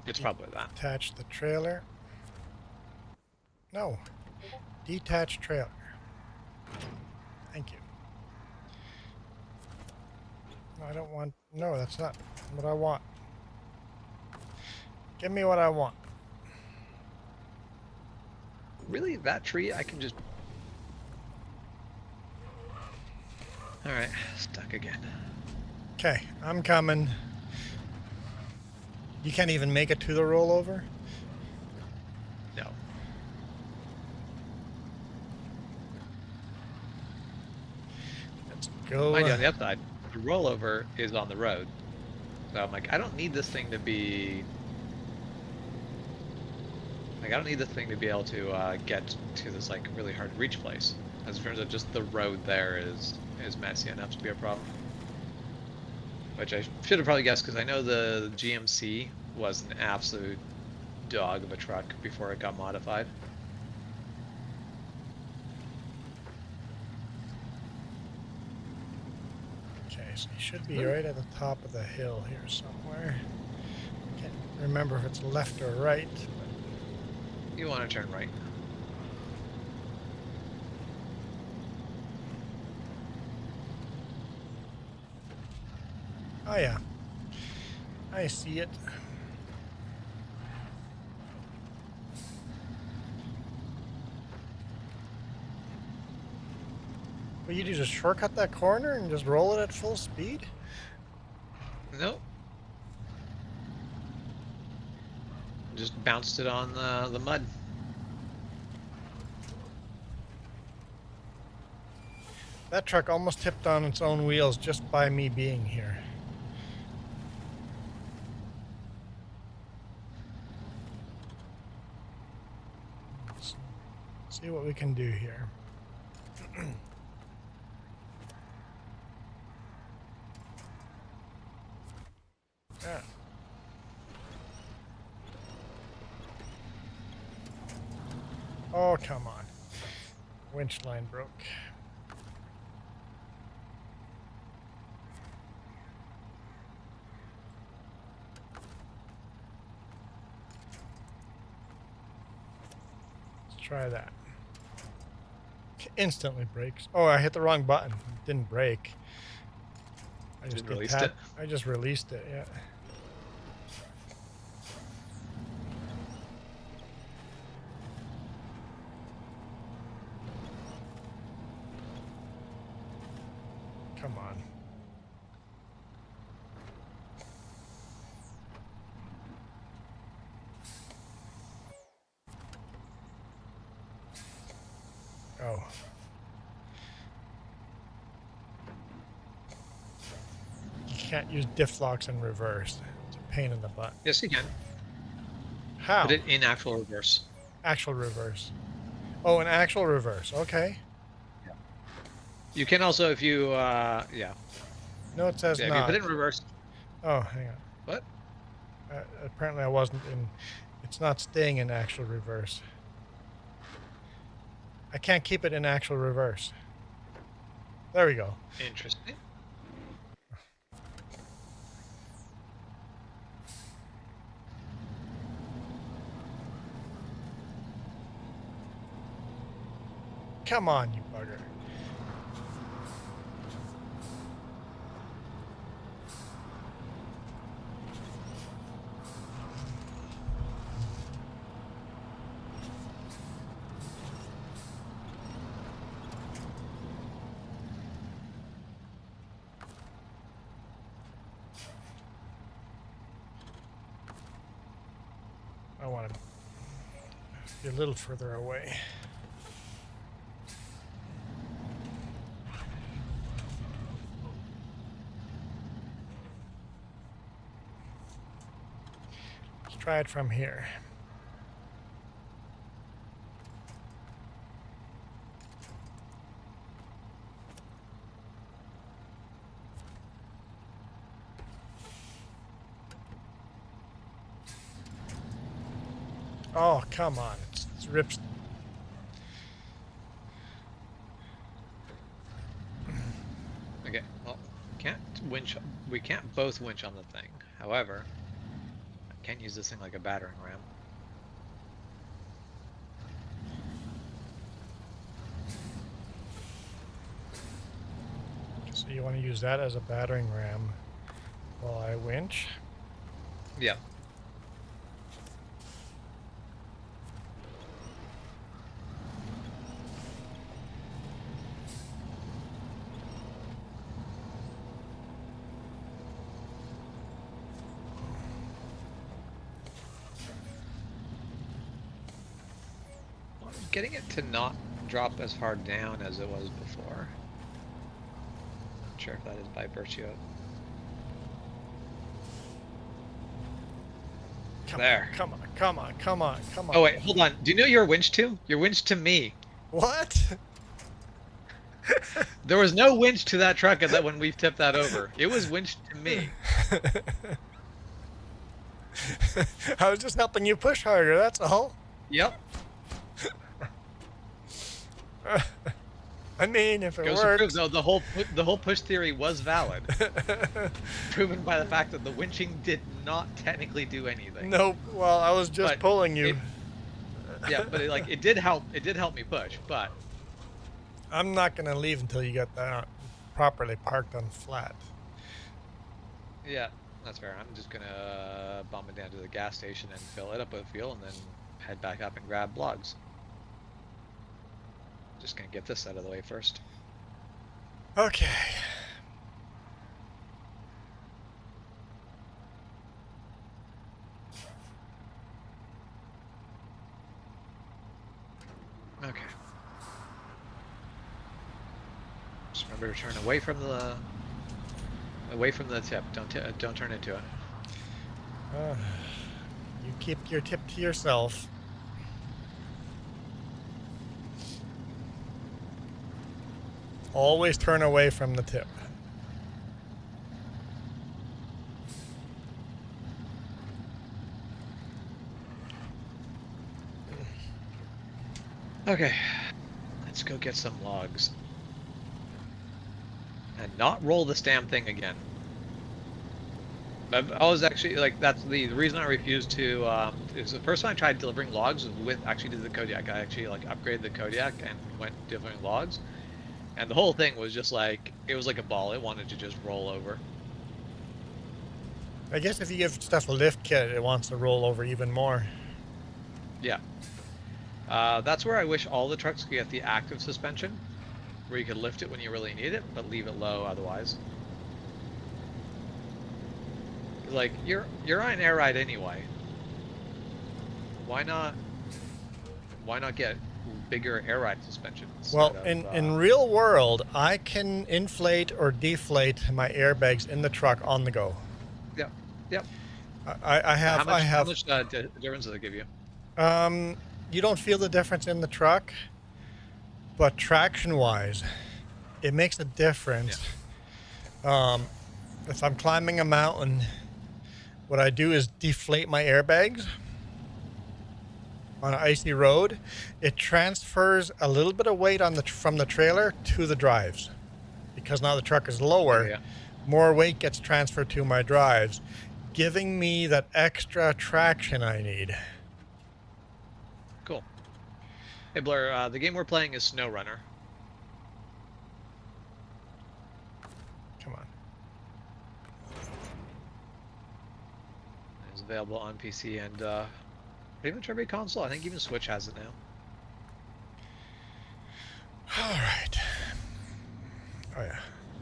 It's probably that. Detach the trailer. No. Detach trailer. Thank you. No, I don't want... No, that's not what I want. Give me what I want. Really? That tree? I can just... Alright, stuck again. Okay, I'm coming. You can't even make it to the rollover? No. Let's go. Mind you, on the upside, the rollover is on the road. So I'm like, I don't need this thing to be... Like, I don't need this thing to be able to get to this, like, really hard to reach place. As it turns out, just the road there is messy enough to be a problem. Which I should have probably guessed, because I know the GMC was an absolute dog of a truck before it got modified. Okay, so you should be right at the top of the hill here somewhere. Can't remember if it's left or right. But... You want to turn right. Oh yeah, I see it. But you just shortcut that corner and just roll it at full speed? Nope. Just bounced it on the mud. That truck almost tipped on its own wheels just by me being here. Let's see what we can do here. Yeah. Oh, come on. Winch line broke. Let's try that. Instantly breaks. Oh, I hit the wrong button. It didn't break. I just released it. I just released it, yeah. Come on. Oh. You can't use diff locks in reverse. It's a pain in the butt. Yes, you can. How? Put it in actual reverse. Actual reverse. Oh, an actual reverse. Okay. Yeah. You can also, if you, yeah. No, it says Yeah, not. if you put it in reverse. Oh, hang on. What? Apparently I wasn't in... It's not staying in actual reverse. I can't keep it in actual reverse. There we go. Interesting. Come on, you bugger. I want to be a little further away. Let's try it from here. Oh, come on. It's rips. Okay, well, can't winch. We can't both winch on the thing. However, I can use this thing like a battering ram. So you want to use that as a battering ram while I winch? Yeah. Getting it to not drop as far down as it was before. Not sure if that is by virtue of. Come on. Oh wait, hold on. Do you know you're winched to? You're winched to me. What? There was no winch to that truck at that when we tipped that over. It was winched to me. I was just helping you push harder, that's all. Yep. I mean, if it Goes works. to prove, though, the whole push theory was valid. Proven by the fact that the winching did not technically do anything. Nope. Well, I was just pulling you. Yeah, but it did help. It did help me push, but I'm not gonna leave until you get that properly parked on flat. Yeah, that's fair. I'm just gonna bomb it down to the gas station and fill it up with fuel, and then head back up and grab logs. Just gonna get this out of the way first. Okay. Okay. Just remember to turn away from the tip. Don't turn into it. You keep your tip to yourself. Always turn away from the tip. Okay, let's go get some logs. And not roll this damn thing again. I was actually, like, that's the reason I refused to, is the first time I tried delivering logs was with, actually did the Kodiak. I actually, like, upgraded the Kodiak and went delivering logs. And the whole thing was just like, it was like a ball. It wanted to just roll over. I guess if you give stuff a lift kit, it wants to roll over even more. Yeah. That's where I wish all the trucks could get the active suspension, where you could lift it when you really need it, but leave it low otherwise. Like, you're on an air ride anyway. Why not get bigger air ride suspension? Well, in real world, I can inflate or deflate my airbags in the truck on the go. Yep. Yep. How much difference does it give you? You don't feel the difference in the truck, but traction-wise, it makes a difference. Yeah. If I'm climbing a mountain, what I do is deflate my airbags on an icy road. It transfers a little bit of weight from the trailer to the drives, because now the truck is lower. Yeah. More weight gets transferred to my drives, giving me that extra traction I need. Cool. Hey Blair, the game we're playing is SnowRunner. Come on. It's available on PC and pretty much every console. I think even Switch has it now. All right. Oh yeah.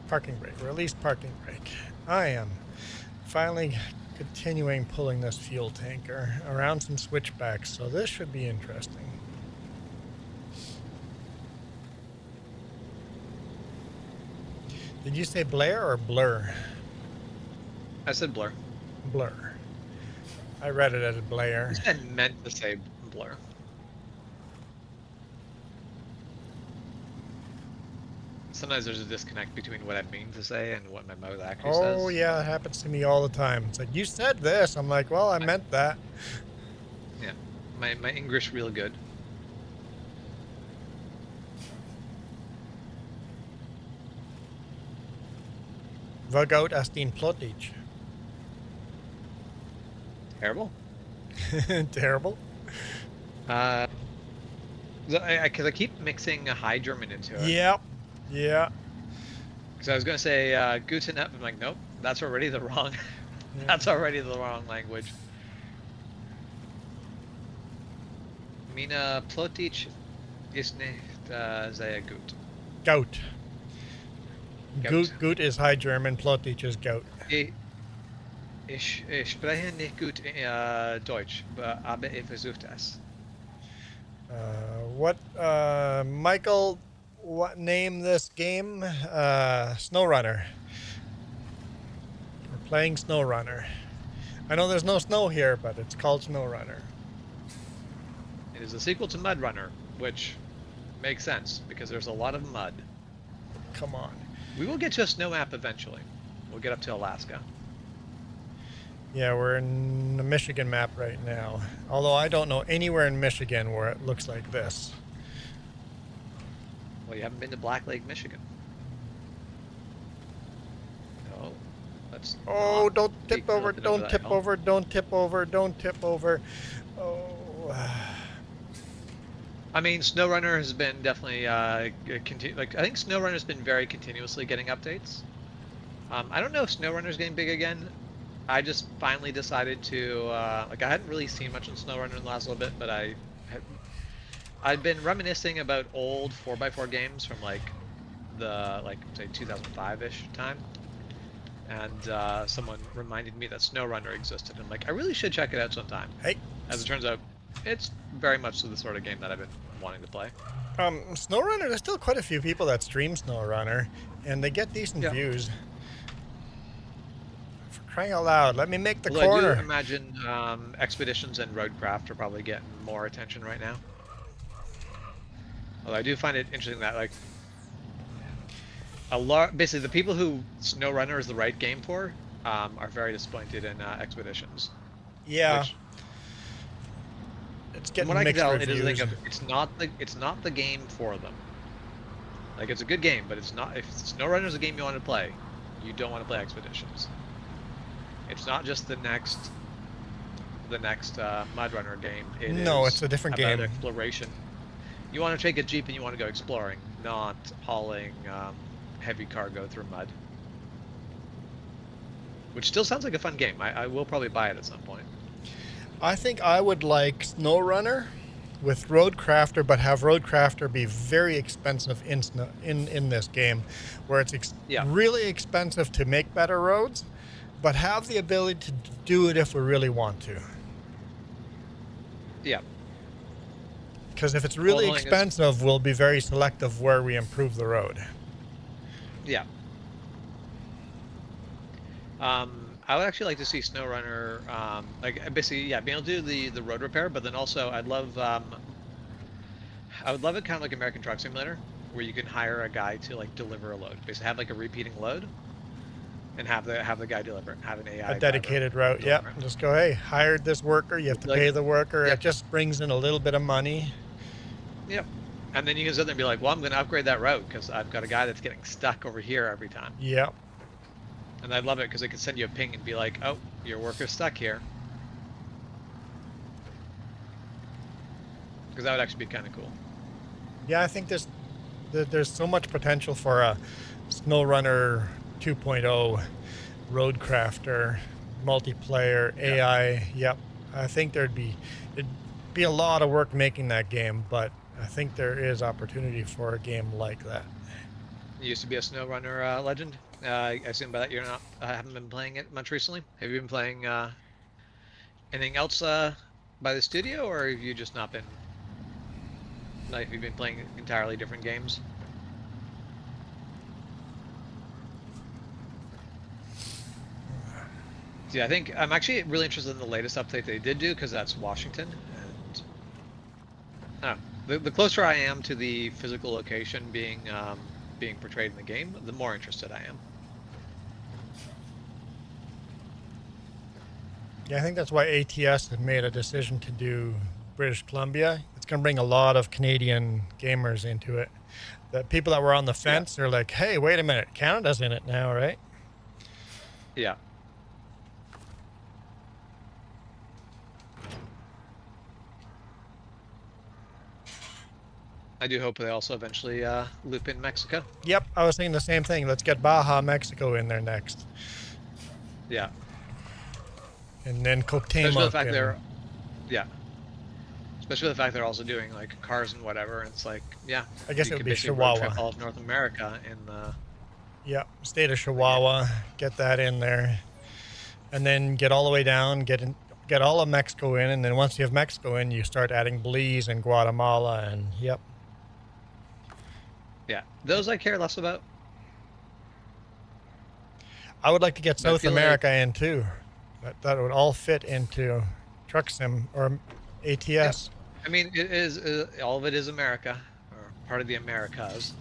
Parking brake. Release parking brake. I am finally continuing pulling this fuel tanker around some switchbacks, so this should be interesting. Did you say Blair or Blur? I said blur. Blur. I read it as Blair. I meant to say blur. Sometimes there's a disconnect between what I mean to say and what my mouth actually says. Oh yeah, that happens to me all the time. It's like, you said this. I'm like, well, I meant that. Yeah, my English real good. Vad out as din plottage. Terrible. Terrible. Because I keep mixing a High German into it. Yep. Yeah. Because I was gonna say Guten Up, I'm like, nope, that's already the wrong. That's already the wrong language. Mina plotich ist nicht sehr gut. Goat. Goat. Goat is High German, plottage is goat. Ich spreche nicht gut Deutsch, aber ich versuche es. Michael, what name this game? SnowRunner. We're playing SnowRunner. I know there's no snow here, but it's called SnowRunner. It is a sequel to Mud Runner, which makes sense because there's a lot of mud. Come on. We will get to a snow map eventually. We'll get up to Alaska. Yeah, we're in the Michigan map right now. Although I don't know anywhere in Michigan where it looks like this. Well, you haven't been to Black Lake, Michigan. No, that's. Oh, don't tip over, don't tip over, don't tip over, don't tip over. Oh. I mean, SnowRunner has been definitely I think SnowRunner's been very continuously getting updates. I don't know if SnowRunner's getting big again. I just finally decided to I hadn't really seen much on SnowRunner in the last little bit, but I'd been reminiscing about old 4x4 games from say 2005-ish time, and someone reminded me that SnowRunner existed. I'm like, I really should check it out sometime. Hey. As it turns out, it's very much the sort of game that I've been wanting to play. SnowRunner, there's still quite a few people that stream SnowRunner, and they get decent views. For crying out loud, let me make the corner. I do imagine Expeditions and Roadcraft are probably getting more attention right now. Although I do find it interesting that basically the people who SnowRunner is the right game for are very disappointed in Expeditions. Yeah. Which, it's getting from what I can tell, reviews. it's not the game for them. Like, it's a good game, but it's not. If SnowRunner is a game you want to play, you don't want to play Expeditions. It's not just the next Mud Runner game. It's a different game. Exploration. You want to take a Jeep and you want to go exploring, not hauling heavy cargo through mud. Which still sounds like a fun game. I will probably buy it at some point. I think I would like SnowRunner with Roadcrafter, but have Roadcrafter be very expensive in this game, where it's really expensive to make better roads, but have the ability to do it if we really want to. Yeah. Because if it's really expensive, we'll be very selective where we improve the road. Yeah. I would actually like to see SnowRunner, being able to do the road repair, but then also I would love it kind of like American Truck Simulator, where you can hire a guy to deliver a load. Basically, have a repeating load, and have the guy deliver it. Have an AI. A dedicated route. Yep. Just go, hey, hired this worker. You have to pay the worker. Yep. It just brings in a little bit of money. Yep. And then you can sit there and be like, well, I'm going to upgrade that route because I've got a guy that's getting stuck over here every time. Yep. And I love it because it can send you a ping and be like, oh, your worker's stuck here. Because that would actually be kind of cool. Yeah, I think there's so much potential for a SnowRunner 2.0 Roadcrafter multiplayer AI. Yep. I think it'd be a lot of work making that game, but I think there is opportunity for a game like that. You used to be a SnowRunner legend? I assume by that you're not haven't been playing it much recently. Have you been playing anything else by the studio, or have you just not been? Like, have you been playing entirely different games? See, I think I'm actually really interested in the latest update they did do because that's Washington, and I don't know, the closer I am to the physical location being portrayed in the game, the more interested I am. Yeah, I think that's why ATS had made a decision to do British Columbia. It's going to bring a lot of Canadian gamers into it. The people that were on the Yeah, fence are like, hey, wait a minute, Canada's in it now, right? yeah. I do hope they also eventually loop in Mexico. Yep, I was thinking the same thing. Let's get Baja, Mexico in there next. Yeah, And then especially the Cuauhtemoc. fact And yeah, especially the fact they're also doing like cars and whatever. And it's like, yeah, I guess you it would can be basically road trip Chihuahua. all of North America in Yep, state of the game. Chihuahua. Get that in there. And then get all the way down, get all of Mexico in. And then once you have Mexico in, you start adding Belize and Guatemala. And yep. Yeah, those I care less about. I would like to get But I South feel like, America in too. That would all fit into Truck Sim or yeah, ATS. I mean, it is all of it is America or part of the Americas.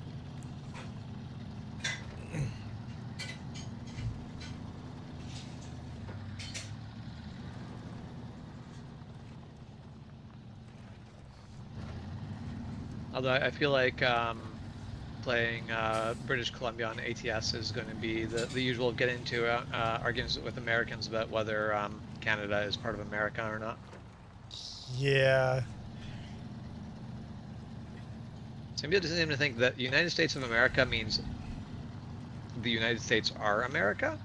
Although I feel like playing British Columbia on ATS is going to be the usual get into arguments with Americans about whether Canada is part of America or not. Yeah. Some people seem to think that United States of America means the United States are America.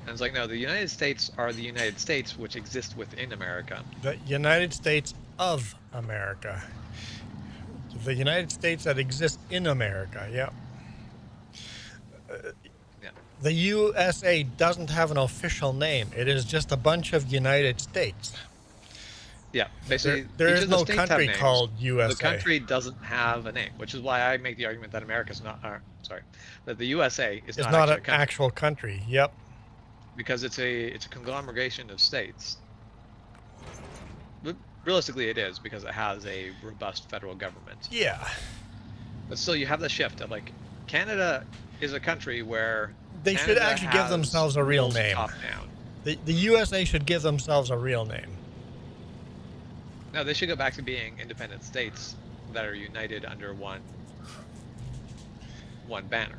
And it's like, no, the United States are the United States, which exist within America. The United States of America. The United States that exists in America. Yep. Yeah. The USA doesn't have an official name. It is just a bunch of United States. Yeah, basically, There each is of the no states have country names. called The USA. country doesn't have a name, which is why I make the argument that America's not, sorry, that the USA is It's not not actually an a country actual country. Yep. because it's a conglomeration of states. But realistically, it is because it has a robust federal government. Yeah. But still, you have the shift of like Canada is a country where They should Canada actually give has themselves a real rules name. top down. The USA should give themselves a real name. No, they should go back to being independent states that are united under one banner.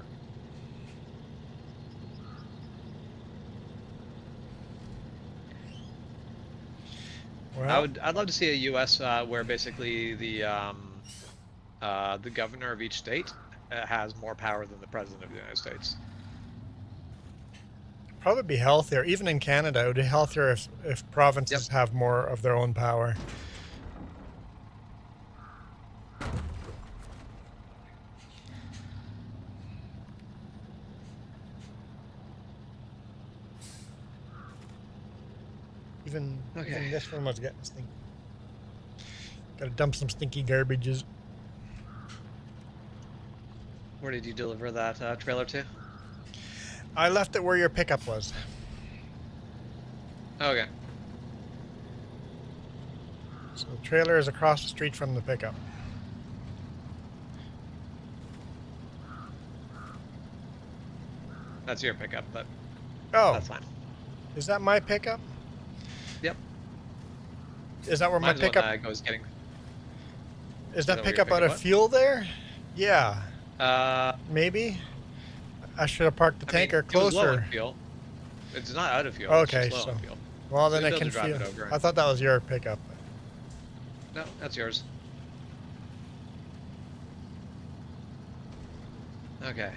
Well, I'd love to see a U.S. Where basically the governor of each state has more power than the president of the United States. probably be healthier. Even in Canada, it would be healthier if provinces Yep. have more of their own power. Even this one was getting stinky. Gotta dump some stinky garbages. Where did you deliver that trailer to? I left it where your pickup was. Okay. So the trailer is across the street from the pickup. That's your pickup, but Oh, that's fine. is that my pickup? Yep. Is that where Mine's my pickup? one that goes getting. Is that that where your pickup out pickup of fuel there? Yeah, went? maybe. I should have parked the I mean, tanker it was low on closer. fuel. It's not out of fuel. Okay, it's just low on so fuel. well So then you'll I be able can to drive feel. it over. I thought that was your pickup. No, that's yours. Okay.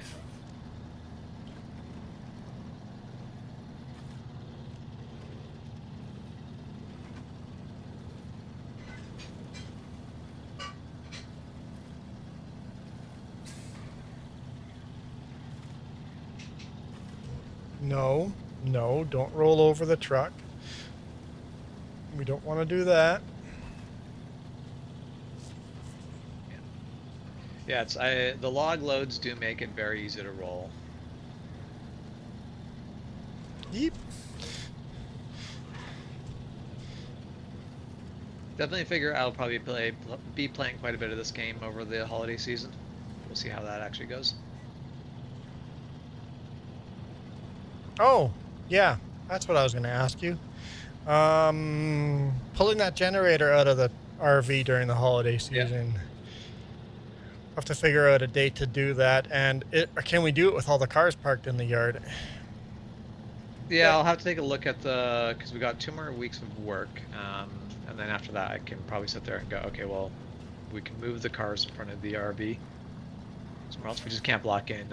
No, no, don't roll over the truck. We don't want to do that. Yeah, the log loads do make it very easy to roll. Yeep. Definitely figure I'll probably be playing quite a bit of this game over the holiday season. We'll see how that actually goes. Oh, yeah, that's what I was going to ask you. Pulling that generator out of the RV during the holiday season. Yeah. Have to figure out a date to do that, and can we do it with all the cars parked in the yard? Yeah, I'll have to take a look at because we got 2 more weeks of work, and then after that I can probably sit there and go, okay, well, we can move the cars in front of the RV somewhere else. We just can't block in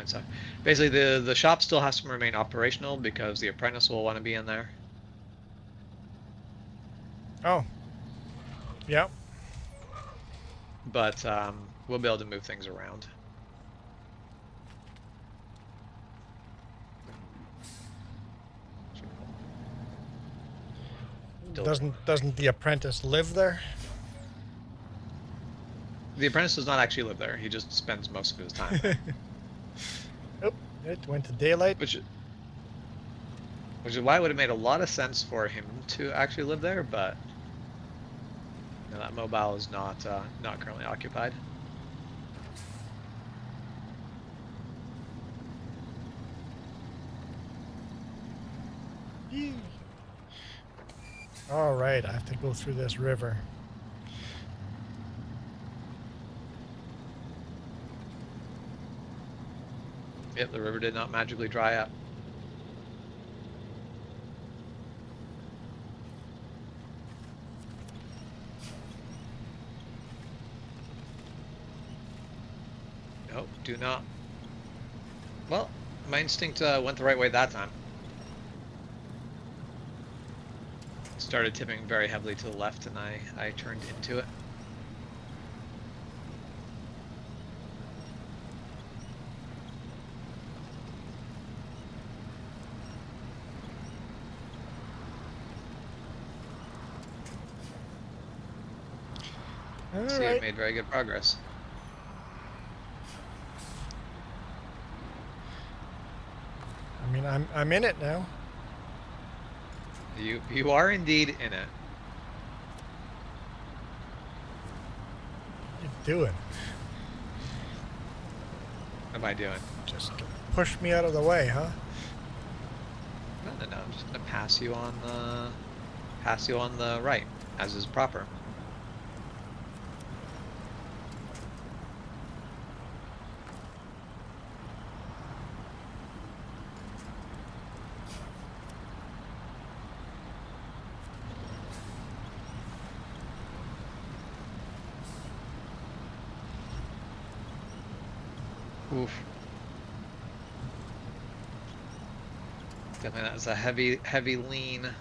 stuff. Basically, the shop still has to remain operational because the apprentice will want to be in there. Oh. Yep. But we'll be able to move things around. Doesn't the apprentice live there? The apprentice does not actually live there. He just spends most of his time there. Oh, it went to daylight. Which is why it would have made a lot of sense for him to actually live there, but you know, that mobile is not currently occupied. Yee. All right, I have to go through this river. Yep, the river did not magically dry up. Nope, do not. Well, my instinct went the right way that time. Started tipping very heavily to the left, and I turned into it. See, I made very good progress. I mean, I'm in it now. You are indeed in it. What are you doing? What am I doing? Just push me out of the way, huh? No. I'm just gonna pass you on the right, as is proper. Oof. Definitely, that's a heavy lean. You're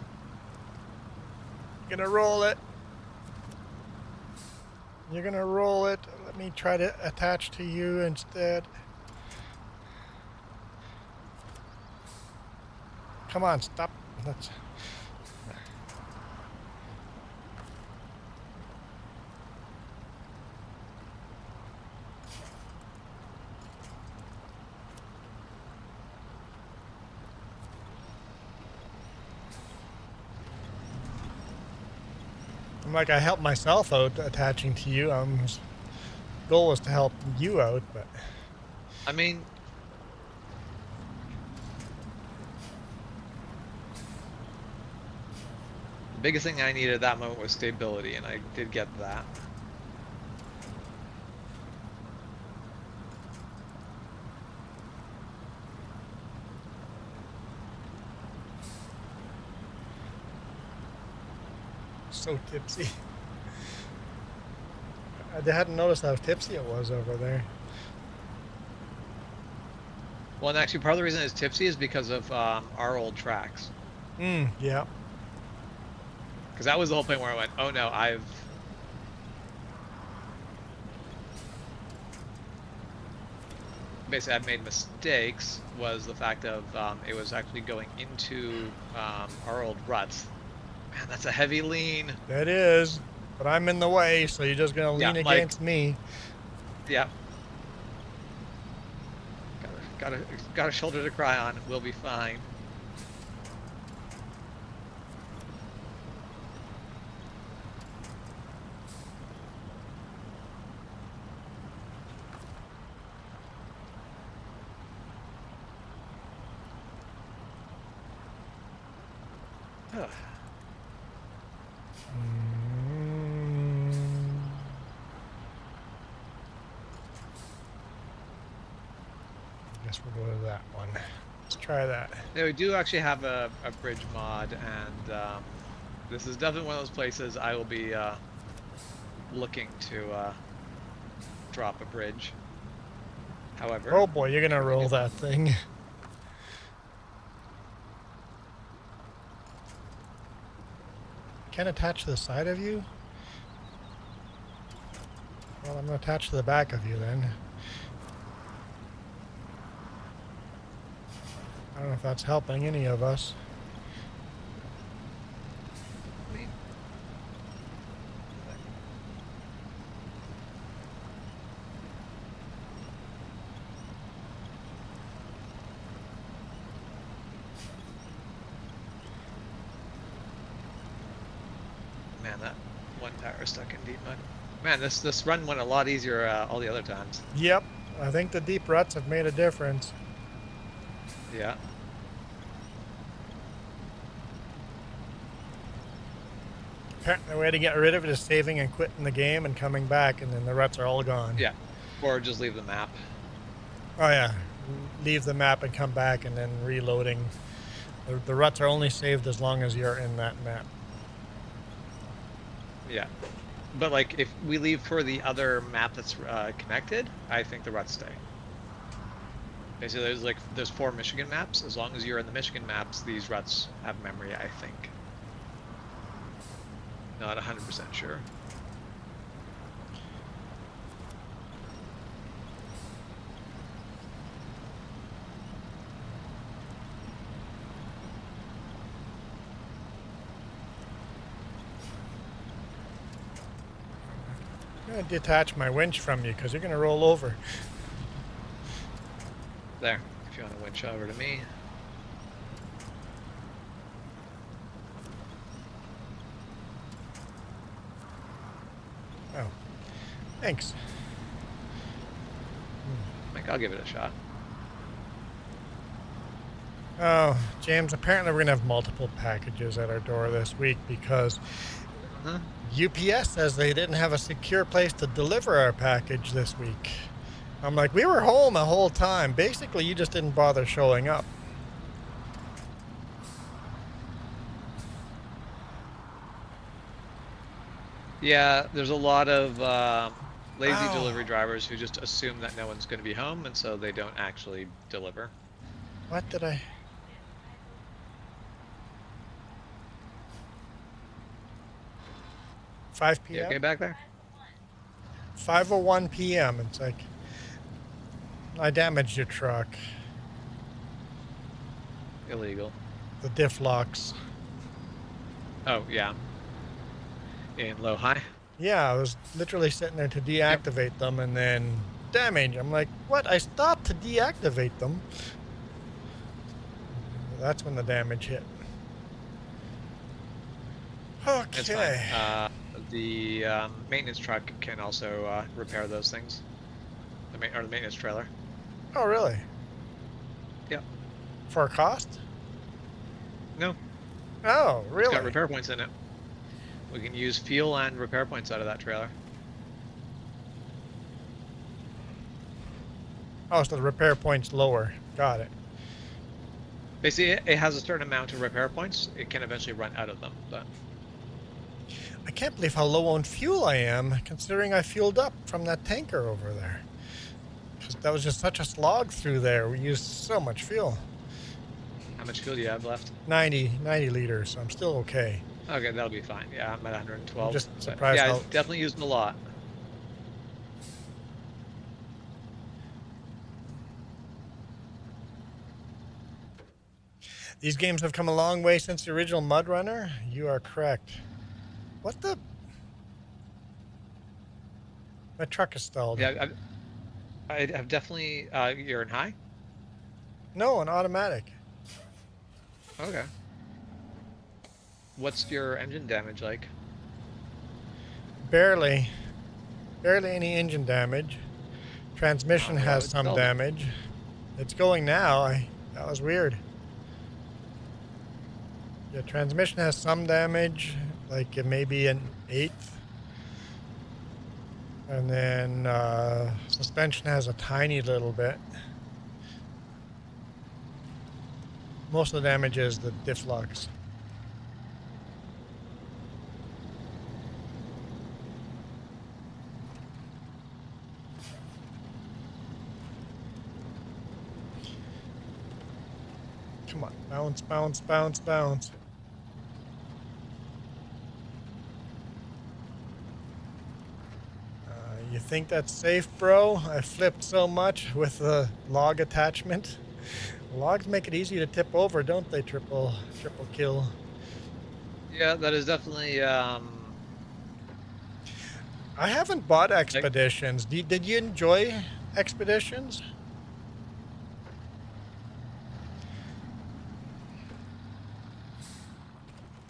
gonna roll it. You're gonna roll it. Let me try to attach to you instead. Come on, stop. Let's. Like I helped myself out attaching to you. Goal was to help you out, but I mean, the biggest thing I needed at that moment was stability, and I did get that. So tipsy. I hadn't noticed how tipsy it was over there. Well, and actually, part of the reason it's tipsy is because of our old tracks. Yeah. Because that was the whole point where I went, oh no, basically I've made mistakes was the fact of it was actually going into our old ruts. Man, that's a heavy lean. It is, but I'm in the way, so you're just gonna Yeah, lean like, against me. yeah. Got a shoulder to cry on. We'll be fine. Ugh. Guess we'll go to that one. Let's try that. Yeah, we do actually have a bridge mod, and this is definitely one of those places I will be looking to drop a bridge. However, Oh boy, you're gonna roll that thing. Can attach to the side of you? Well, I'm gonna attach to the back of you then. I don't know if that's helping any of us. Man, that one tire is stuck in deep mud. Man, this run went a lot easier all the other times. Yep, I think the deep ruts have made a difference. Yeah. Apparently, the way to get rid of it is saving and quitting the game and coming back, and then the ruts are all gone. Yeah. Or just leave the map. Oh yeah, leave the map and come back, and then reloading. The ruts are only saved as long as you're in that map. Yeah. But like, if we leave for the other map that's connected, I think the ruts stay. Basically, there's 4 Michigan maps. As long as you're in the Michigan maps, these ruts have memory, I think. Not 100% sure. I'm going to detach my winch from you because you're going to roll over. There, if you want to winch over to me. Oh, thanks. I think I'll give it a shot. Oh, James, apparently we're going to have multiple packages at our door this week because UPS says they didn't have a secure place to deliver our package this week. I'm like, we were home the whole time. Basically, you just didn't bother showing up. Yeah, there's a lot of lazy delivery drivers who just assume that no one's going to be home, and so they don't actually deliver. What did I... 5 p.m.? You okay back there? 5:01 p.m. It's like, I damaged your truck. Illegal. The diff locks. Oh, yeah. In low high? Yeah, I was literally sitting there to deactivate them and then damage. I'm like, what? I stopped to deactivate them. That's when the damage hit. It's Okay. fine. The maintenance truck can also repair those things. The maintenance trailer. Oh, really? Yep. For a cost? No. Oh, It's really? got repair points in it. We can use fuel and repair points out of that trailer. Oh, so the repair point's lower. Got it. Basically, it has a certain amount of repair points. It can eventually run out of them, but... I can't believe how low on fuel I am, considering I fueled up from that tanker over there. 'Cause that was just such a slog through there. We used so much fuel. How much fuel do you have left? 90 liters, so I'm still okay. Okay, that'll be fine. Yeah, I'm at 112. I'm just but surprised yeah, how... it's definitely using a lot. These games have come a long way since the original Mud Runner. You are correct. What the? My truck is stalled. Yeah, I've definitely. You're in high. No, an automatic. Okay. What's your engine damage like? Barely any engine damage. Transmission Well, has it's some still- damage. It's going now. That was weird. Yeah, transmission has some damage, like maybe an eighth. And then suspension has a tiny little bit. Most of the damage is the diff locks. Come on, bounce, bounce, bounce, bounce. You think that's safe, bro? I flipped so much with the log attachment. Logs make it easy to tip over, don't they? Triple kill. Yeah, that is definitely. I haven't bought Expeditions. Did you enjoy Expeditions?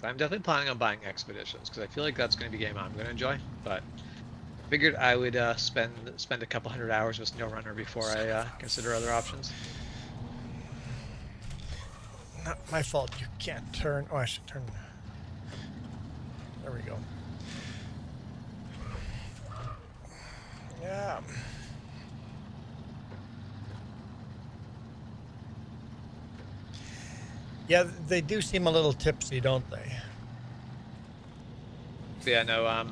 I'm definitely planning on buying Expeditions because I feel like that's going to be a game I'm going to enjoy. But figured I would spend a couple hundred hours with SnowRunner before I consider other options. Not my fault. You can't turn. Oh, I should turn. There we go. Yeah. Yeah, they do seem a little tipsy, don't they? Yeah, no.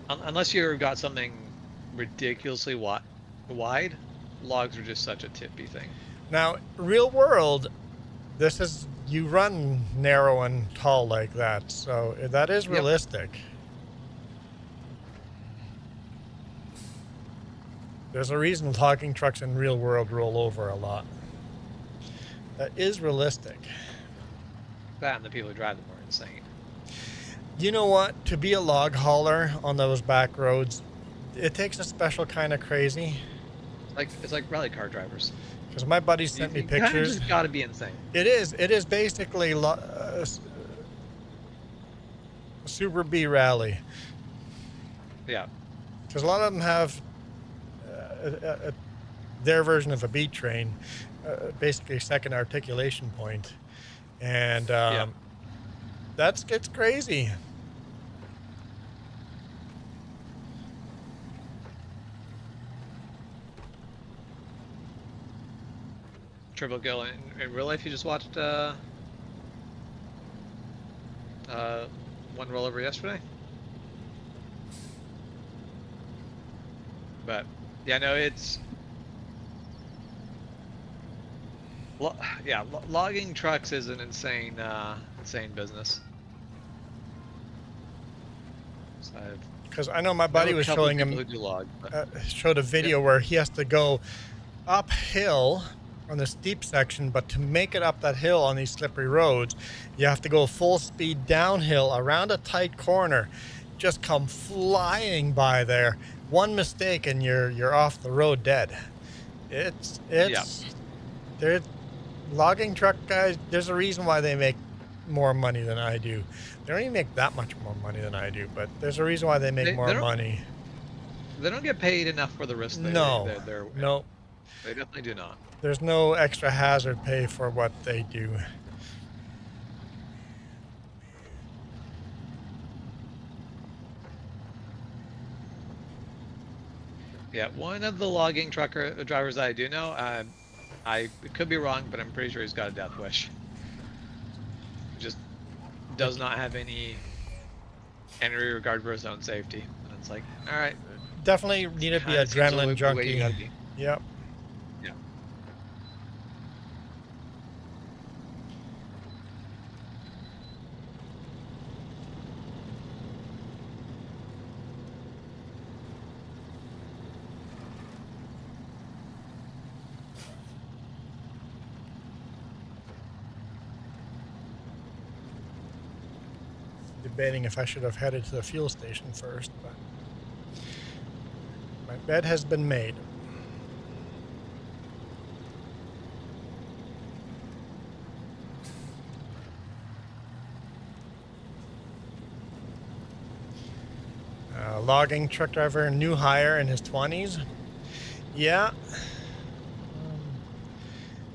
Unless you've got something ridiculously wide, logs are just such a tippy thing. Now, real world, this is you run narrow and tall like that, so that is realistic. Yep. There's a reason logging trucks in real world roll over a lot. That is realistic. That and the people who drive them are insane. You know what? To be a log hauler on those back roads, it takes a special kind of crazy. It's like rally car drivers. Because my buddy sent me pictures. It's got to be insane. It is. It is basically Super B rally. Yeah. Because a lot of them have their version of a B train, basically a second articulation point, and it's crazy. Triple Gill, in real life, you just watched one rollover yesterday. But yeah, no, it's logging trucks is an insane business. Because I know my buddy was showing him showed a video where he has to go uphill on the steep section, but to make it up that hill on these slippery roads, you have to go full speed downhill around a tight corner, just come flying by there. One mistake and you're off the road dead. They're logging truck guys. There's a reason why they make more money than I do. They don't even make that much more money than I do, but there's a reason why they make more money. They don't get paid enough for the risk. No. They definitely do not. There's no extra hazard pay for what they do. Yeah, one of the logging trucker drivers I do know, I could be wrong, but I'm pretty sure he's got a death wish. Just does not have any regard for his own safety. And it's like, all right. Definitely need to be adrenaline junkie. Yep. Yeah. debating if I should have headed to the fuel station first, but my bed has been made. Logging truck driver, new hire in his 20s. Yeah.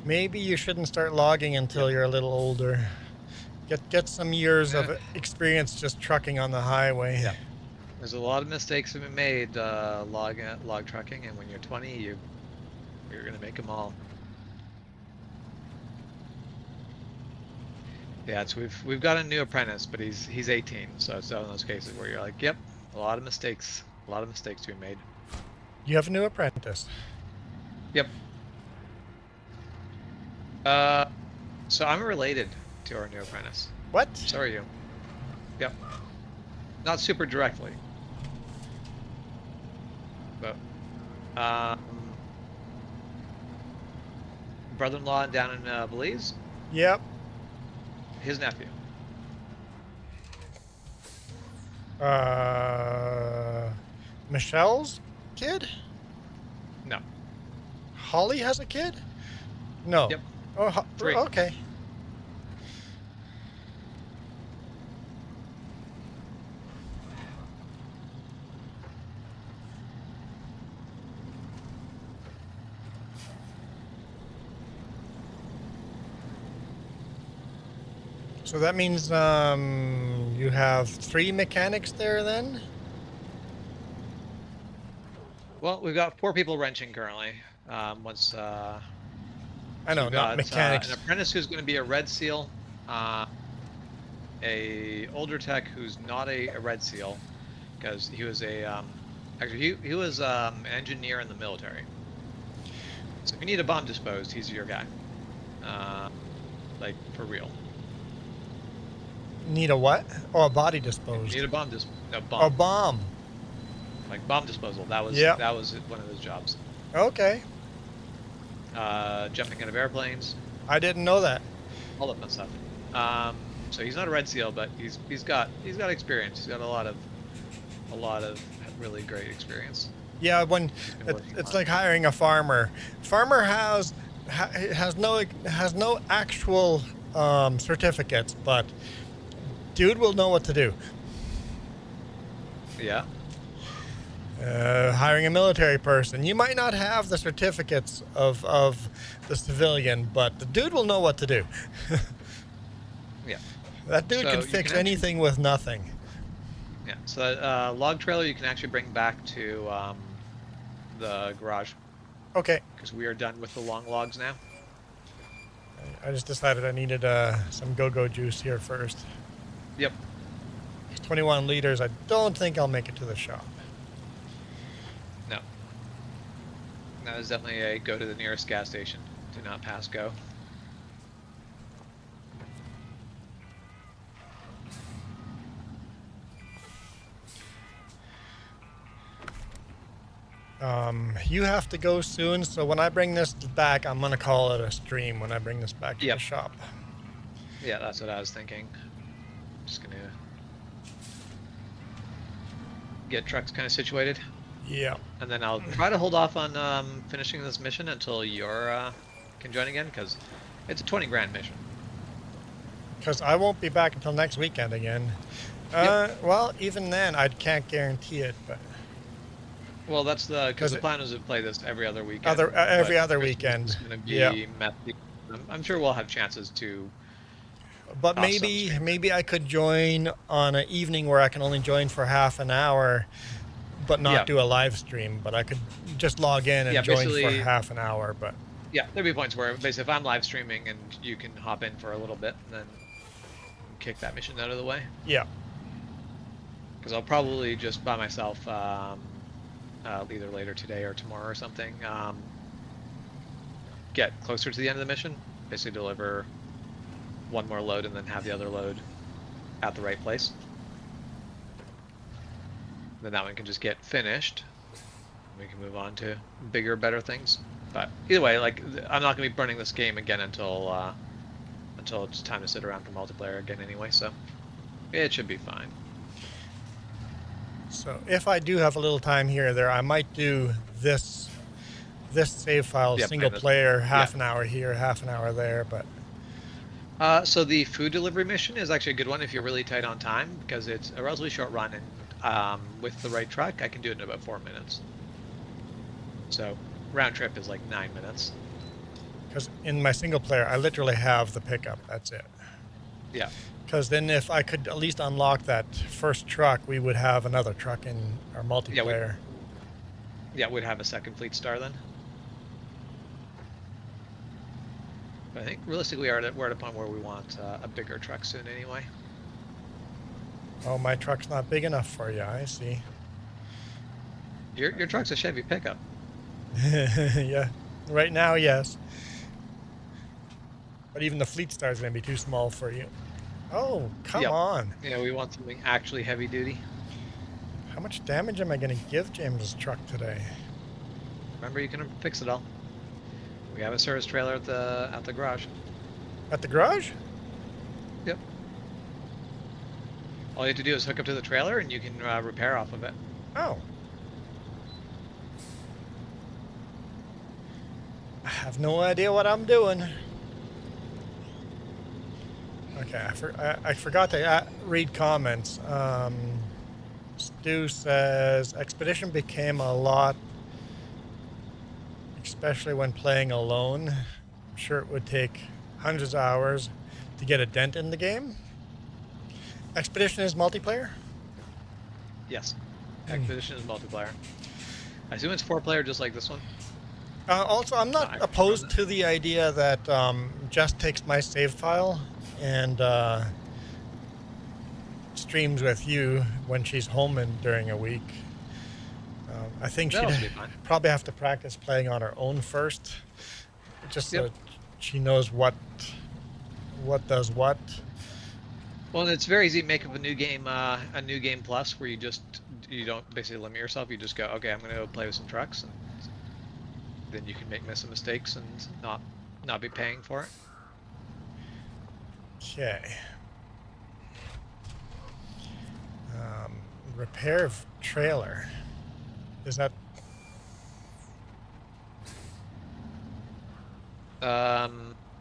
Maybe you shouldn't start logging until you're a little older. Get some years of experience just trucking on the highway. Yeah. There's a lot of mistakes have been made log trucking, and when you're 20, you're gonna make them all. Yeah, so we've got a new apprentice, but he's 18, so it's one of those cases where you're like, yep, a lot of mistakes to be made. You have a new apprentice. Yep. So I'm related to our new apprentice. What? So are you. Yep. Not super directly. But brother-in-law down in Belize? Yep. His nephew. Michelle's kid? No. Holly has a kid? No. Yep. Oh, 3. Okay. So that means you have 3 mechanics there then? Well, we've got 4 people wrenching currently. I know, so not got, mechanics. an apprentice who's going to be a red seal, a older tech who's not a red seal, because he was actually he was an engineer in the military. So if you need a bomb disposed, he's your guy. Like for real. Need a what? Oh, a body disposed. You need a bomb no, bomb. A bomb. Like bomb disposal. That was one of his jobs. Okay. Jumping out of airplanes. I didn't know that. All that fun stuff. So he's not a red seal, but he's got experience. He's got a lot of really great experience. Yeah, when it's like hiring a farmer. Farmer has no actual certificates, but dude will know what to do. Yeah. Hiring a military person, you might not have the certificates of the civilian, but the dude will know what to do. Yeah. That dude can fix anything with nothing. Yeah. So log trailer you can actually bring back to the garage. Okay. Because we are done with the long logs now. I just decided I needed some go-go juice here first. Yep. It's 21 liters. I don't think I'll make it to the shop. No. That is definitely a go to the nearest gas station. Do not pass go. You have to go soon, so when I bring this back, I'm gonna call it a stream when I bring this back to the shop. Yeah, that's what I was thinking. Just gonna get trucks kind of situated. Yeah. And then I'll try to hold off on finishing this mission until you can join again, because it's a 20 grand mission. Because I won't be back until next weekend again. Well, even then, I can't guarantee it, but... Well, that's because the plan was to play this every other weekend. Every other weekend. It's going to be messy. I'm sure we'll have chances to. But maybe I could join on an evening where I can only join for half an hour, but not do a live stream. But I could just log in and join for half an hour. But yeah, there'll be points where basically if I'm live streaming and you can hop in for a little bit, and then kick that mission out of the way. Yeah. Because I'll probably just by myself. Either later today or tomorrow or something, get closer to the end of the mission, basically deliver one more load and then have the other load at the right place. Then that one can just get finished. We can move on to bigger, better things. But either way, like I'm not going to be running this game again until it's time to sit around for multiplayer again anyway. So It should be fine. So if I do have a little time here or there, I might do this save file single player, half an hour here, half an hour there, but so the food delivery mission is actually a good one if you're really tight on time, because it's a relatively short run, and with the right truck I can do it in about 4 minutes. So round trip is like 9 minutes. Because in my single player I literally have the pickup, that's it. Yeah. Because then if I could at least unlock that first truck, we would have another truck in our multiplayer. Yeah, we'd have a second fleet star then. But I think realistically we're at a point where we want a bigger truck soon anyway. Oh, my truck's not big enough for you, I see. Your truck's a Chevy pickup. Yeah, right now, yes. But even the fleet star is going to be too small for you. Oh, come on. Yeah, we want something actually heavy duty. How much damage am I going to give James's truck today? Remember, you can fix it all. We have a service trailer at the garage. At the garage? Yep. All you have to do is hook up to the trailer and you can repair off of it. Oh. I have no idea what I'm doing. Okay, I forgot to read comments. Stu says, Expedition became a lot, especially when playing alone. I'm sure it would take hundreds of hours to get a dent in the game. Expedition is multiplayer? Yes. Expedition is multiplayer. I assume it's 4-player just like this one. Also, I'm not opposed to the idea that Jess takes my save file and streams with you when she's home and during a week. I think she'd probably have to practice playing on her own first, just so she knows what does what. Well, it's very easy to make up a new game plus where you don't basically limit yourself. You just go, okay, I'm going to go play with some trucks, and then you can make some mistakes and not be paying for it. Okay. Repair of trailer. Is that?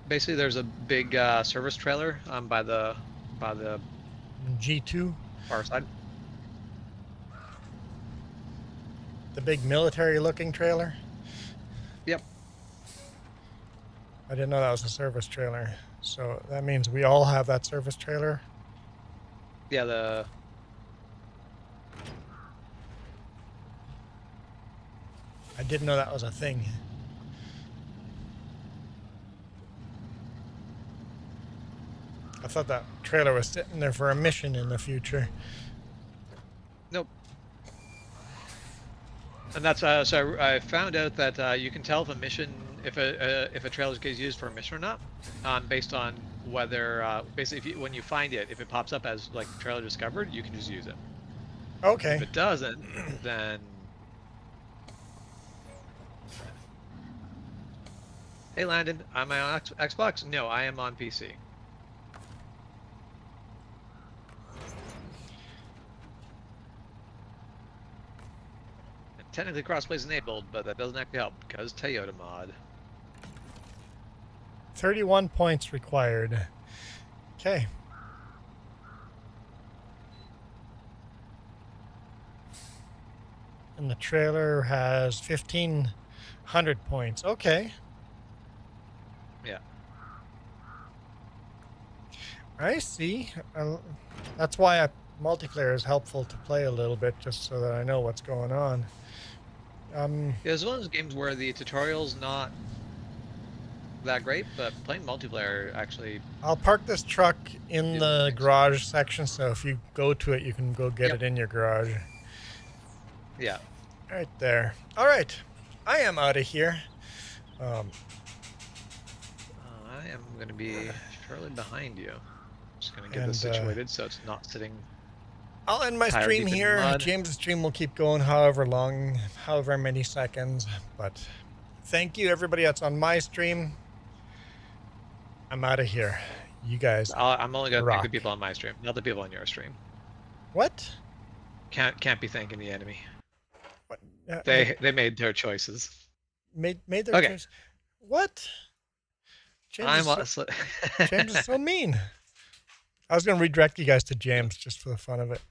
Basically, there's a big service trailer by the G2 far side. The big military-looking trailer. Yep. I didn't know that was a service trailer. So that means we all have that service trailer. Yeah, I didn't know that was a thing. I thought that trailer was sitting there for a mission in the future. Nope. And that's so I found out that you can tell if a mission, if a trailer gets used for a mission or not, based on whether basically when you find it, if it pops up as like trailer discovered, you can just use it. Okay. If it doesn't, then hey Landon, am I on Xbox? No, I am on PC. Technically crossplay is enabled, but that doesn't actually help because Toyota mod. 31 points required. Okay. And the trailer has 1,500 points. Okay. Yeah. I see. That's why multiplayer is helpful to play a little bit, just so that I know what's going on. Yeah, it's one of those games where the tutorial's not that great, but playing multiplayer actually... I'll park this truck in the garage section, so if you go to it, you can go get it in your garage. Yeah. Right there. All right. I am out of here. I am going to be shortly behind you. Just going to get this situated so it's not sitting... I'll end my stream here. James' stream will keep going however long, however many seconds. But thank you, everybody that's on my stream. I'm out of here. You guys I'm only gonna thank the rock. people on my stream, not the people on your stream. What? Can't be thanking the enemy. What? They made their choices. Made their Okay. choice. What? I'm James is so mean. I was gonna redirect you guys to James just for the fun of it.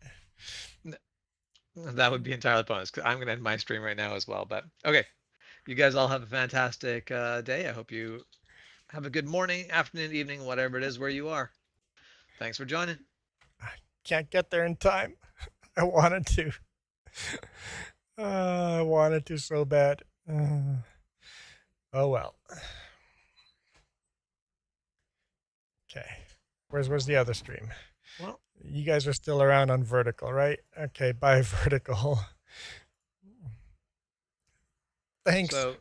That would be entirely bonus, because I'm gonna end my stream right now as well. But okay, you guys all have a fantastic day. I hope you have a good morning, afternoon, evening, whatever it is where you are. Thanks for joining. I can't get there in time. I wanted to. I wanted to so bad. Oh well. Okay. Where's the other stream? Well, you guys are still around on vertical, right? Okay, bye vertical. Thanks. so